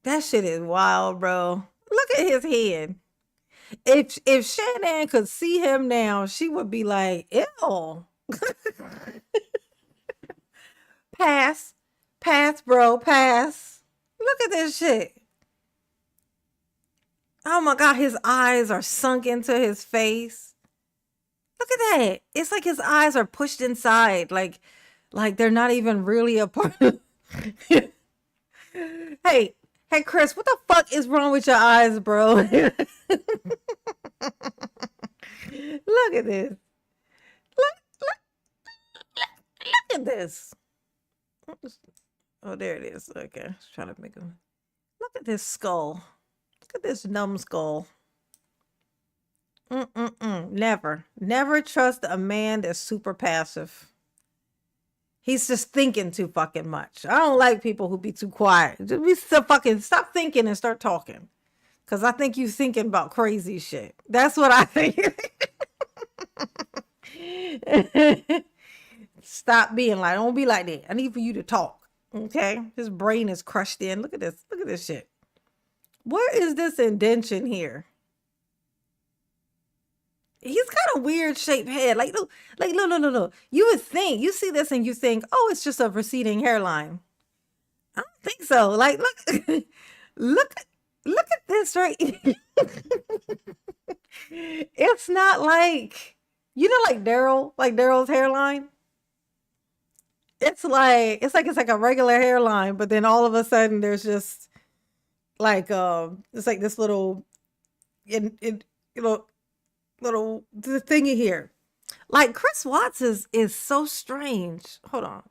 That shit is wild, bro. Look at his head. If Shannon could see him now, she would be like, ew. Pass, bro, pass. Look at this shit. Oh my God, his eyes are sunk into his face. Look at that. It's like his eyes are pushed inside, like they're not even really a part of. Hey, Chris, what the fuck is wrong with your eyes, bro? Look at this. Look at this. Oh, there it is. Okay, I was trying to make him. Look at this skull. Look at this numbskull. Never trust a man that's super passive. He's just thinking too fucking much. I don't like people who be too quiet. Just be so fucking stop thinking and start talking. Cause I think you thinking about crazy shit. That's what I think. Stop being like, don't be like that. I need for you to talk. Okay? His brain is crushed in. Look at this. Look at this shit. What is this indention here? He's got a weird shaped head. Like, look. You would think, you see this and you think, oh, it's just a receding hairline. I don't think so. Like, look, look at this right. It's not like, like Darrell's hairline. It's like a regular hairline, but then all of a sudden there's just like it's like this little little thingy here. Like Chris Watts is so strange. Hold on.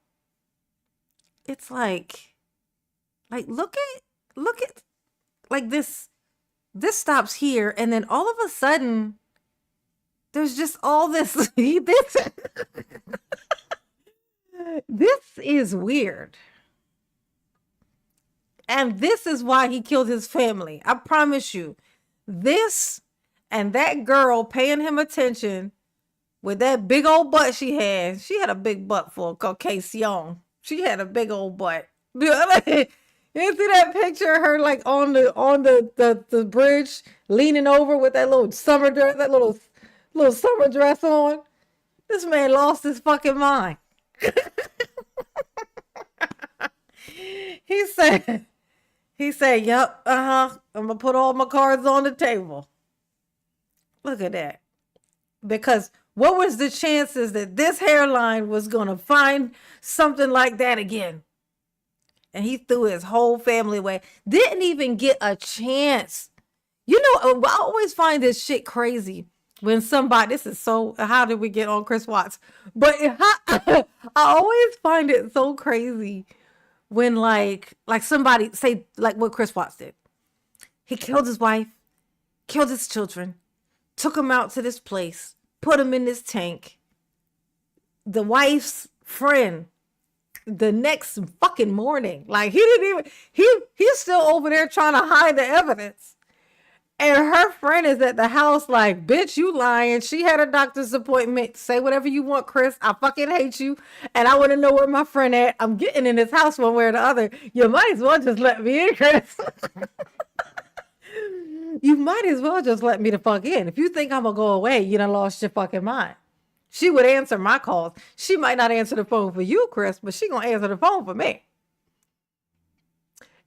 It's like look at like this stops here, and then all of a sudden there's just all this this is weird. And this is why he killed his family. I promise you. This and that girl paying him attention with that big old butt she had. She had a big butt for a Caucasian. She had a big old butt. You see that picture of her like on the bridge leaning over with that little summer dress, that little summer dress on? This man lost his fucking mind. He said, yep, I'm going to put all my cards on the table. Look at that. Because What was the chances that this hairline was going to find something like that again? And he threw his whole family away. Didn't even get a chance. You know, I always find this shit crazy when somebody, this is so, how did we get on Chris Watts? But I always find it so crazy when like somebody say like what Chris Watts did. He killed his wife, killed his children, took him out to this place, put him in this tank. The wife's friend, the next fucking morning, like he didn't even, he's still over there trying to hide the evidence. And her friend is at the house like, bitch, you lying. She had a doctor's appointment. Say whatever you want, Chris. I fucking hate you. And I want to know where my friend at. I'm getting in this house one way or the other. You might as well just let me in, Chris. You might as well just let me the fuck in. If you think I'm going to go away, you done lost your fucking mind. She would answer my calls. She might not answer the phone for you, Chris, but she going to answer the phone for me.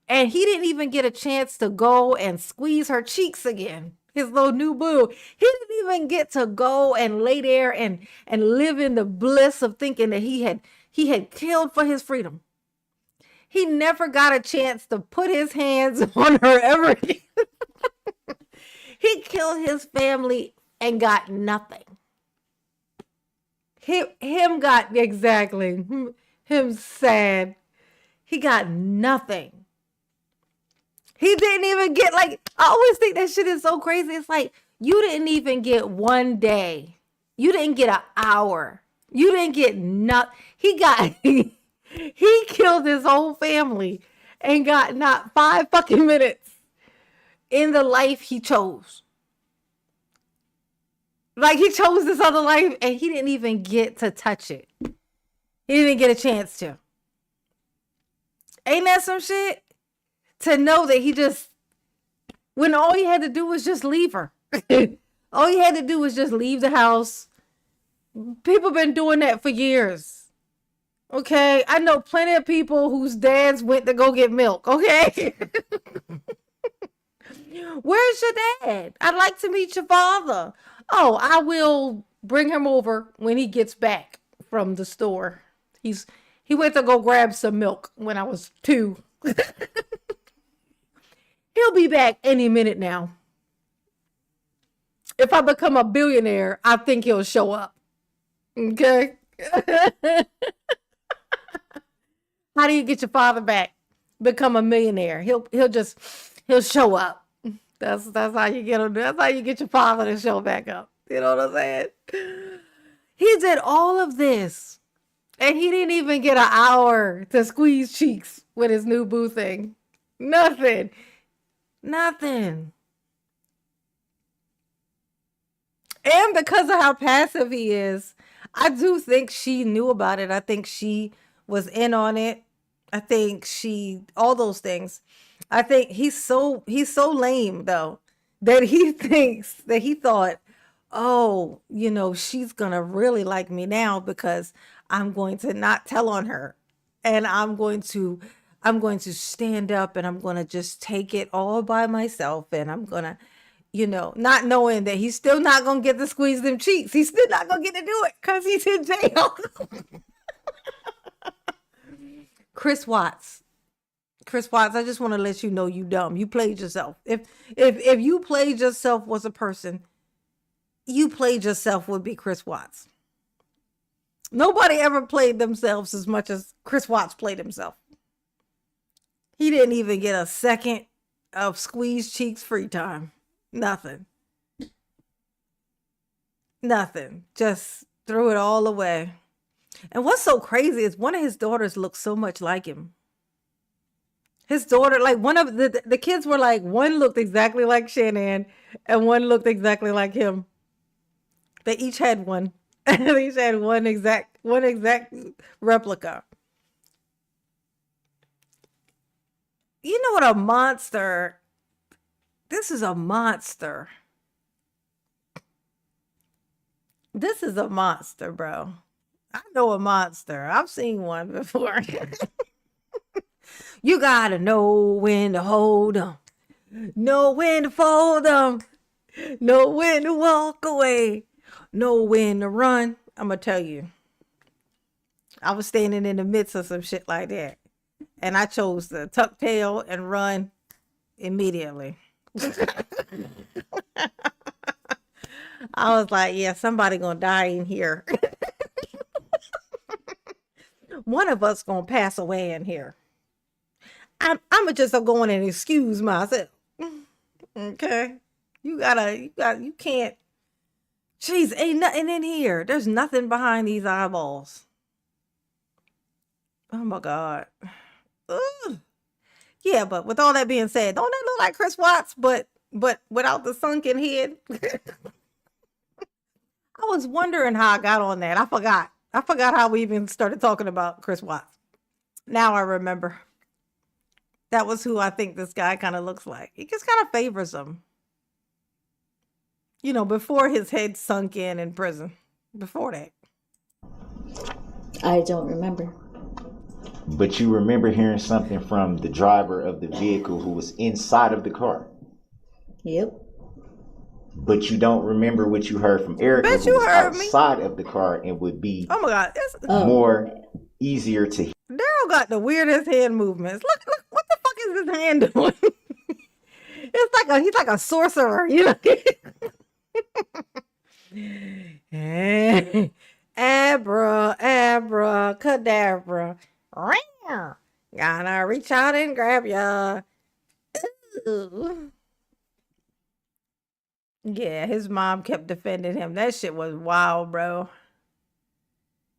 And he didn't even get a chance to go and squeeze her cheeks again. His little new boo. He didn't even get to go and lay there and live in the bliss of thinking that he had killed for his freedom. He never got a chance to put his hands on her ever again. He killed his family and got nothing. Him got, exactly, him sad. He got nothing. He didn't even get, like, I always think that shit is so crazy. It's like, you didn't even get 1 day. You didn't get an hour. You didn't get nothing. He killed his whole family and got not 5 fucking minutes in the life he chose. Like, he chose this other life and he didn't even get to touch it. He didn't get a chance to. Ain't that some shit? To know that he just, when all he had to do was just leave her. All he had to do was just leave the house. People been doing that for years. Okay? I know plenty of people whose dads went to go get milk. Okay? Where's your dad? I'd like to meet your father. Oh, I will bring him over when he gets back from the store. He went to go grab some milk when I was 2. He'll be back any minute now. If I become a billionaire, I think he'll show up. Okay? How do you get your father back? Become a millionaire. He'll show up. That's how you get him. That's how you get your father to show back up. You know what I'm saying? He did all of this. And he didn't even get an hour to squeeze cheeks with his new boo thing. Nothing. And because of how passive he is, I do think she knew about it. I think she was in on it. I think all those things. I think he's so lame though, that he thought, oh, you know, she's going to really like me now because I'm going to not tell on her and I'm going to stand up and I'm going to just take it all by myself. And I'm going to, you know, not knowing that he's still not going to get to squeeze them cheeks. He's still not going to get to do it because he's in jail. Chris Watts, I just want to let you know you dumb. You played yourself. If you played yourself was a person, you played yourself would be Chris Watts. Nobody ever played themselves as much as Chris Watts played himself. He didn't even get a second of squeeze cheeks free time. Nothing. Just threw it all away. And what's so crazy is one of his daughters looks so much like him. His daughter, like one of the kids were like, one looked exactly like Shannon and one looked exactly like him. They each had one. They each had one exact replica. You know what a monster? This is a monster. This is a monster, bro. I know a monster. I've seen one before. You gotta know when to hold them, know when to fold them, know when to walk away, know when to run, I'm gonna tell you, I was standing in the midst of some shit like that, and I chose to tuck tail and run immediately. I was like, yeah, somebody gonna die in here. One of us gonna pass away in here. I'm just going and excuse myself. Okay, you can't. Jeez, ain't nothing in here. There's nothing behind these eyeballs. Oh my God. Ugh. Yeah, but with all that being said, don't that look like Chris Watts? But without the sunken head. I was wondering how I got on that. I forgot how we even started talking about Chris Watts. Now I remember. That was who I think this guy kind of looks like. He just kind of favors him. You know, before his head sunk in prison. Before that.
I don't remember.
But you remember hearing something from the driver of the vehicle who was inside of the car.
Yep.
But you don't remember what you heard from Erica, who was outside of the car and would be
oh my God,
more easier to hear.
Darrell got the weirdest hand movements. Look, what the fuck is his hand doing? It's like he's like a sorcerer, you know. Abracadabra. Gotta reach out and grab ya. Ooh. Yeah, his mom kept defending him. That shit was wild, bro.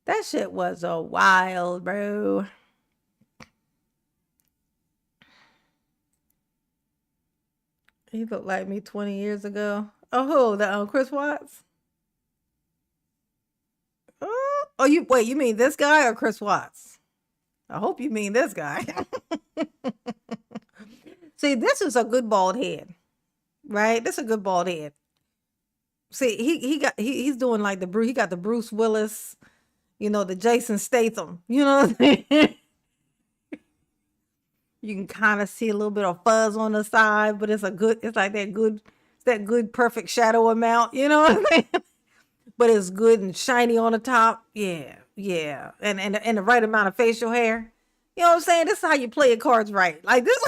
That shit was a wild, bro. He looked like me 20 years ago. Oh, who? Chris Watts? Oh, you mean this guy or Chris Watts? I hope you mean this guy. See, this is a good bald head. Right? This is a good bald head. See, he's doing like he got the Bruce Willis, you know, the Jason Statham. You know what I'm saying? You can kind of see a little bit of fuzz on the side, but it's like that good perfect shadow amount, you know what I'm saying? But it's good and shiny on the top. Yeah. And the right amount of facial hair. You know what I'm saying? This is how you play your cards right. Like this.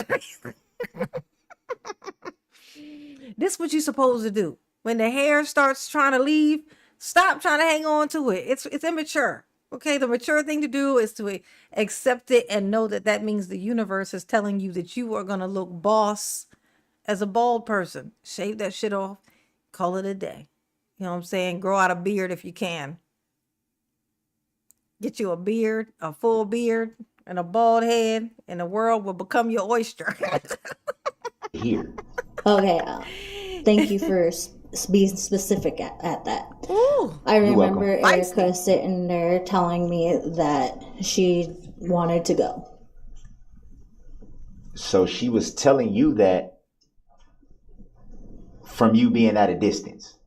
This is what you're supposed to do. When the hair starts trying to leave, stop trying to hang on to it. It's immature. Okay, the mature thing to do is to accept it and know that means the universe is telling you that you are going to look boss as a bald person. Shave that shit off. Call it a day. You know what I'm saying? Grow out a beard if you can. Get you a beard, a full beard, and a bald head, and the world will become your oyster.
Here.
Okay. Thank you for being specific at that.
Ooh,
I remember Erica sitting there telling me that she wanted to go.
So she was telling you that from you being at a distance?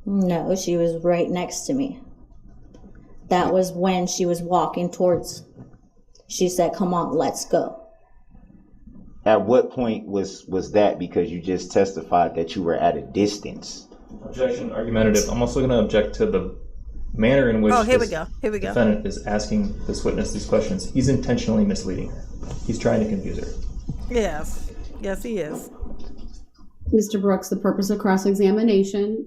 No, she was right next to me. That was when she was walking towards. She said, "Come on, let's go."
At what point was that? Because you just testified that you were at a distance.
Objection, argumentative. I'm also going to object to the manner in which
here we go.
Defendant is asking this witness these questions. He's intentionally misleading her. He's trying to confuse her.
Yes, he is.
Mr. Brooks, the purpose of cross-examination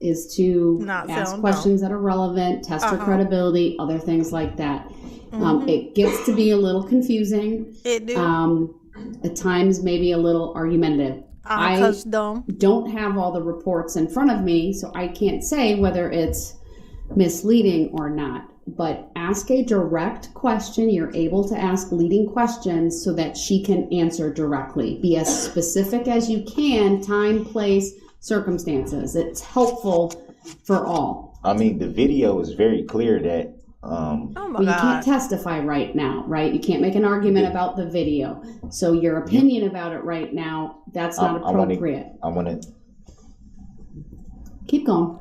is to ask questions that are relevant, test her credibility, other things like that. It gets to be a little confusing.
It do.
At times, maybe a little argumentative. I don't have all the reports in front of me, so I can't say whether it's misleading or not. But ask a direct question. You're able to ask leading questions so that she can answer directly. Be as specific as you can, time, place, circumstances. It's helpful for all.
I mean, the video is very clear that
you can't testify right now, right? You can't make an argument about the video. So your opinion about it right now, that's not appropriate.
I want to
keep going.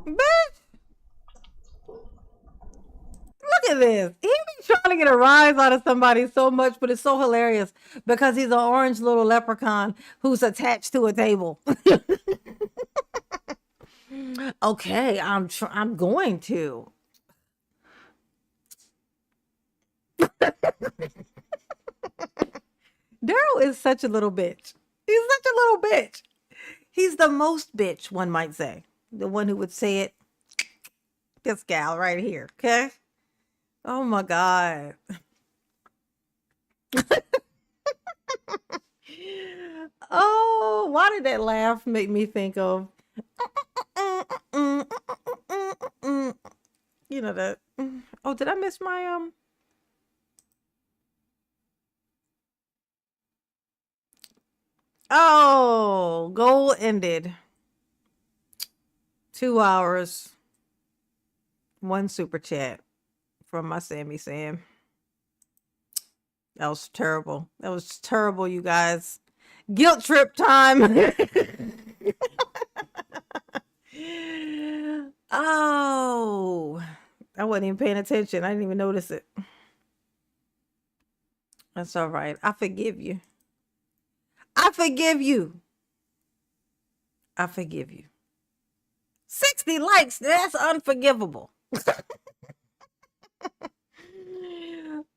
Look at this. He be trying to get a rise out of somebody so much, but it's so hilarious because he's an orange little leprechaun who's attached to a table. Okay, I'm going to. Daryl is such a little bitch. He's such a little bitch. He's the most bitch, one might say. The one who would say it. This gal right here, okay? Oh my God. Oh, why did that laugh make me think of you know that. Oh, did I miss my Oh, goal ended. 2 hours. One super chat from my Sammy Sam. That was terrible. That was terrible, you guys. Guilt trip time. Oh, I wasn't even paying attention. I didn't even notice it. That's all right. I forgive you. I forgive you. I forgive you. 60 likes. That's unforgivable.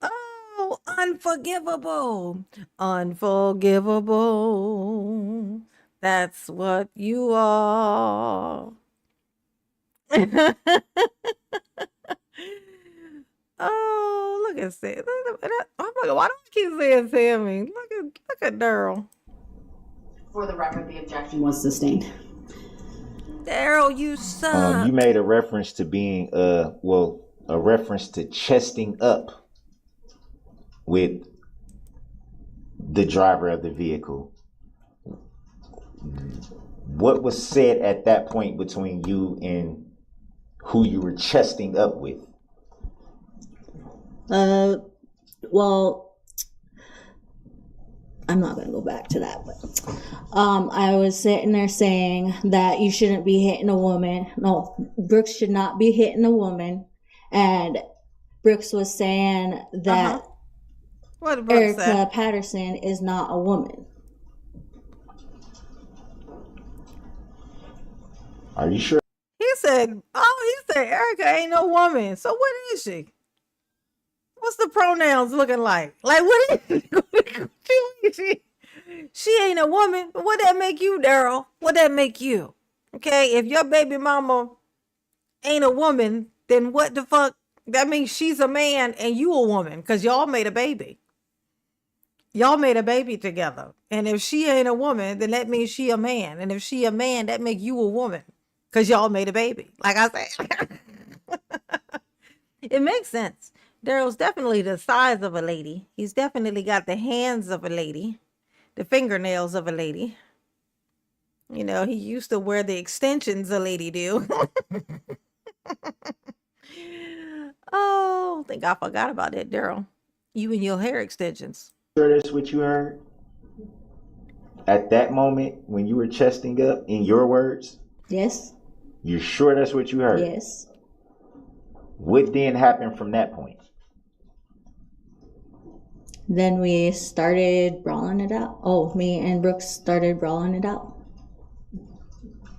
Oh, unforgivable. Unforgivable. That's what you are. Oh, look at Sam. Oh my God, why do I keep saying Sammy? Look at Daryl.
For the record, the objection was sustained.
Daryl, you suck.
You made a reference to being a reference to chesting up with the driver of the vehicle. What was said at that point between you and who you were chesting up with?
Well, I'm not going to go back to that, but I was sitting there saying that you shouldn't be hitting a woman. No, Brooks should not be hitting a woman. And Brooks was saying that
What did Brooks
Erica
say?
Patterson is not a woman.
Are you sure?
He said Erica ain't no woman. So what is she? What's the pronouns looking like? Like what is she ain't a woman. What that make you, Daryl? What that make you? Okay, if your baby mama ain't a woman, then what the fuck? That means she's a man and you a woman because y'all made a baby. Y'all made a baby together. And if she ain't a woman, then that means she a man. And if she a man, that make you a woman because y'all made a baby. Like I said. It makes sense. Daryl's definitely the size of a lady. He's definitely got the hands of a lady, the fingernails of a lady. You know, he used to wear the extensions a lady do. Oh, I think I forgot about that, Daryl. You and your hair extensions.
Sure that's what you heard? At that moment when you were chesting up, in your words?
Yes.
You sure that's what you heard?
Yes.
What then happened from that point?
Then we started brawling it out. Oh, me and Brooks started brawling it out.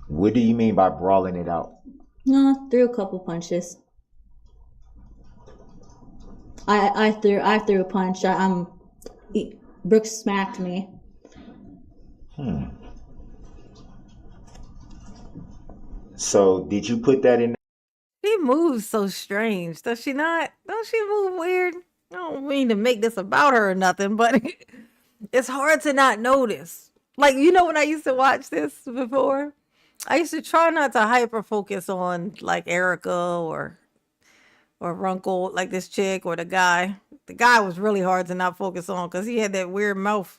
What do you mean by brawling it out?
Threw a couple punches. I threw a punch. Brooks smacked me.
So did you put that in?
She moves so strange, does she not? Don't she move weird? I don't mean to make this about her or nothing, but it's hard to not notice. Like, you know, when I used to watch this before, I used to try not to hyper focus on like Erica or Runkle, like this chick or the guy. The guy was really hard to not focus on because he had that weird mouth.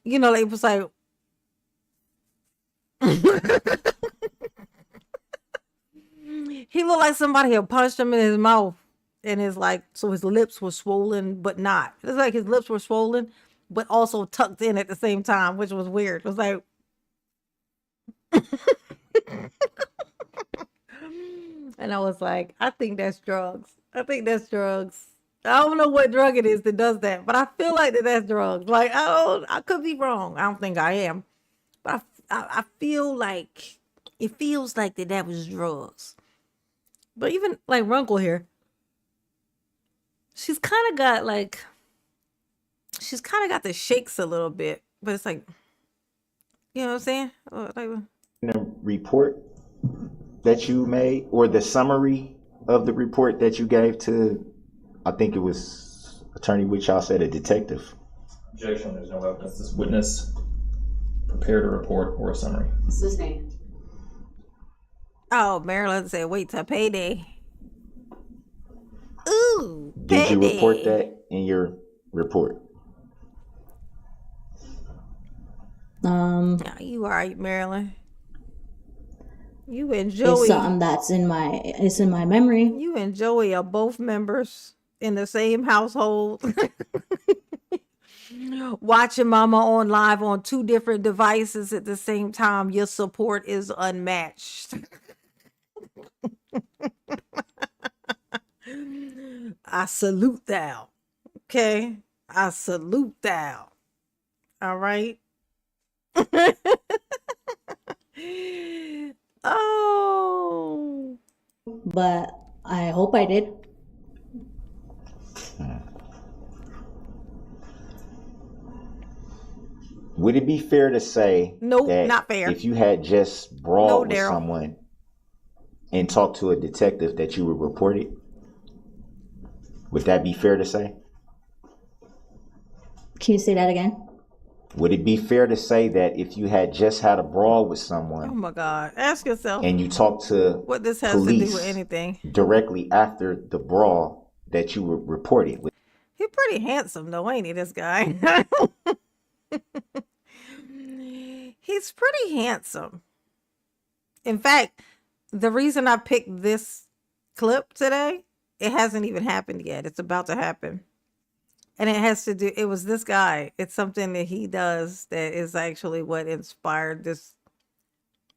You know, it was like he looked like somebody had punched him in his mouth. And it's like, so his lips were swollen, but not. It's like his lips were swollen, but also tucked in at the same time, which was weird. It was like, and I was like, I think that's drugs. I think that's drugs. I don't know what drug it is that does that, but I feel like that's drugs. Like, I could be wrong. I don't think I am. But I feel like It feels like that was drugs. But even like Runkle here, she's kind of got the shakes a little bit, but it's like, you know what I'm saying?
The report that you made, or the summary of the report that you gave to, I think it was Attorney Wichita said, a detective.
Objection, there's no evidence. This witness prepared a report or a summary.
Sustained.
Oh, Marilyn said, wait till payday. Ooh,
Did you
payday.
report that in your report?
No, you all right, Marilyn. You and Joey.
It's something that's in my memory.
You and Joey are both members in the same household. Watching mama on live on 2 different devices at the same time. Your support is unmatched. I salute thou. Okay? I salute thou. All right? Oh.
But I hope I did.
Would it be fair to say
Nope,
that
not fair.
if you had just brawled with
Darrell.
someone and talked to a detective that you would report it? Would that be fair to say?
Can you say that again?
Would it be fair to say that if you had just had a brawl with
Oh
someone
my God. Ask yourself
and you talked to
what this has to do
police
with anything.
directly after the brawl, that you would report it?
He's pretty handsome though, ain't he, this guy? He's pretty handsome. In fact, the reason I picked this clip today, it hasn't even happened yet. It's about to happen. And it has to do, it was this guy. It's something that he does that is actually what inspired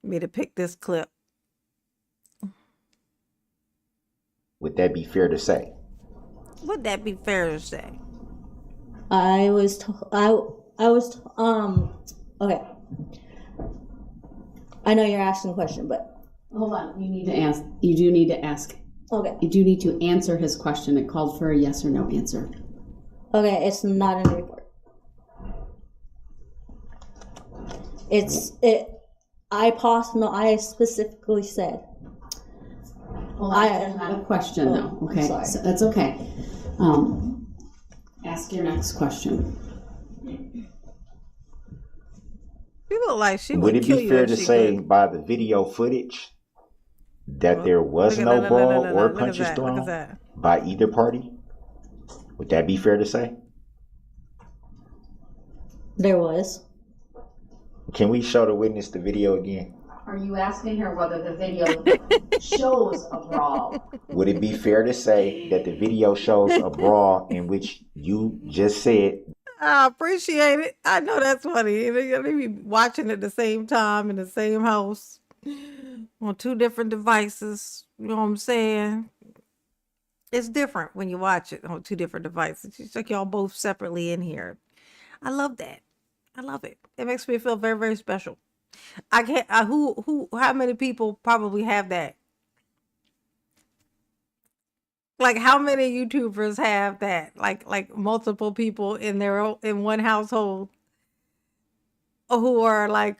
me to pick this clip.
Would that be fair to say?
Would that be fair to say?
Okay. I know you're asking a question, but
Hold on, you need to ask. You do need to ask.
okay.
You do need to answer his question. It called for a yes or no answer.
Okay, it's not in the report. I specifically said.
Well, that's not a question, though. Okay,
sorry.
so that's okay. Ask your next question.
You look like she
Would
would
it
kill
be
you
fair
if
to
she
say
could.
by the video footage that there was
Look at
no
that,
brawl or
look at
punches
that, look at
thrown
that.
by either party? Would that be fair to say?
There was.
Can we show the witness the video again?
Are you asking her whether the video shows a brawl?
Would it be fair to say that the video shows a brawl in which you just said?
I appreciate it. I know that's funny. They be watching at the same time in the same house on 2 different devices. You know what I'm saying? It's different when you watch it on 2 different devices. It's like y'all both separately in here. I love that. I love it. It makes me feel very, very special. I can't. How many people probably have that? Like, how many YouTubers have that? Like multiple people in one household who are like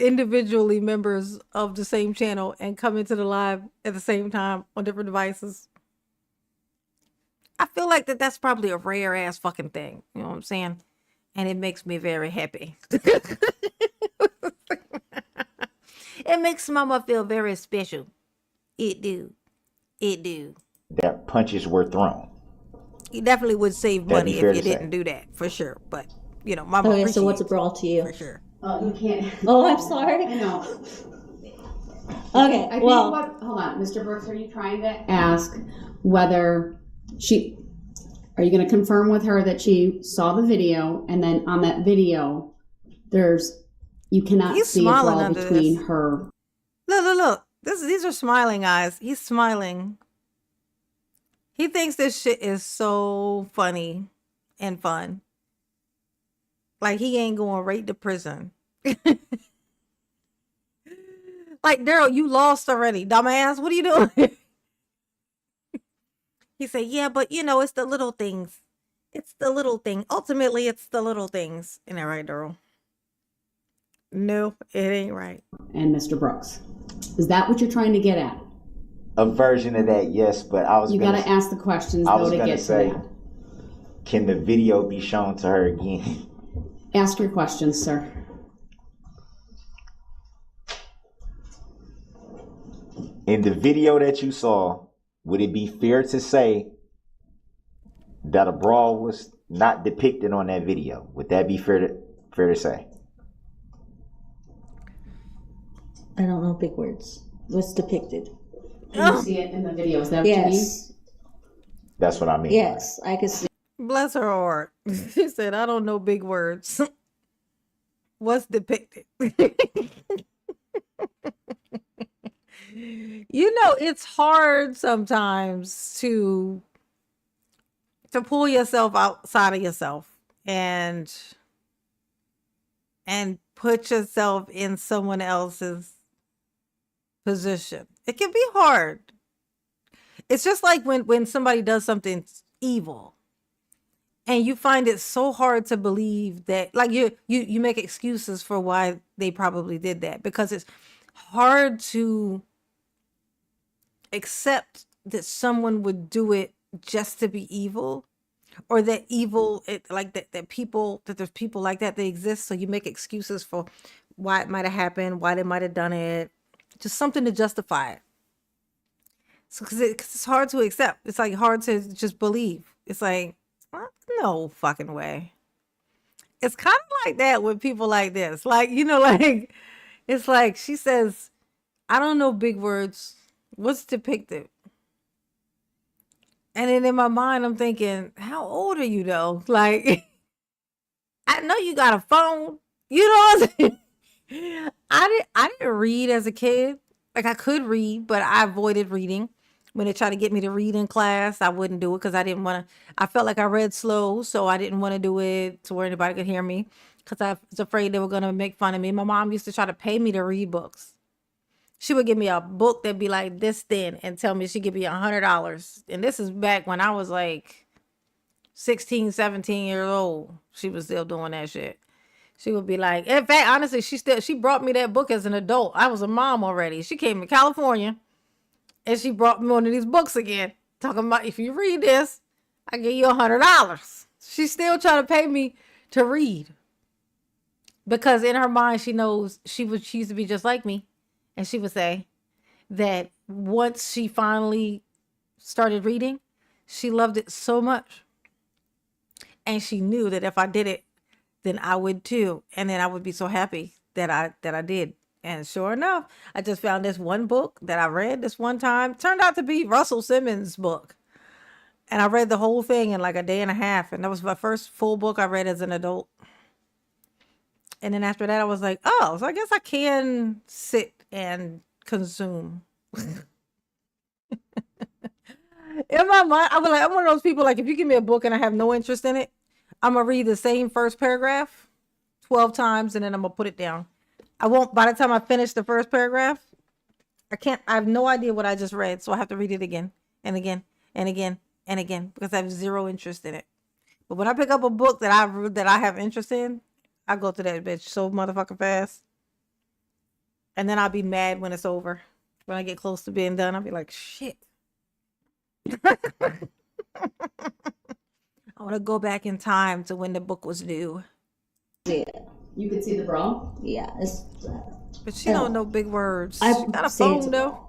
individually members of the same channel and come into the live at the same time on different devices. I feel like that's probably a rare ass fucking thing. You know what I'm saying? And it makes me very happy. It makes mama feel very special. It do. It do.
That punches were thrown.
You definitely would save
That'd
money
be fair
if you
to say.
didn't do that, for sure. But, you know, mama
Okay, so what's a
appreciates
brawl to you?
for sure.
You can't.
Oh, I'm sorry.
I know.
Okay,
I think
well,
hold on, Mr. Brooks, are you trying to ask whether are you going to confirm with her that she saw the video, and then on that video, you cannot
He's
see a
smiling
brawl
under
between
this.
her.
Look. These are smiling eyes. He's smiling. He thinks this shit is so funny and fun. Like he ain't going right to prison. Like, Daryl, you lost already, dumbass. What are you doing? He said, yeah, but you know, it's the little things. It's the little thing. Ultimately, it's the little things. Isn't that right, Daryl? No, it ain't right.
And Mr. Brooks. Is that what you're trying to get at?
A version of that, yes, but I was
You got to ask the questions, though, to get to that.
Can the video be shown to her again?
Ask your questions, sir.
In the video that you saw, would it be fair to say that a brawl was not depicted on that video? Would that be fair to say?
I don't know big words. What's depicted?
Can you see it in the video? Is that what you mean?
Yes.
That's what I mean.
Yes, I can see.
Bless her heart. She said, I don't know big words. What's depicted? You know, it's hard sometimes to pull yourself outside of yourself and put yourself in someone else's position. It can be hard. It's just like when somebody does something evil and you find it so hard to believe that, like, you make excuses for why they probably did that, because it's hard to accept that someone would do it just to be evil, or that evil, like that there's people like that, they exist. So you make excuses for why it might have happened, why they might have done it, just something to justify it. So because it's hard to accept. It's like hard to just believe. It's like, no fucking way. It's kind of like that with people like this. Like, you know, like, it's like she says, I don't know big words. What's depicted? And then in my mind, I'm thinking, how old are you though? Like, I know you got a phone. You know what I'm saying? I didn't read as a kid. Like, I could read, but I avoided reading. When they tried to get me to read in class, I wouldn't do it because I didn't want to. I felt like I read slow, so I didn't want to do it to where anybody could hear me, because I was afraid they were going to make fun of me. My mom used to try to pay me to read books. She would give me a book that'd be like this thin and tell me she'd give me $100. And this is back when I was like 16, 17 years old. She was still doing that shit. She would be like, in fact, honestly, she brought me that book as an adult. I was a mom already. She came to California and she brought me one of these books again, talking about, if you read this, I give you $100. She's still trying to pay me to read, because in her mind, she knows she used to be just like me. And she would say that once she finally started reading, she loved it so much. And she knew that if I did it, then I would too. And then I would be so happy that I did. And sure enough, I just found this one book that I read this one time. Turned out to be Russell Simmons' book. And I read the whole thing in like a day and a half. And that was my first full book I read as an adult. And then after that, I was like, oh, so I guess I can sit and consume. In my mind, I was like, I'm one of those people, like, if you give me a book and I have no interest in it, I'm going to read the same first paragraph 12 times and then I'm going to put it down. I won't, by the time I finish the first paragraph, I have no idea what I just read. So I have to read it again and again and again and again, because I have zero interest in it. But when I pick up a book that I have interest in, I go to that bitch so motherfucking fast. And then I'll be mad when it's over. When I get close to being done, I'll be like, shit. I want to go back in time to when the book was new.
Yeah.
You could see the brawl?
Yeah.
But she don't know big words. She got a phone though.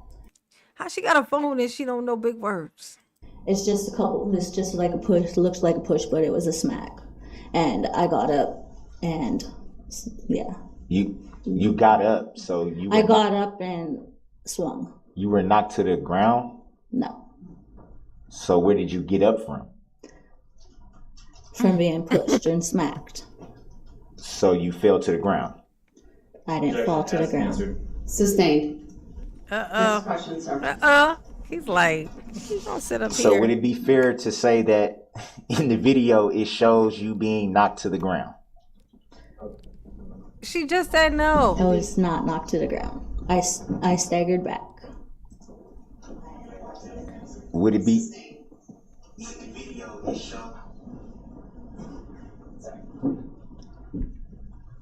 How she got a phone and she don't know big words?
It's just a couple. It's just like a push. Looks like a push, but it was a smack. And I got up, and yeah.
You got up, so you.
I got up and swung.
You were knocked to the ground?
No.
So where did you get up from?
From being pushed and smacked.
So you fell to the ground?
I didn't fall to the ground.
Sustained. Next question, sir.
He's like, he's gonna sit up here.
So would it be fair to say that in the video it shows you being knocked to the ground?
She just said no.
I was not knocked to the ground. I staggered back.
Would it be?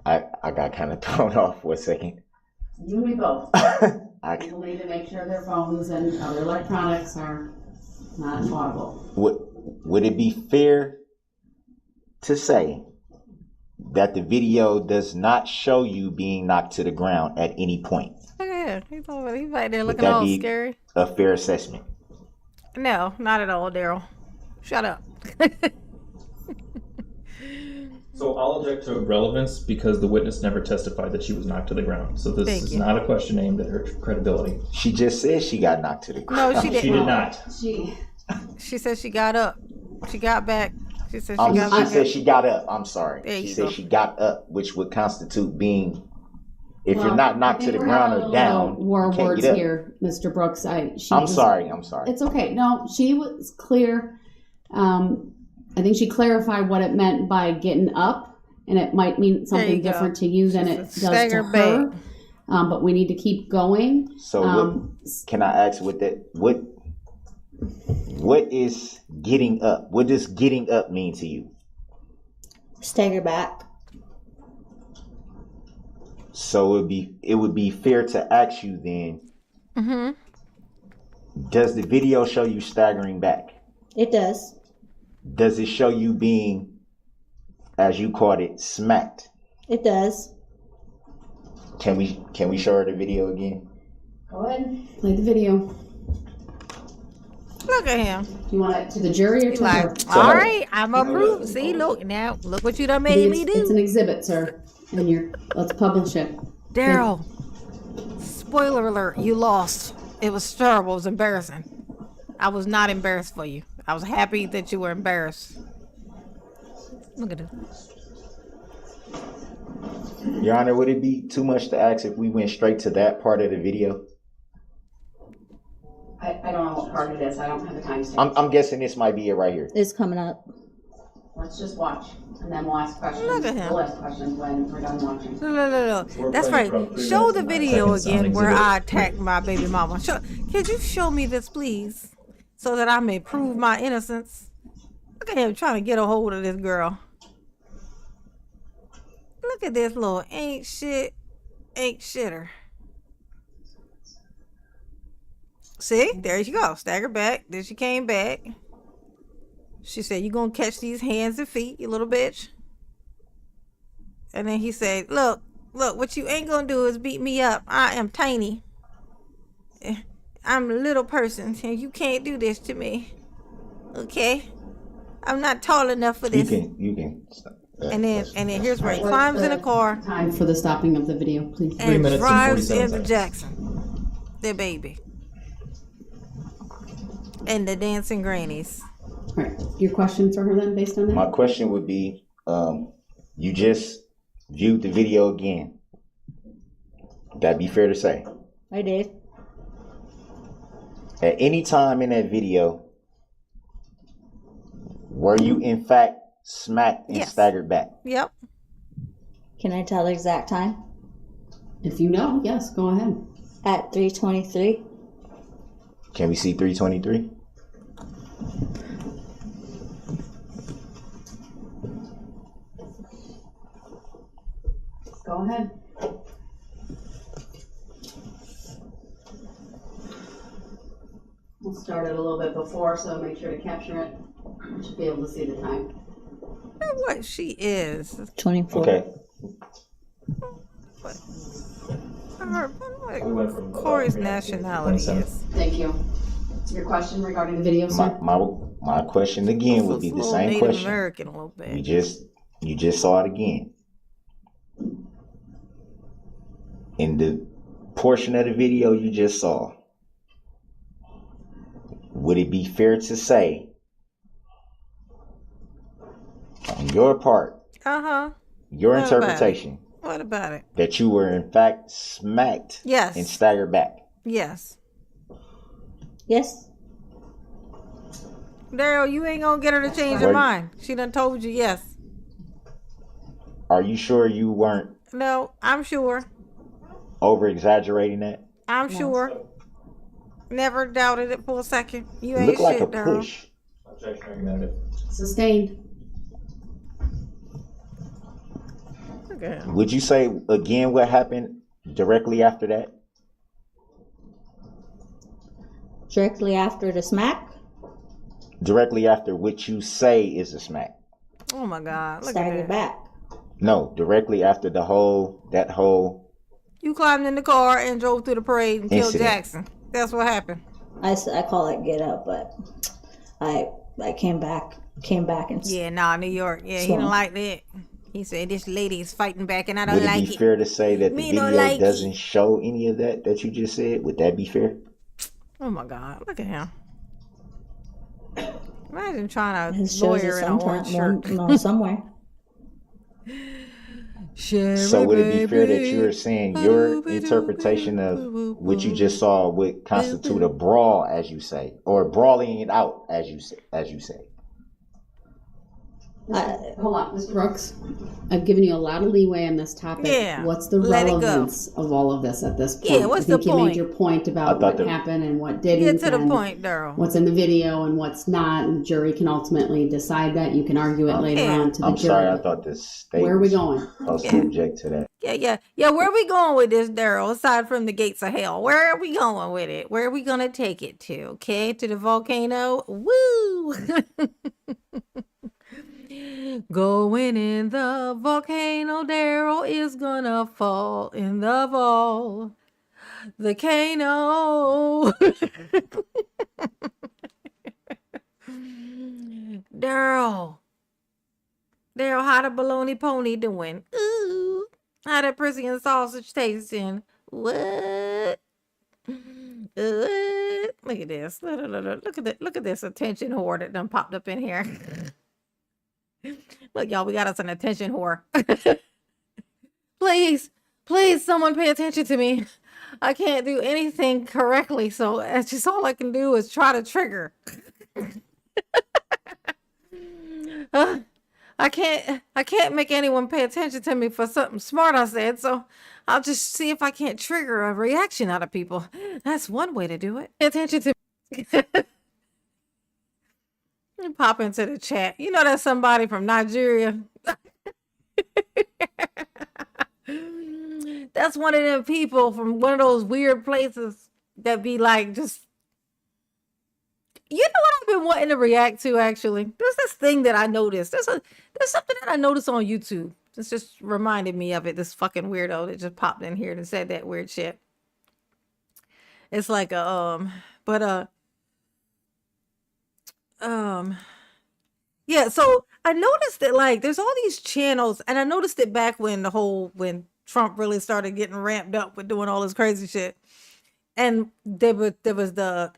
I got kind of thrown off for a second.
You and me both.
I
People need to make sure their phones and other electronics are not audible.
would it be fair to say that the video does not show you being knocked to the ground at any point?
Yeah, he's right there
Would
looking
that
all
be
scary.
a fair assessment?
No, not at all, Daryl. Shut up.
So I'll object to relevance because the witness never testified that she was knocked to the ground. So this is not a question aimed at her credibility.
She just said she got knocked to the ground.
No, she didn't.
She did not.
She said she got up. She got back. She said she got back.
She said she got up. I'm sorry.
There
She
you
said
go.
she got up, which would constitute being, if you're not knocked to the ground or down,
War
you can't
words
get up.
here, Mr. Brooks.
I'm sorry.
It's okay. No, she was clear. I think she clarified what it meant by getting up, and it might mean something different to you than it does to her. But we need to keep going.
So can I ask what is getting up? What does getting up mean to you?
Stagger back.
So it would be fair to ask you then, does the video show you staggering back?
It does.
Does it show you being, as you called it, smacked?
It does.
Can we show her the video again?
Go ahead. Play the video.
Look at him.
Do you want it to the jury or to her?
All right, I'm approved. See, look what you done made me do.
It's an exhibit, sir. And let's publish it.
Daryl, spoiler alert, you lost. It was terrible. It was embarrassing. I was not embarrassed for you. I was happy that you were embarrassed. Look at it.
Your Honor, would it be too much to ask if we went straight to that part of the video?
I don't know what part it is. I don't have the timestamp.
I'm guessing this might be it right here.
It's coming up.
Let's just watch, and then we'll ask questions.
Look at him.
We'll ask questions when we're done watching.
No. That's right. Show the video again where I attacked my baby mama. Could you show me this, please, so that I may prove my innocence? Look at him trying to get a hold of this girl. Look at this little ain't shitter. See, there you go. Stagger back. Then she came back. She said, "You gonna catch these hands and feet, you little bitch." And then he said, look, what you ain't gonna do is beat me up. I am tiny. I'm a little person, and you can't do this to me. Okay? I'm not tall enough for this.
You can stop.
And then here's where he climbs in a car.
Time for the stopping of the video, please.
And drives into Jackson. Their baby. And the dancing grannies.
All right. Your question for her then, based on that?
My question would be, you just viewed the video again. That'd be fair to say.
I did.
At any time in that video, were you in fact smacked and staggered back?
Yep.
Can I tell the exact time?
If you know, yes, go ahead.
At 3:23.
Can we see 3:23?
Go ahead. We'll start it a little bit before, so make sure to capture it. You should be able to see the time.
What she is.
24.
Okay.
Corey's nationality is.
Thank you. Your question regarding the video, sir?
My question again would be the same
Native
question.
American a little bit.
You just saw it again. In the portion of the video you just saw, would it be fair to say, on your part, your
What
interpretation,
What about it?
that you were in fact smacked
Yes.
and staggered back?
Yes.
Yes.
Daryl, you ain't gonna get her to change her mind. She done told you yes.
Are you sure you weren't?
No, I'm sure.
over exaggerating that?
I'm sure. Never doubted it for a second. You
It
ain't
looked like
shit,
a
Daryl.
push.
Objection argumentative.
Sustained.
Okay.
Would you say again what happened directly after that?
Directly after the smack,
Directly after what you say is a smack.
Oh my God. Look at
staggered
that.
back.
No, directly after that whole
You climbed in the car and drove through the parade and killed
incident.
Jackson. That's what happened.
I call it get up, but I came back and
Yeah, nah, New York. Yeah, he
Swung.
didn't like that. He said this lady is fighting back and I don't
Would it
like
be
it.
fair to say that the
Me don't
video
like
doesn't
it.
show any of that you just said? Would that be fair?
Oh my God, look at him. Imagine trying
it
to
shows
lawyer
it
in an orange shirt.
somewhere.
So would it be fair that you're saying your interpretation of what you just saw would constitute a brawl, as you say, or brawling it out, as you say?
Hold on, Ms. Brooks. I've given you a lot of leeway on this topic.
Yeah,
What's the
let it go.
relevance of all of this at this point?
Yeah, what's
I think
the
you
point?
made your point about what happened and what didn't.
Get to the
and
point, Daryl.
what's in the video and what's not, and the jury can ultimately decide that. You can argue it later on to the
I'm
jury.
sorry, I thought this state
Where are we
was
going?
supposed to object to that.
Yeah. Where are we going with this, Daryl? Aside from the gates of hell, where are we going with it? Where are we gonna take it to? Okay, to the volcano. Woo! Going in the volcano, Daryl is gonna fall in the volcano. Daryl, how the bologna pony doing? Ooh, how the Brazilian sausage tasting? What? Look at this. Look at this attention whore that done popped up in here. Look, y'all, we got us an attention whore. Please, someone pay attention to me. I can't do anything correctly, so that's just all I can do is try to trigger. I can't make anyone pay attention to me for something smart I said, so I'll just see if I can't trigger a reaction out of people. That's one way to do it. Pay attention to me. Pop into the chat. You know that's somebody from Nigeria. That's one of them people from one of those weird places that be like just. You know what I've been wanting to react to, actually? There's this thing that I noticed. There's something that I noticed on YouTube. It's just reminded me of it. This fucking weirdo that just popped in here and said that weird shit. It's like yeah, so I noticed that like there's all these channels, and I noticed it back when Trump really started getting ramped up with doing all this crazy shit. And there was the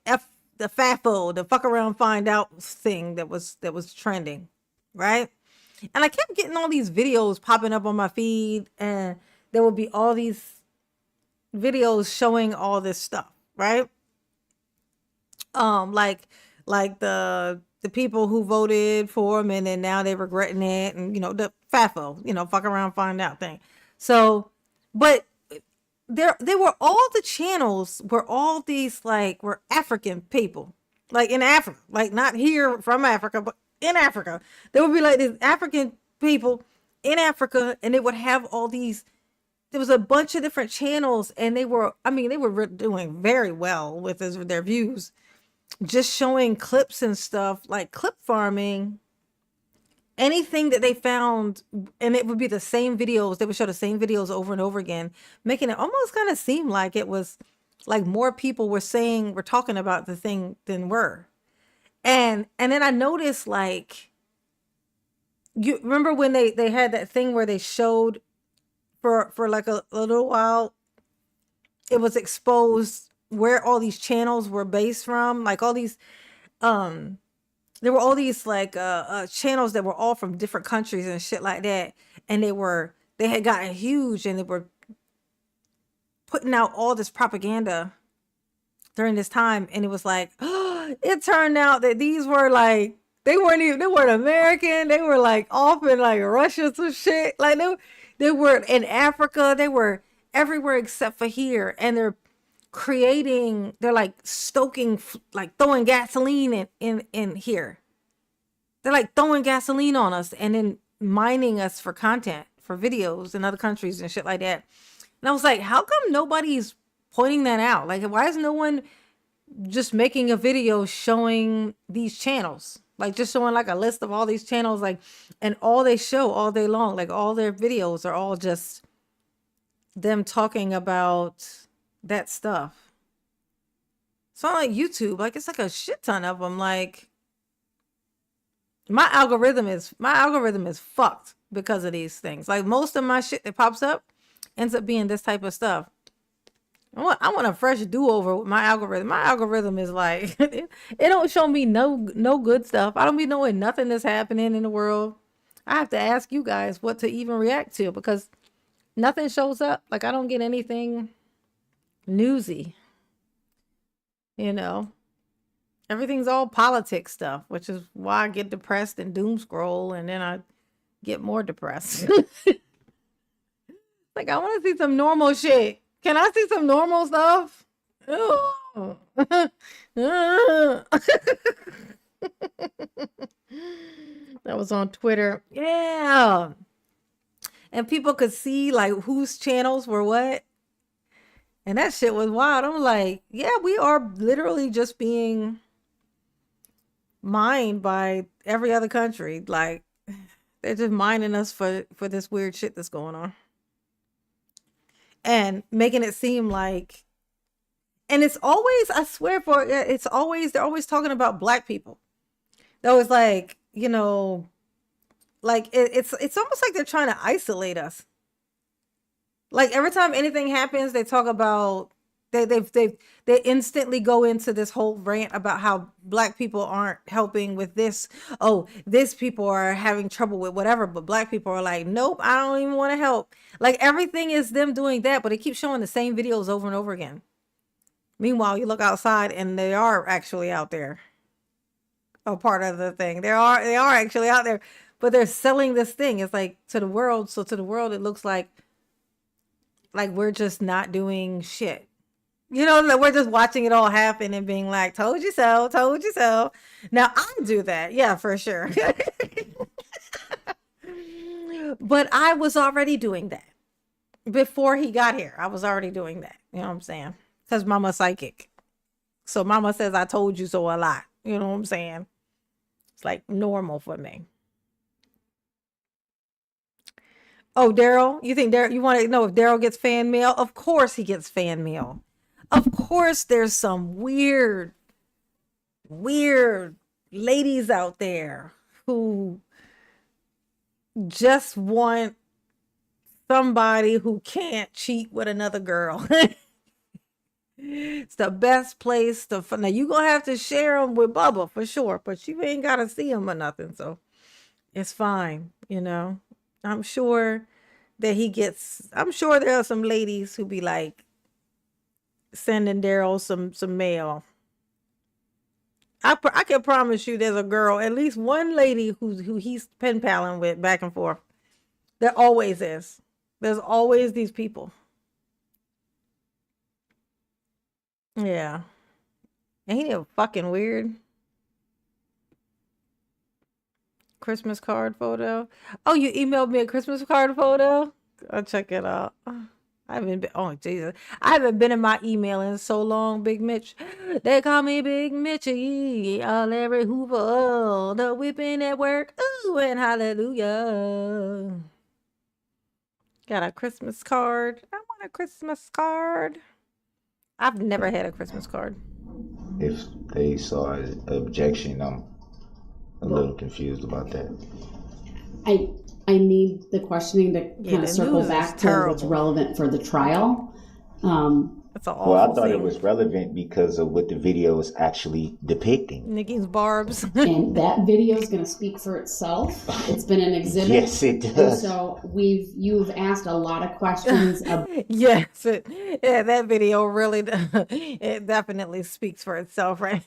FAFO, the fuck around find out thing that was trending, right? And I kept getting all these videos popping up on my feed, and there would be all these videos showing all this stuff, right? Like the people who voted for him and then now they're regretting it, and the FAFO, fuck around find out thing. So, but there were all the channels were all these were African people, like in Africa, like not here from Africa, but in Africa. There would be like these African people in Africa, and they would have all these. There was a bunch of different channels, and they were doing very well with their views, just showing clips and stuff, like clip farming. Anything that they found, and it would be the same videos. They would show the same videos over and over again, making it almost kind of seem like it was like more people were talking about the thing than were. And then I noticed, like, you remember when they had that thing where they showed for like a little while, it was exposed where all these channels were based from, like all these there were all these channels that were all from different countries and shit like that, and they had gotten huge, and they were putting out all this propaganda during this time, and it was like, it turned out that these were like they weren't American. They were like off in like Russia some shit. Like they were in Africa. They were everywhere except for here. And they're like stoking, like throwing gasoline in here. They're like throwing gasoline on us and then mining us for content, for videos in other countries and shit like that. And I was like, how come nobody's pointing that out? Like, why is no one just making a video showing these channels? Like, just showing like a list of all these channels, like, and all they show all day long, like all their videos are all just them talking about that stuff. So on like YouTube, like it's like a shit ton of them. Like, my algorithm is fucked because of these things. Like, most of my shit that pops up ends up being this type of stuff. I want a fresh do-over with my algorithm. My algorithm is like, it don't show me no good stuff. I don't be knowing nothing that's happening in the world. I have to ask you guys what to even react to because nothing shows up. Like, I don't get anything newsy. You know, everything's all politics stuff, which is why I get depressed and doom scroll, and then I get more depressed. Like, I want to see some normal shit. Can I see some normal stuff? Oh. That was on Twitter. Yeah. And people could see like whose channels were what. And that shit was wild. I'm like, yeah, we are literally just being mined by every other country. Like, they're just mining us for this weird shit that's going on. And making it seem like, and it's always, I swear for it's always, they're always talking about black people. That was like, you know, like it's almost like they're trying to isolate us. Like, every time anything happens, they talk about, they instantly go into this whole rant about how black people aren't helping with this. Oh, this people are having trouble with whatever, but black people are like, nope, I don't even want to help. Like, everything is them doing that, but they keep showing the same videos over and over again. Meanwhile, you look outside and they are actually out there. A part of the thing. They are actually out there, but they're selling this thing. It's like to the world. So to the world, it looks like we're just not doing shit. You know, that we're just watching it all happen and being like, told you so, told you so. Now, I do that. Yeah, for sure. But I was already doing that. Before he got here, I was already doing that. You know what I'm saying? Because mama's psychic. So mama says, I told you so a lot. You know what I'm saying? It's like normal for me. Oh, Daryl, you think you want to know if Daryl gets fan mail? Of course he gets fan mail. Of course there's some weird ladies out there who just want somebody who can't cheat with another girl. It's the best place to, now you gonna have to share them with Bubba for sure, but you ain't gotta see him or nothing, so it's fine, you know. I'm sure that I'm sure there are some ladies who be like sending Daryl some mail. I can promise you there's a girl, at least one lady who he's pen paling with back and forth. There always is. There's always these people. Yeah. Ain't it fucking weird? Christmas card photo. Oh, you emailed me a Christmas card photo? I'll check it out. I haven't been, oh Jesus. I haven't been in my email in so long, Big Mitch. They call me Big Mitchie. Larry Hoover. Oh, the whipping at work. Ooh, and hallelujah. Got a Christmas card. I want a Christmas card. I've never had a Christmas card.
If they saw an objection, I'm a little confused about that.
I need the questioning to kind of circle back to what's relevant for the trial.
That's an awful
Well, I thought
thing.
it was relevant because of what the video is actually depicting.
Nikki's barbs.
And that video is going to speak for itself. It's been an exhibit.
Yes, it does.
And so you've asked a lot of questions.
Yes, yeah, that video really, it definitely speaks for itself, right?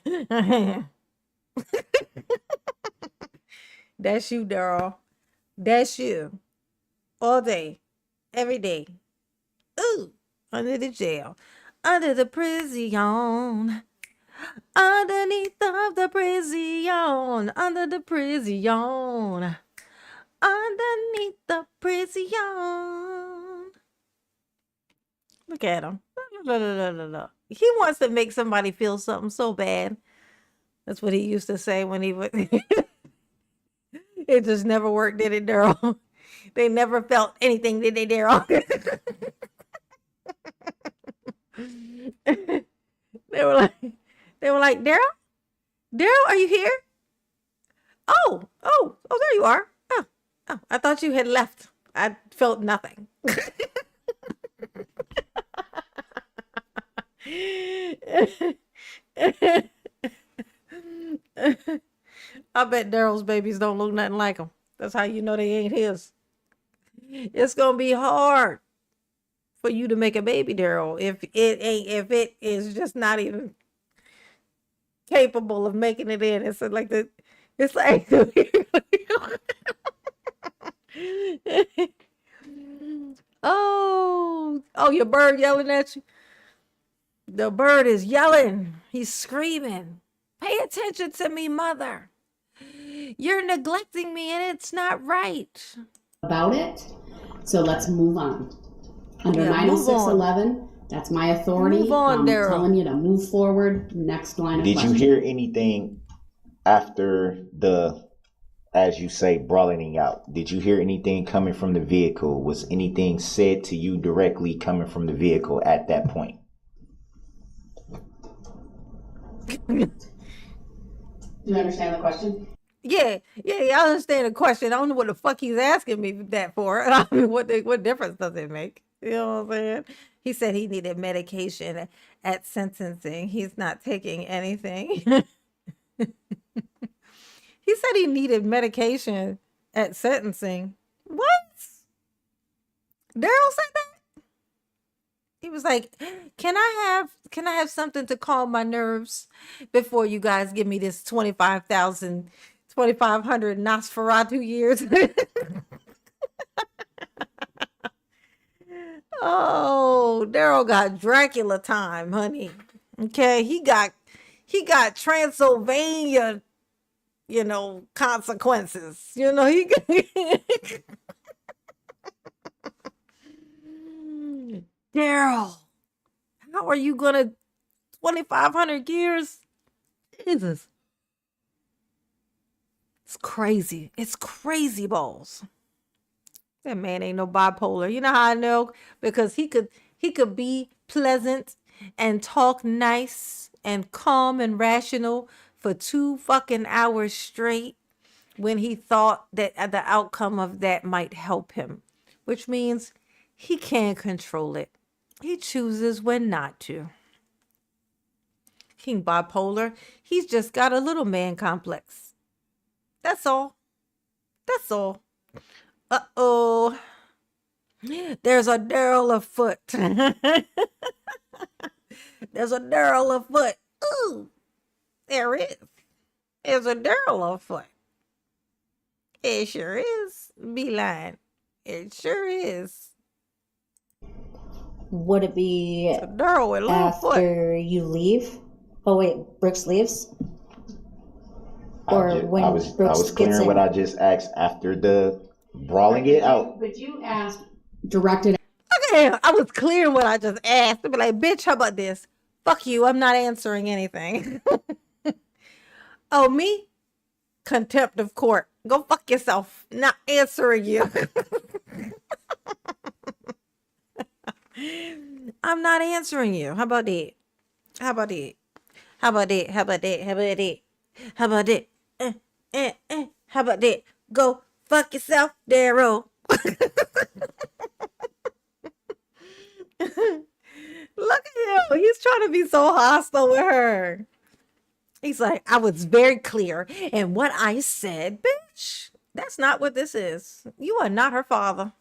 That's you, Daryl. That's you. All day, every day. Ooh, under the jail, under the prison, underneath of the prison, under the prison, underneath the prison. Look at him. He wants to make somebody feel something so bad. That's what he used to say when he would. It just never worked, did it, Daryl? They never felt anything, did they, Daryl? They were like, Daryl, are you here? Oh, there you are. Oh, I thought you had left. I felt nothing. I bet Daryl's babies don't look nothing like him. That's how you know they ain't his. It's gonna be hard for you to make a baby, Daryl, if it is just not even capable of making it in. It's like oh, your bird yelling at you. The bird is yelling. He's screaming. Pay attention to me, mother. You're neglecting me and it's not right.
About it. So let's move on. Under 90611, that's my authority.
Move on,
I'm
Daryl.
telling you to move forward. Next line of
Did
questioning.
you hear anything after the, as you say, brawling out? Did you hear anything coming from the vehicle? Was anything said to you directly coming from the vehicle at that point?
Do you understand the question?
Yeah, I understand the question. I don't know what the fuck he's asking me that for. I mean, what difference does it make? You know what I'm saying? He said he needed medication at sentencing. He's not taking anything. He said he needed medication at sentencing. What? Daryl said that? He was like, can I have something to calm my nerves before you guys give me this 25,000 2,500 Nosferatu years? Oh, Daryl got Dracula time, honey. Okay, he got Transylvania, consequences. He Daryl, how are you gonna 2,500 years? Jesus. It's crazy. It's crazy balls. That man ain't no bipolar. You know how I know? Because he could be pleasant and talk nice and calm and rational for 2 fucking hours straight when he thought that the outcome of that might help him, which means he can't control it. He chooses when not to. King bipolar. He's just got a little man complex. That's all. That's all. Uh-oh. There's a Daryl afoot. There's a Daryl afoot. Ooh. There is. There's a Daryl afoot. It sure is. Beeline. It sure is.
Would it be
It's a Daryl with a little foot.
after you leave? Oh wait, Brooks leaves? Or
I
when
was
Brooks gets
clearing
in?
what I just asked after the brawling it out.
But you asked directed.
Okay, I was clearing what I just asked. I'd be like, bitch, how about this? Fuck you. I'm not answering anything. Oh, me? Contempt of court. Go fuck yourself. Not answering you. I'm not answering you. How about that? How about that? How about that? How about that? How about that? How about that? How about that? Go fuck yourself, Daryl. Look at him. He's trying to be so hostile with her. He's like, I was very clear in what I said, bitch. That's not what this is. You are not her father.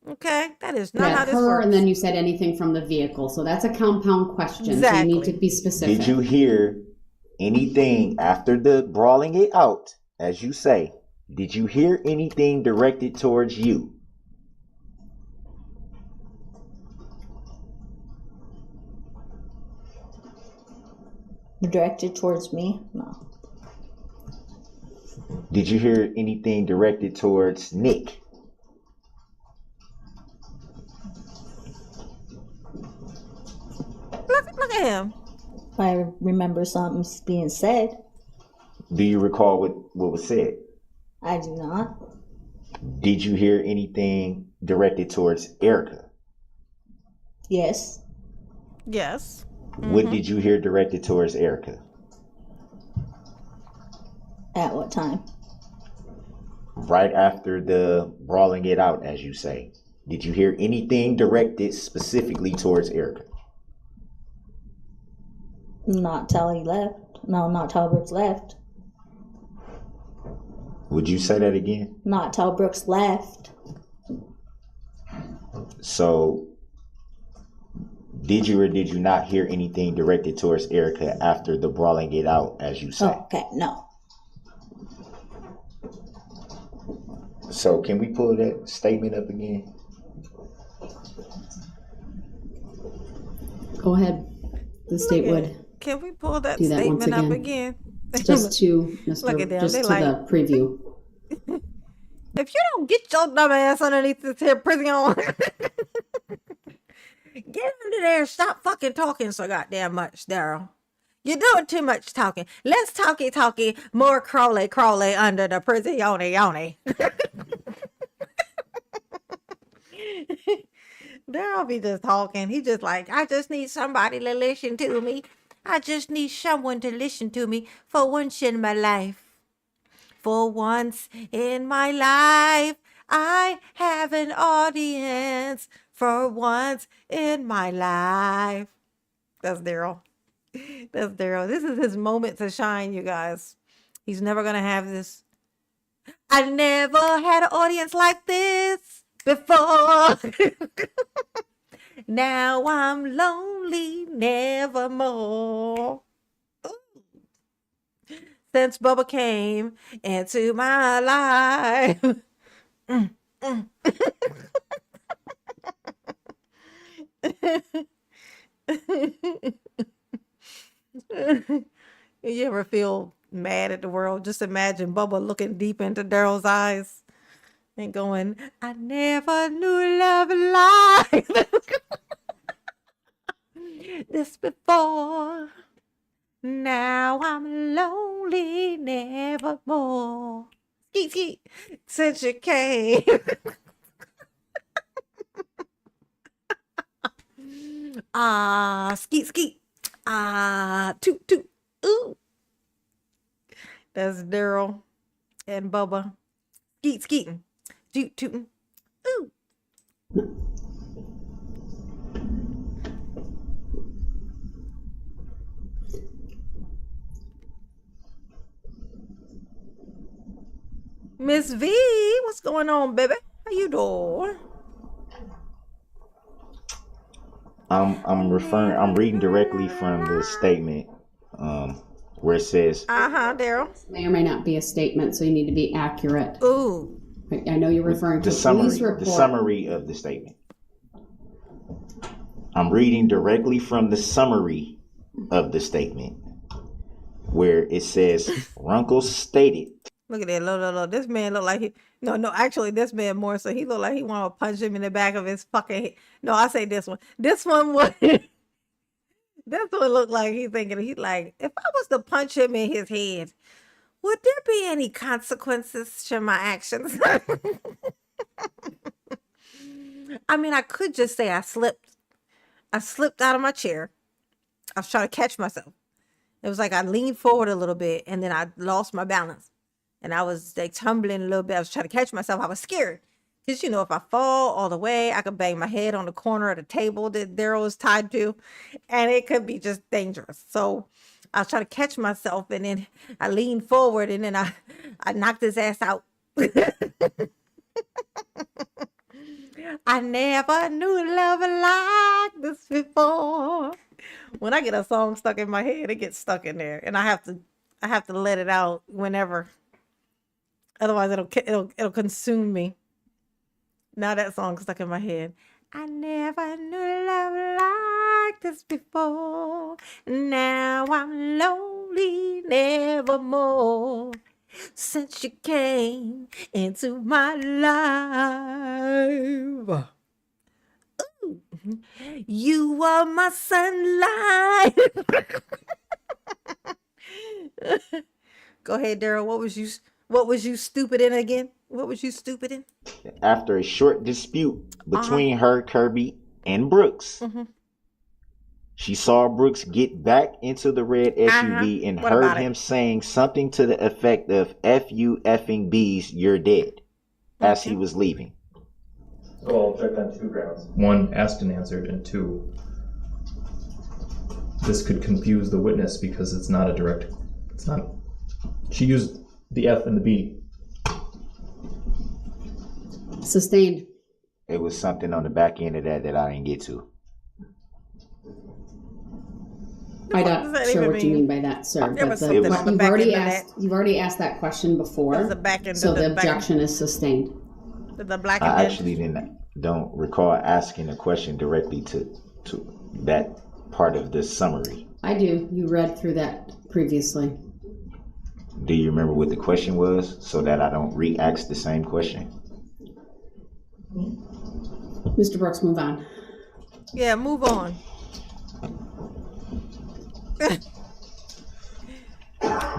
Okay? That is not how this
her,
works.
and then you said anything from the vehicle. So that's a compound question.
Exactly.
So you need to be specific.
Did you hear anything after the brawling it out, as you say? Did you hear anything directed towards you?
Directed towards me? No.
Did you hear anything directed towards Nick?
Look at him.
I remember something being said.
Do you recall what was said?
I do not.
Did you hear anything directed towards Erica?
Yes.
Yes.
What did you hear directed towards Erica?
At what time?
Right after the brawling it out, as you say. Did you hear anything directed specifically towards Erica?
Not till he left. No, not till Brooks left.
Would you say that again?
Not till Brooks left.
So, did you or did you not hear anything directed towards Erica after the brawling it out, as you say?
Oh, okay, no.
So, can we pull that statement up again?
Go ahead. The state would
Can we pull that
do that once
statement up
again.
again?
Just to
Look at them.
just
They
to
like,
the preview.
if you don't get your dumb ass underneath this here prison, get under there and stop fucking talking so goddamn much, Daryl. You're doing too much talking. Less talky, more crawly under the prison, yoni. Daryl be just talking. He just like, I just need somebody to listen to me. I just need someone to listen to me for once in my life. For once in my life, I have an audience. For once in my life. That's Daryl. That's Daryl. This is his moment to shine, you guys. He's never going to have this. I never had an audience like this before. Now I'm lonely nevermore. Since Bubba came into my life. You ever feel mad at the world? Just imagine Bubba looking deep into Daryl's eyes and going, I never knew love like this before. Now I'm lonely nevermore. Skeet, since you came. Skeet. Toot. Ooh. That's Daryl and Bubba. Skeeting. Tootin'. Ooh. Miss V, what's going on, baby? How you doing?
I'm reading directly from the statement where it says
Daryl.
May or may not be a statement, so you need to be accurate.
Ooh.
I know you're referring to
the summary of the statement. I'm reading directly from the summary of the statement where it says Runkle stated.
Look at that. Look. This man look like he... No, actually, this man more so he look like he want to punch him in the back of his fucking head. No, I say this one. This one was... This one looked like he's like, if I was to punch him in his head, would there be any consequences to my actions? I mean, I could just say I slipped. I slipped out of my chair. I was trying to catch myself. It was like I leaned forward a little bit and then I lost my balance. And I was like tumbling a little bit. I was trying to catch myself. I was scared. Because, you know, if I fall all the way, I could bang my head on the corner of the table that Daryl was tied to. And it could be just dangerous. So I was trying to catch myself. And then I leaned forward and then I knocked his ass out. I never knew love like this before. When I get a song stuck in my head, it gets stuck in there. And I have to let it out whenever. Otherwise, it'll consume me. Now that song's stuck in my head. I never knew love like this before. Now I'm lonely nevermore. Since you came into my life. Ooh. You are my sunlight. Go ahead, Daryl. What was you stupid in again? What was you stupid in?
After a short dispute between her, Kirby, and Brooks, she saw Brooks get back into the red SUV and heard him saying something to the effect of "F you effing bees, you're dead," as he was leaving.
So I'll object on 2 grounds. 1, asked and answered, and 2, this could confuse the witness because it's not. She used the F and the B.
Sustained.
It was something on the back end of that I didn't get to.
I'm not sure what you mean by that, sir. You've already asked that question before, so the objection is sustained.
I actually don't recall asking a question directly to that part of the summary.
I do. You read through that previously.
Do you remember what the question was, so that I don't re-ask the same question?
Mr. Brooks, move on.
Yeah, move on.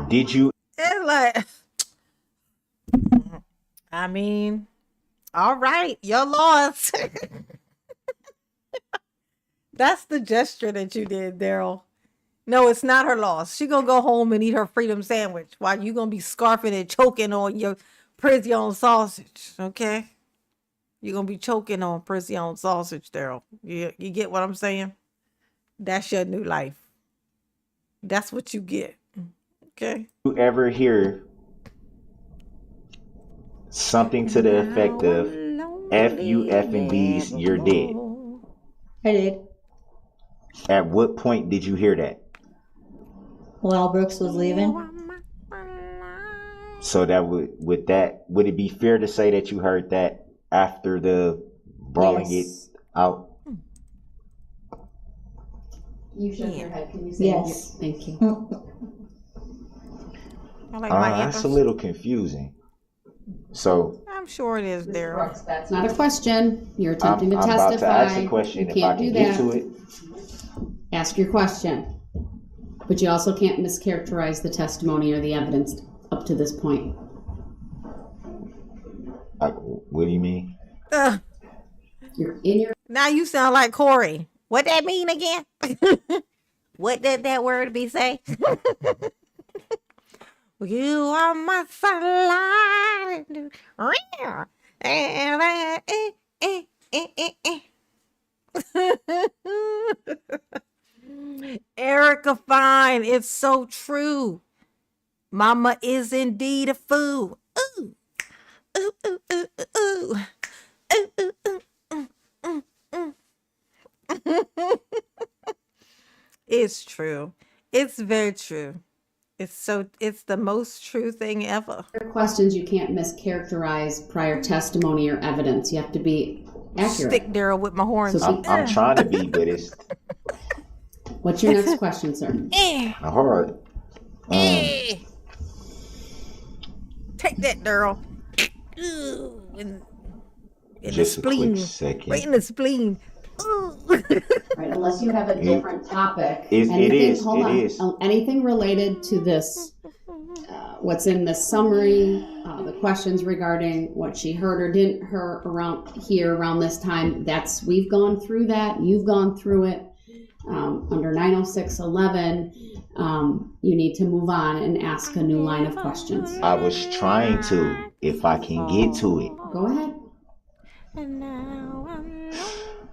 Did you?
It's like, I mean, all right, your loss. That's the gesture that you did, Daryl. No, it's not her loss. She gonna go home and eat her freedom sandwich while you gonna be scarfing and choking on your prison sausage. Okay, you're gonna be choking on prison sausage, Daryl. You get what I'm saying? That's your new life. That's what you get. Okay.
You ever hear something to the effect of "F you effing bees, you're dead"?
I did.
At what point did you hear that?
While Brooks was leaving.
So that would it be fair to say that you heard that after the brawling it out?
You shook your head. Can you say
yes?
Thank you.
That's a little confusing. So
I'm sure it is, Daryl.
That's not a question. You're attempting to testify.
I'm about to ask a question. If I can get to it,
ask your question. But you also can't mischaracterize the testimony or the evidence up to this point.
What do you mean?
You're in your.
Now you sound like Corey. What that mean again? What did that word be say? You are my sunlight. Erica Fine, it's so true. Mama is indeed a fool. Ooh. Ooh, ooh, ooh, ooh. Ooh, ooh, ooh. It's true. It's very true. It's the most true thing ever.
Questions you can't mischaracterize prior testimony or evidence. You have to be accurate.
Stick Daryl with my horns.
So I'm trying to be, but it's.
What's your next question, sir?
Hard.
Take that, Daryl. In
just
the spleen.
A quick second.
Right in the spleen.
Right, unless you have a different topic.
It is.
Anything related to this, what's in the summary, the questions regarding what she heard or didn't hear around this time, we've gone through that. You've gone through it. Under 906.11, you need to move on and ask a new line of questions.
I was trying to, if I can get to it.
Go ahead.
And now I'm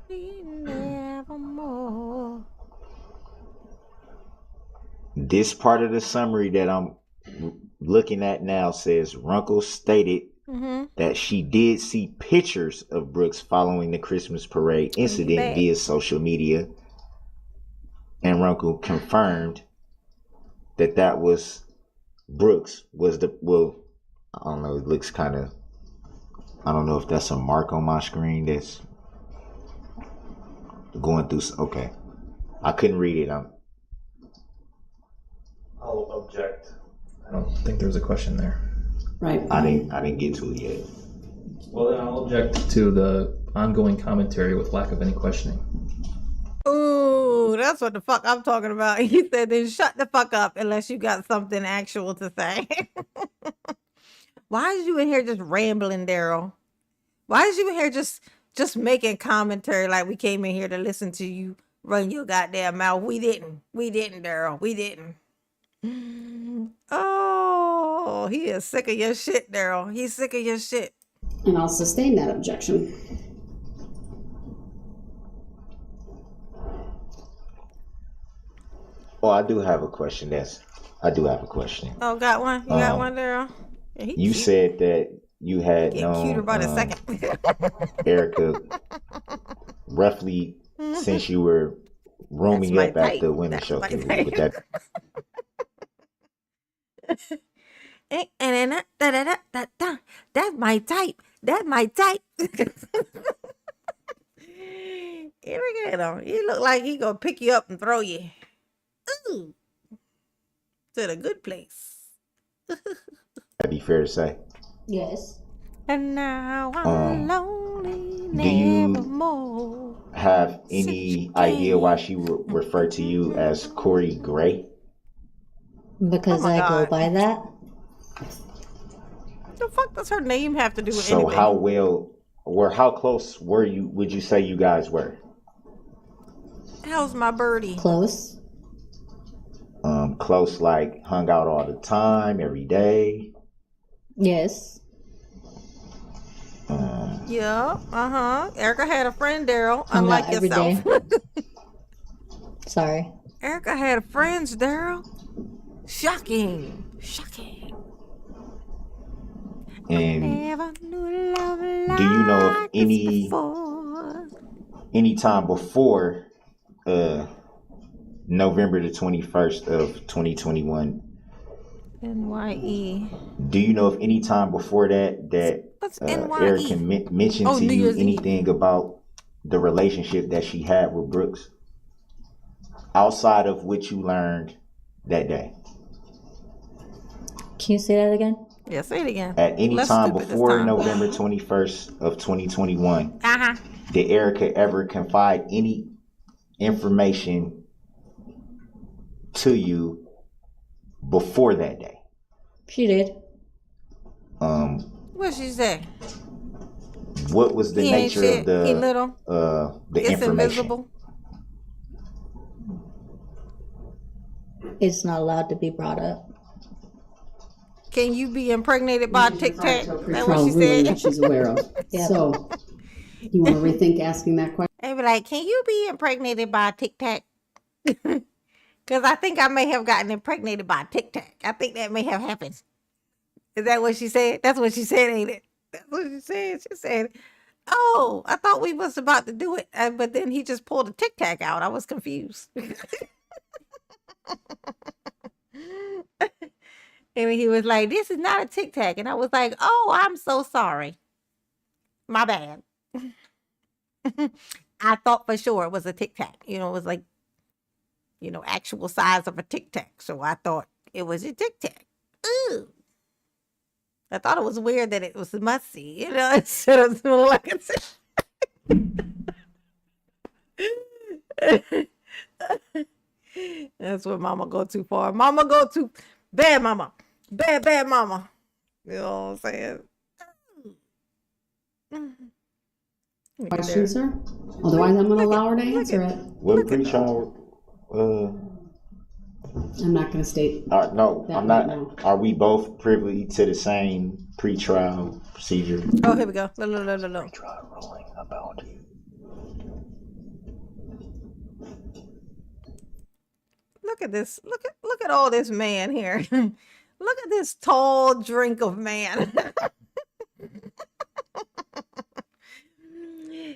lonely nevermore.
This part of the summary that I'm looking at now says Runkle stated that she did see pictures of Brooks following the Christmas parade incident via social media. And Runkle confirmed that was Brooks was I don't know, it looks kind of, I don't know if that's a mark on my screen that's going through, okay. I couldn't read it.
I'll object. I don't think there was a question there.
Right.
I didn't get to it yet.
Well, then I'll object to the ongoing commentary with lack of any questioning.
Ooh, that's what the fuck I'm talking about. He said, then shut the fuck up unless you got something actual to say. Why is you in here just rambling, Daryl? Why is you in here just making commentary like we came in here to listen to you run your goddamn mouth? We didn't, Daryl. We didn't. Oh, he is sick of your shit, Daryl. He's sick of your shit.
And I'll sustain that objection.
Oh, I do have a question.
Oh, got one? You got one, Daryl? Yeah,
you cute. Said that you had known
cuter by the second.
Erica roughly since you were roaming up at the women's show. With that.
And that's my type. That's my type. Here we go. He look like he gonna pick you up and throw you. Ooh, to the good place.
That'd be fair to say.
Yes.
And now I'm lonely.
Do you have any idea why she referred to you as Corey Gray?
Because I go by that.
The fuck does her name have to do with
anything?
So
how close would you say you guys were?
How's my birdie?
Close.
Close, like hung out all the time, every day.
Yes.
Yeah. Erica had a friend, Daryl, unlike yourself.
Sorry.
Erica had friends, Daryl. Shocking.
And do you know of any time before November the 21st of 2021?
NYE.
Do you know of any time before that Erica mentioned to you anything about the relationship that she had with Brooks outside of what you learned that day?
Can you say that again?
Yeah, say it again.
At any time before November 21st of 2021, did Erica ever confide any information to you before that day?
She did.
What'd she say?
What was the nature of the information?
Invisible.
It's not allowed to be brought up.
Can you be impregnated by a Tic Tac? That's what she said.
That she's aware of. Yep. So, you want to rethink asking that question?
They be like, "Can you be impregnated by a Tic Tac?" Because I think I may have gotten impregnated by a Tic Tac. I think that may have happened. Is that what she said? That's what she said, ain't it? That's what she said. She said, "Oh, I thought we was about to do it, but then he just pulled a Tic Tac out. I was confused." And he was like, "This is not a Tic Tac." And I was like, "Oh, I'm so sorry. My bad." I thought for sure it was a Tic Tac. It was like, actual size of a Tic Tac. So I thought it was a Tic Tac. Ooh. I thought it was weird that it was musty, instead of smelling like a Tic Tac. That's where mama go too far. Mama go too bad, mama. Bad mama. You know what I'm saying?
Question, sir? Otherwise, I'm going to allow her to answer it.
What pre-trial?
I'm not going to state.
No, I'm not. Right, are we both privy to the same pre-trial procedure?
Oh, here we go. No.
Pre-trial ruling about.
Look at this. Look at all this man here. Look at this tall drink of man.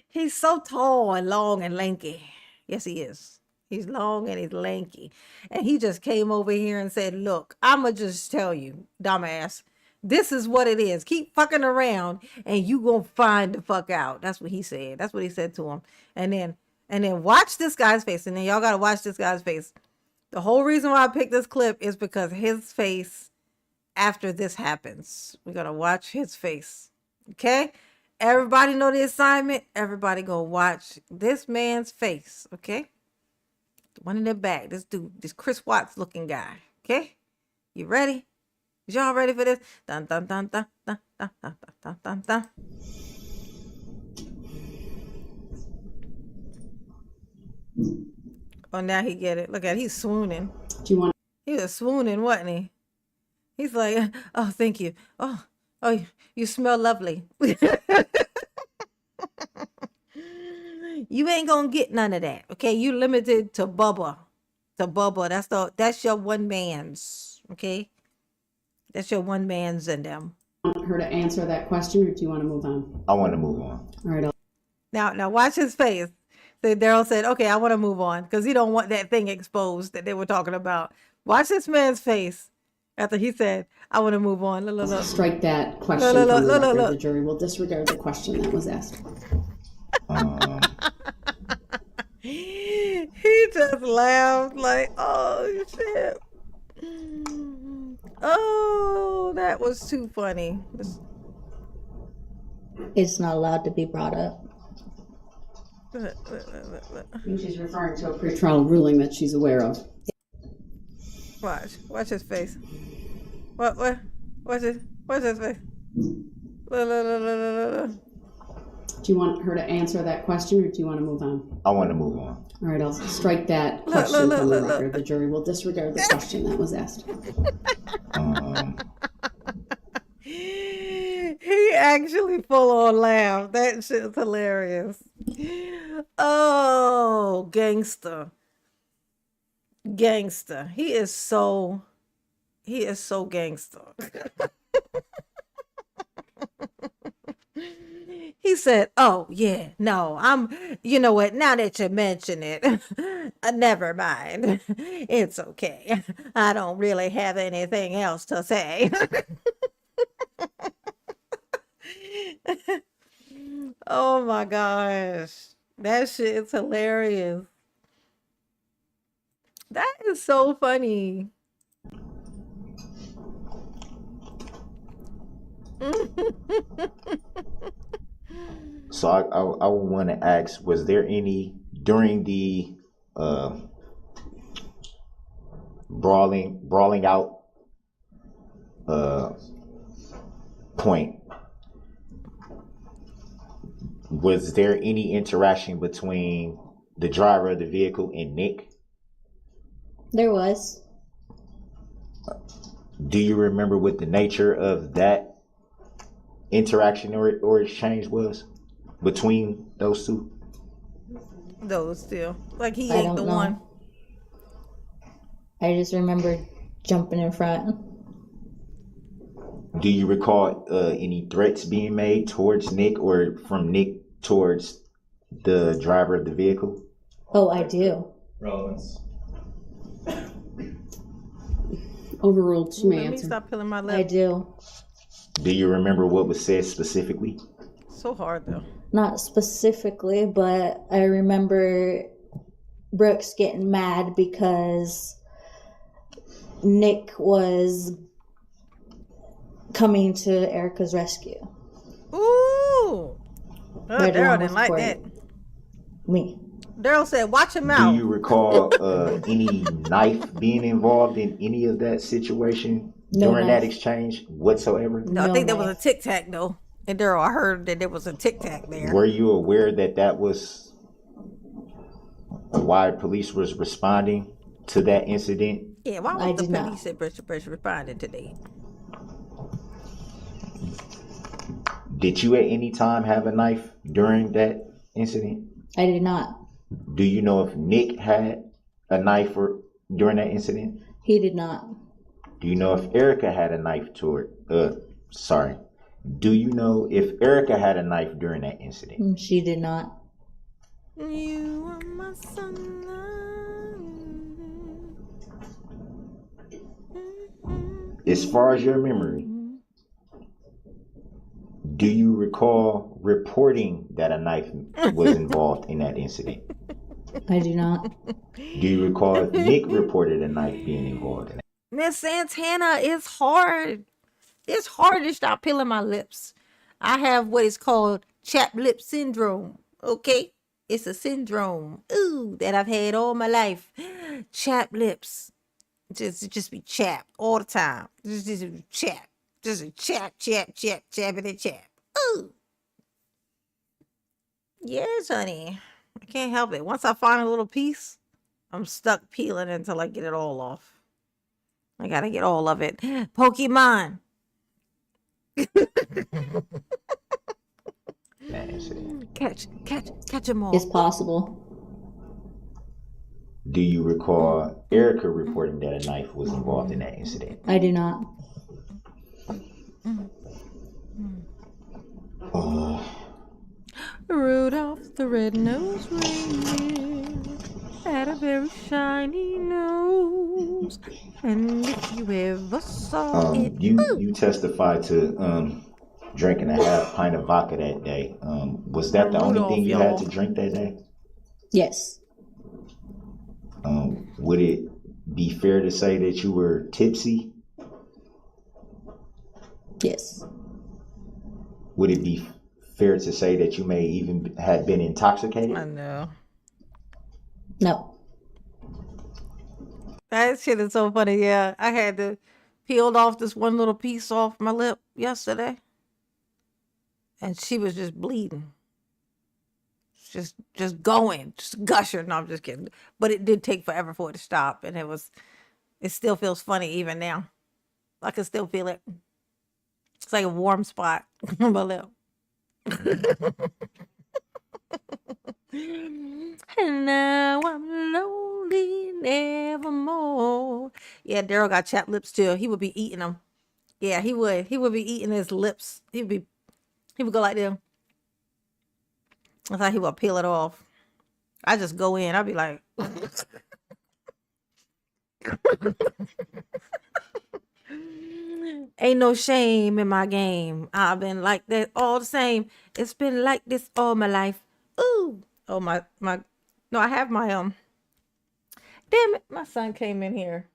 He's so tall and long and lanky. Yes, he is. He's long and he's lanky. And he just came over here and said, "Look, I'ma just tell you, dumbass, this is what it is. Keep fucking around and you gonna find the fuck out." That's what he said. That's what he said to him. And then And then watch this guy's face. And then y'all got to watch this guy's face. The whole reason why I picked this clip is because his face after this happens. We're going to watch his face. Okay? Everybody know the assignment. Everybody go watch this man's face. Okay? The one in the back. This dude, this Chris Watts looking guy. Okay? You ready? Is y'all ready for this? Dun, dun, dun, dun, dun, dun, dun, dun, dun, dun. Oh, now he get it. Look at it. He's swooning.
Do you want?
He was swooning, wasn't he? He's like, oh, thank you. Oh, you smell lovely. You ain't gonna get none of that. Okay, you limited to Bubba. To Bubba. That's your one man's. Okay, that's your one man's in them.
Want her to answer that question, or do you want to move on?
I want to move on.
All right.
Now watch his face. So Darrell said, okay, I want to move on because he don't want that thing exposed that they were talking about. Watch this man's face after he said, I want to move on. Look.
Strike that question from the record. The jury will disregard the question that was asked.
He just laughed like, oh, shit. Oh, that was too funny.
It's not allowed to be brought up.
I think she's referring to a pretrial ruling that she's aware of.
Watch his face. Watch his face. Look.
Do you want her to answer that question, or do you want to move on?
I want to move on.
All right, I'll strike that question from the record. The jury will disregard the question that was asked.
He actually full on laughed. That shit's hilarious. Oh, gangster. He is so gangster. He said, oh, yeah, no, you know what, now that you mention it, never mind. It's okay. I don't really have anything else to say. Oh, my gosh. That shit is hilarious. That is so funny.
So I would want to ask, was there any during the brawling out point, was there any interaction between the driver of the vehicle and Nick?
There was.
Do you remember what the nature of that interaction or exchange was between those two?
Those two. Like he ain't the one.
I just remember jumping in front.
Do you recall any threats being made towards Nick or from Nick towards the driver of the vehicle?
Oh, I do.
Relevance.
Overruled. She may
Let me
answer.
stop peeling my lip.
I do.
Do you remember what was said specifically?
So hard though.
Not specifically, but I remember Brooks getting mad because Nick was coming to Erica's rescue.
Ooh.
Right
Darrell
along
didn't
with
like
Corey.
that.
Me.
Darrell said, watch him out.
Do you recall any knife being involved in any of that situation during that exchange whatsoever?
No, I think there was a tic tac though. And Darrell, I heard that there was a tic tac there.
Were you aware that was why police was responding to that incident?
Yeah, why was the police at Bridge responding today?
Did you at any time have a knife during that incident?
I did not.
Do you know if Nick had a knife during that incident?
He did not.
Do you know if Erica had a knife Do you know if Erica had a knife during that incident?
She did not.
You are my sunlight.
As far as your memory, do you recall reporting that a knife was involved in that incident?
I do not.
Do you recall if Nick reported a knife being involved in it?
Miss Santana, it's hard. It's hard to stop peeling my lips. I have what is called chapped lip syndrome. Okay? It's a syndrome. Ooh, that I've had all my life. Chapped lips. Just be chapped all the time. Just chap. Just a chap, chapping and chap. Ooh. Yes, honey. I can't help it. Once I find a little piece, I'm stuck peeling until I get it all off. I gotta get all of it. Pokemon. Catch them all.
It's possible.
Do you recall Erica reporting that a knife was involved in that incident?
I do not.
Rudolph the red-nosed reindeer had a very shiny nose, and if you ever saw it,
you testified to drinking a half pint of vodka that day. Was that the only thing you had to drink that day?
Yes.
Would it be fair to say that you were tipsy?
Yes.
Would it be fair to say that you may even have been intoxicated?
I know.
No.
That shit is so funny. Yeah, I had to peeled off this one little piece off my lip yesterday, and she was just bleeding. Just going, just gushing. No, I'm just kidding. But it did take forever for it to stop, and it still feels funny even now. I can still feel it. It's like a warm spot on my lip. And now I'm lonely nevermore. Yeah, Darrell got chapped lips too. He would be eating them. Yeah, he would. He would be eating his lips. He would go like this. I thought he would peel it off. I just go in. I'd be like, ain't no shame in my game. I've been like that all the same. It's been like this all my life. Ooh. Oh, my. No, I have my, damn it. My son came in here.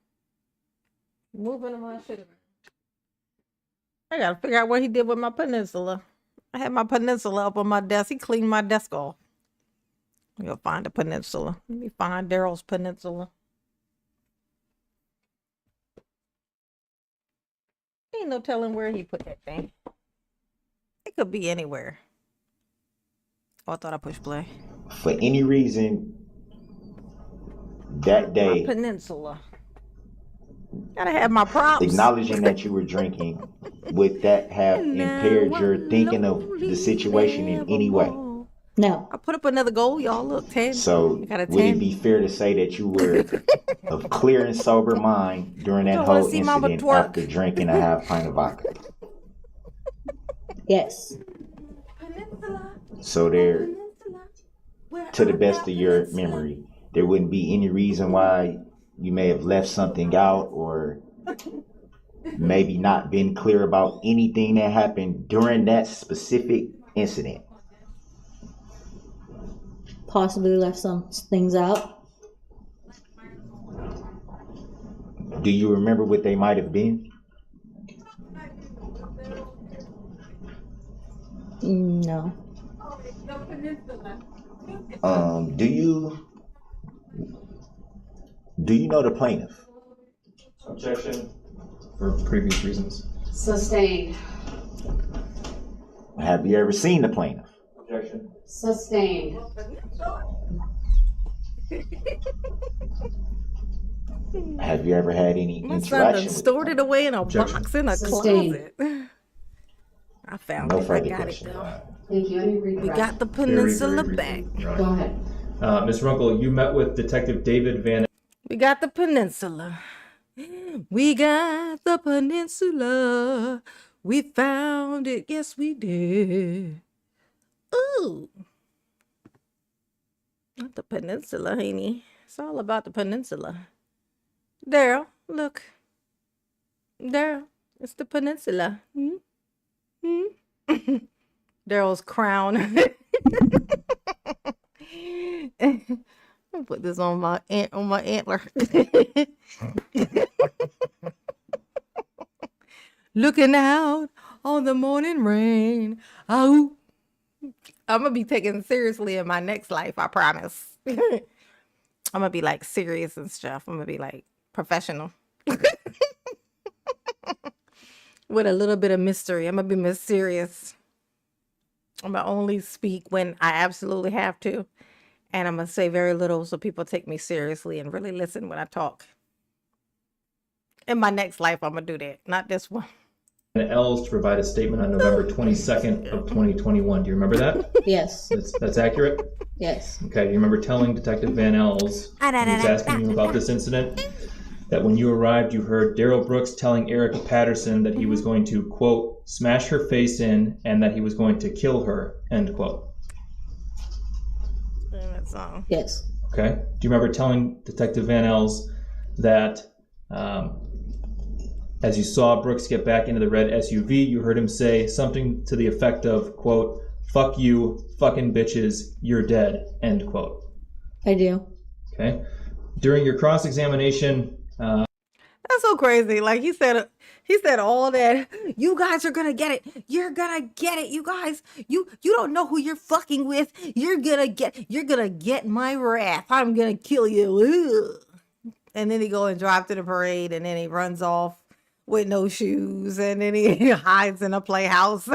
Moving my shit around. I gotta figure out what he did with my peninsula. I had my peninsula up on my desk. He cleaned my desk off. I'm gonna find the peninsula. Let me find Darrell's peninsula. Ain't no telling where he put that thing. It could be anywhere. Oh, I thought I pushed play.
For any reason, that day,
my peninsula. Gotta have my props.
Acknowledging that you were drinking, would that have impaired your thinking of the situation in any way?
No.
I put up another goal, y'all. Look, 10.
So, would it be fair to say that you were of clear and sober mind during that whole incident after drinking a half pint of vodka?
Yes.
So there, to the best of your memory, there wouldn't be any reason why you may have left something out or maybe not been clear about anything that happened during that specific incident.
Possibly left some things out.
Do you remember what they might have been?
No.
Do you know the plaintiff?
Objection for previous reasons.
Sustained.
Have you ever seen the plaintiff?
Objection.
Sustained.
Have you ever had any
My
interaction
son stored it away in a box in a closet. I found it. I got it though.
Thank you.
We got the peninsula back.
Go ahead.
Ms. Runkle, you met with Detective David Van.
We got the peninsula. We got the peninsula. We found it. Yes, we did. Ooh. Not the peninsula, honey. It's all about the peninsula. Darrell, look. Darrell, it's the peninsula. Darrell's crown. Put this on my antler. Looking out on the morning rain. Oh, I'm gonna be taken seriously in my next life, I promise. I'm gonna be like serious and stuff. I'm gonna be like professional. With a little bit of mystery. I'm gonna be mysterious. I'm gonna only speak when I absolutely have to. And I'm gonna say very little so people take me seriously and really listen when I talk. In my next life, I'm gonna do that. Not this one.
L's to provide a statement on November 22nd of 2021. Do you remember that?
Yes.
That's accurate?
Yes.
Okay, do you remember telling Detective Van Els, when he was asking you about this incident, that when you arrived, you heard Darrell Brooks telling Erica Patterson that he was going to, quote, smash her face in and that he was going to kill her, end quote?
Yes.
Okay. Do you remember telling Detective Van Els that as you saw Brooks get back into the red SUV, you heard him say something to the effect of, quote, fuck you, fucking bitches, you're dead, end quote?
I do.
Okay. During your cross-examination...
That's so crazy. Like he said all that. You guys are gonna get it. You're gonna get it. You guys, you don't know who you're fucking with. You're gonna get my wrath. I'm gonna kill you. Ugh. And then he go and drive to the parade, and then he runs off with no shoes, and then he hides in a playhouse.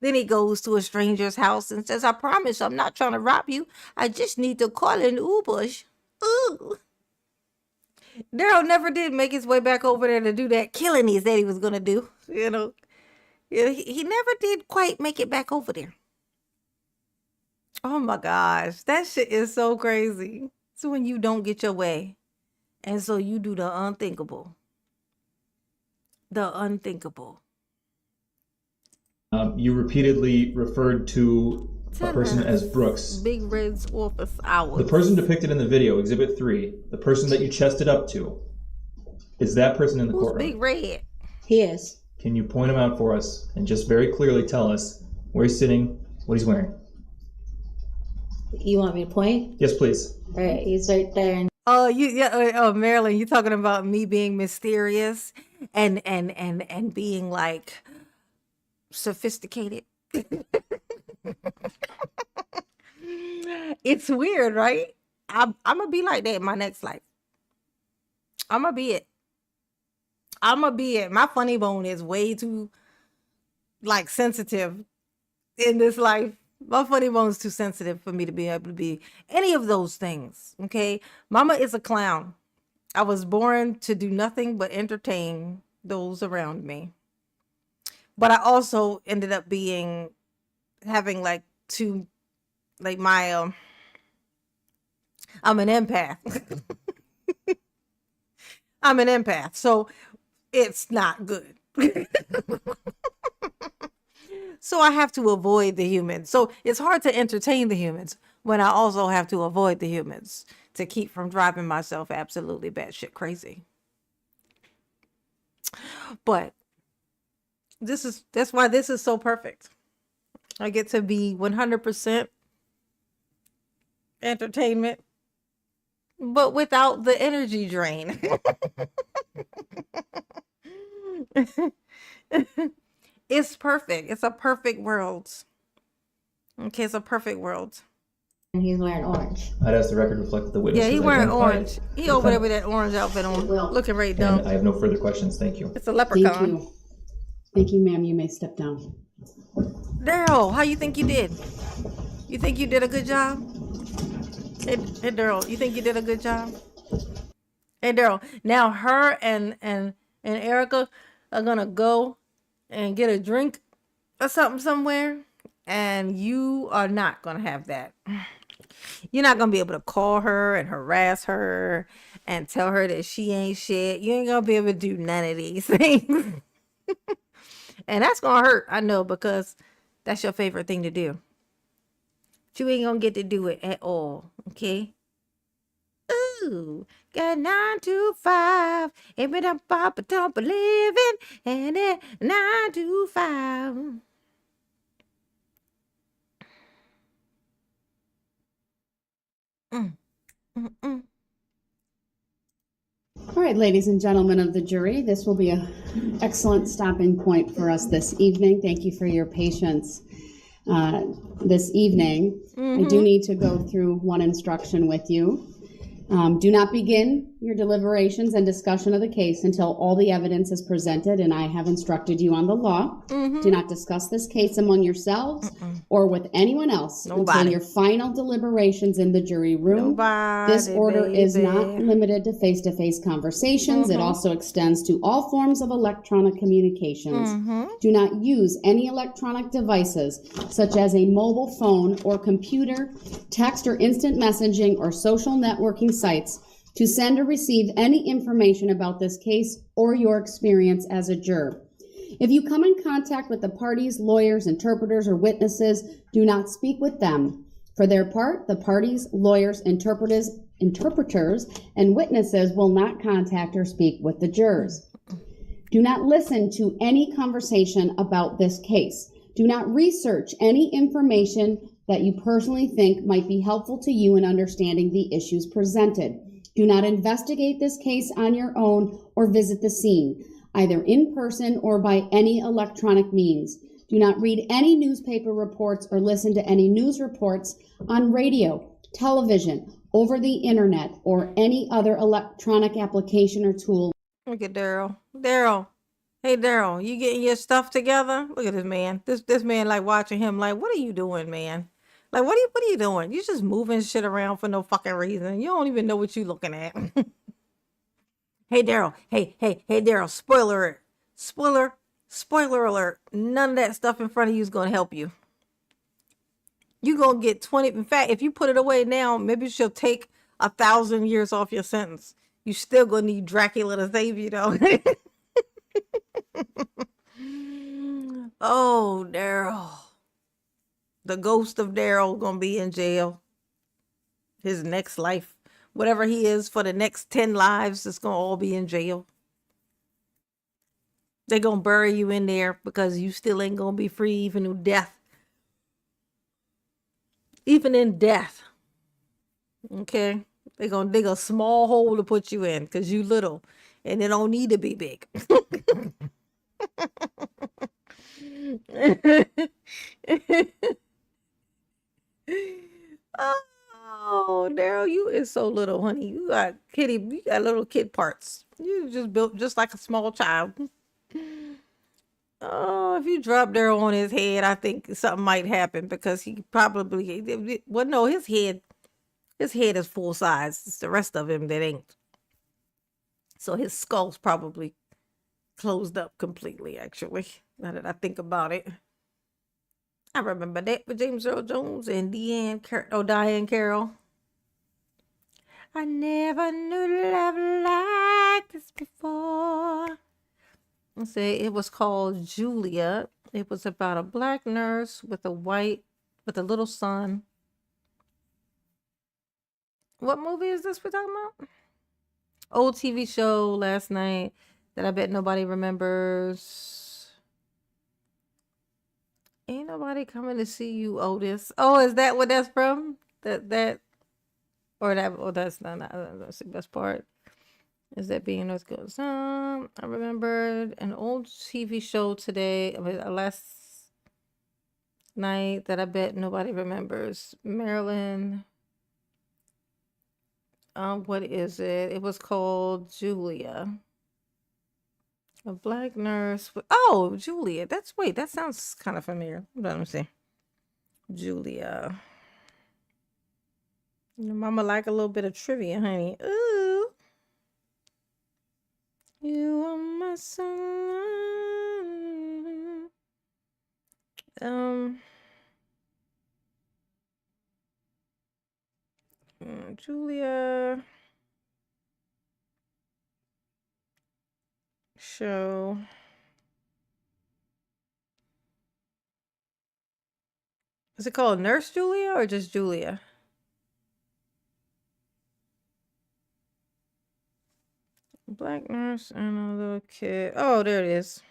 Then he goes to a stranger's house and says, I promise I'm not trying to rob you. I just need to call an Uber. Ooh. Darrell never did make his way back over there to do that killing he said he was going to do. You know, he never did quite make it back over there. Oh my gosh. That shit is so crazy. It's when you don't get your way. And so you do the unthinkable. The unthinkable.
You repeatedly referred to a person as Brooks.
Big Red's office hours.
The person depicted in the video, Exhibit 3, the person that you chested up to, is that person in the courtroom?
Big Red?
He is.
Can you point him out for us and just very clearly tell us where he's sitting, what he's wearing?
You want me to point?
Yes, please.
All right, he's right there.
Marilyn, you talking about me being mysterious and being like sophisticated? It's weird, right? I'm gonna be like that in my next life. I'm gonna be it. My funny bone is way too like sensitive in this life. My funny bone is too sensitive for me to be able to be any of those things. Okay, Mama is a clown. I was born to do nothing but entertain those around me. But I also ended up having like two, like my I'm an empath. I'm an empath, so it's not good. So I have to avoid the humans. So it's hard to entertain the humans when I also have to avoid the humans to keep from driving myself absolutely batshit crazy. But that's why this is so perfect. I get to be 100% entertainment, but without the energy drain. It's perfect. It's a perfect world. Okay, it's a perfect world.
And he's wearing orange.
I'd ask the record to reflect the witness.
Yeah, he's wearing orange. He over there with that orange outfit on, looking right dumb.
And I have no further questions. Thank you.
It's a leprechaun.
Thank you. Thank you, ma'am. You may step down.
Darrell, how you think you did? You think you did a good job? Hey Darrell, you think you did a good job? Hey Darrell, now her and Erica are gonna go and get a drink or something somewhere, and you are not gonna have that. You're not gonna be able to call her and harass her and tell her that she ain't shit. You ain't gonna be able to do none of these things. And that's gonna hurt, I know, because that's your favorite thing to do. But you ain't gonna get to do it at all, okay? Ooh, got 9 to 5, every time Papa Tompa living, and then 9 to 5. Mm-mm.
All right, ladies and gentlemen of the jury, this will be an excellent stopping point for us this evening. Thank you for your patience this evening. I do need to go through one instruction with you. Do not begin your deliberations and discussion of the case until all the evidence is presented and I have instructed you on the law. Do not discuss this case among yourselves or with anyone else until your final deliberations in the jury room. This order is not limited to face-to-face conversations. It also extends to all forms of electronic communications. Do not use any electronic devices such as a mobile phone or computer, text or instant messaging or social networking sites to send or receive any information about this case or your experience as a juror. If you come in contact with the parties, lawyers, interpreters, or witnesses, do not speak with them. For their part, the parties, lawyers, interpreters, and witnesses will not contact or speak with the jurors. Do not listen to any conversation about this case. Do not research any information that you personally think might be helpful to you in understanding the issues presented. Do not investigate this case on your own or visit the scene, either in person or by any electronic means. Do not read any newspaper reports or listen to any news reports on radio, television, over the internet, or any other electronic application or tool.
Look at Daryl. Daryl. Hey, Daryl, you getting your stuff together? Look at this man. This man like watching him like, what are you doing, man? Like, what are you doing? You just moving shit around for no fucking reason. You don't even know what you looking at. Hey, Daryl. Hey, Daryl. Spoiler alert. None of that stuff in front of you is going to help you. You going to get 20. In fact, if you put it away now, maybe she'll take 1,000 years off your sentence. You still going to need Dracula to save you, though. Oh, Daryl. The ghost of Daryl gonna be in jail. His next life, whatever he is for the next 10 lives, it's gonna all be in jail. They're gonna bury you in there because you still ain't gonna be free even in death. Even in death. Okay? They're gonna dig a small hole to put you in because you little. And it don't need to be big. Oh, Daryl, you is so little, honey. You got little kid parts. You just built just like a small child. Oh, if you drop Daryl on his head, I think something might happen because he probably, well, no, his head is full size. It's the rest of him that ain't. So his skull's probably closed up completely, actually, now that I think about it. I remember that with James Earl Jones and Diane Carroll. I never knew love like this before. Say it was called Julia. It was about a black nurse with a little son. What movie is this we're talking about? Old TV show last night that I bet nobody remembers. Ain't nobody coming to see you, Otis. Oh, is that what that's from? That's not that's the best part. Is that being North Goes I remembered an old TV show today, last night that I bet nobody remembers. Maryland. What is it? It was called Julia. A black nurse. Julia. That sounds kind of familiar. Let me see. Julia. Your mama like a little bit of trivia, honey. Ooh. You are my son. Julia show. Is it called Nurse Julia or just Julia? Black nurse and a little kid. Oh, there it is.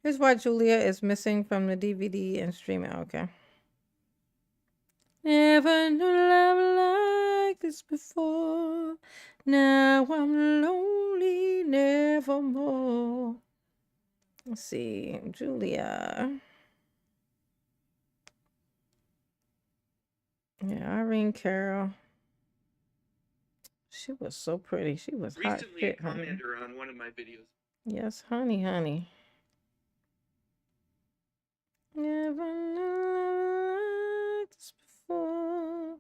Here's why Julia is missing from the DVD and streaming. Okay. Never knew love like this before. Now I'm lonely nevermore. Let's see, Julia. Yeah, Irene Carroll. She was so pretty. She was hot fit, honey.
On one of my videos.
Yes, honey, honey. Never like this before.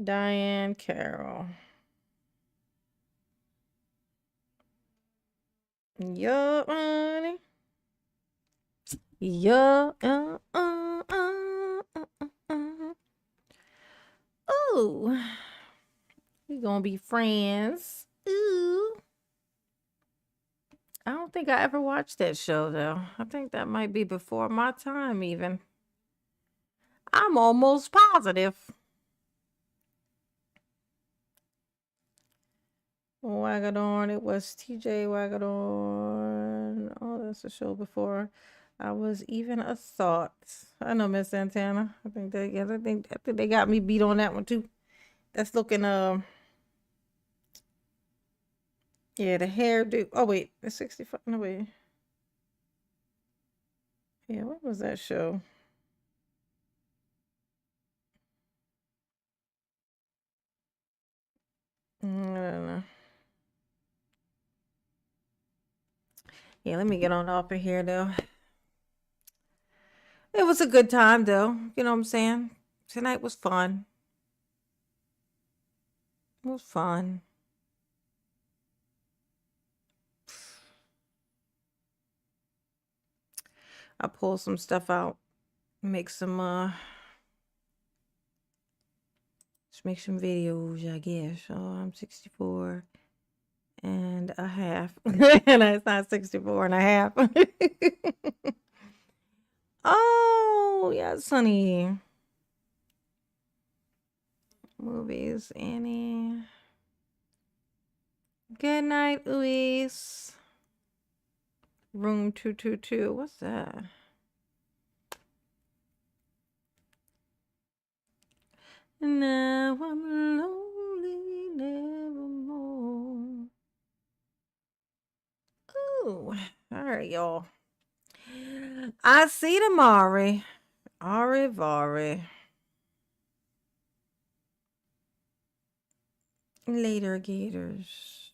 Diane Carroll. Yo, honey. Yo, Ooh. We gonna be friends. Ooh. I don't think I ever watched that show, though. I think that might be before my time, even. I'm almost positive. Wagadorn, it was TJ Wagadorn. Oh, that's a show before I was even a thought. I know Miss Santana. I think they got me beat on that one too. That's looking yeah, the hairdo. Oh wait, the 65. No wait. Yeah, what was that show? I don't know. Yeah, let me get on off of here though. It was a good time though. You know what I'm saying? Tonight was fun. It was fun. I pulled some stuff out. Make some just make some videos, I guess. Oh, I'm 64 and a half. And it's not 64 and a half. Oh, yes, honey. Movies, Annie. Good night, Luis. Room 222. What's that? Now I'm lonely nevermore. Ooh. All right, y'all. I see tomorrow. Arivari. Later, Gators.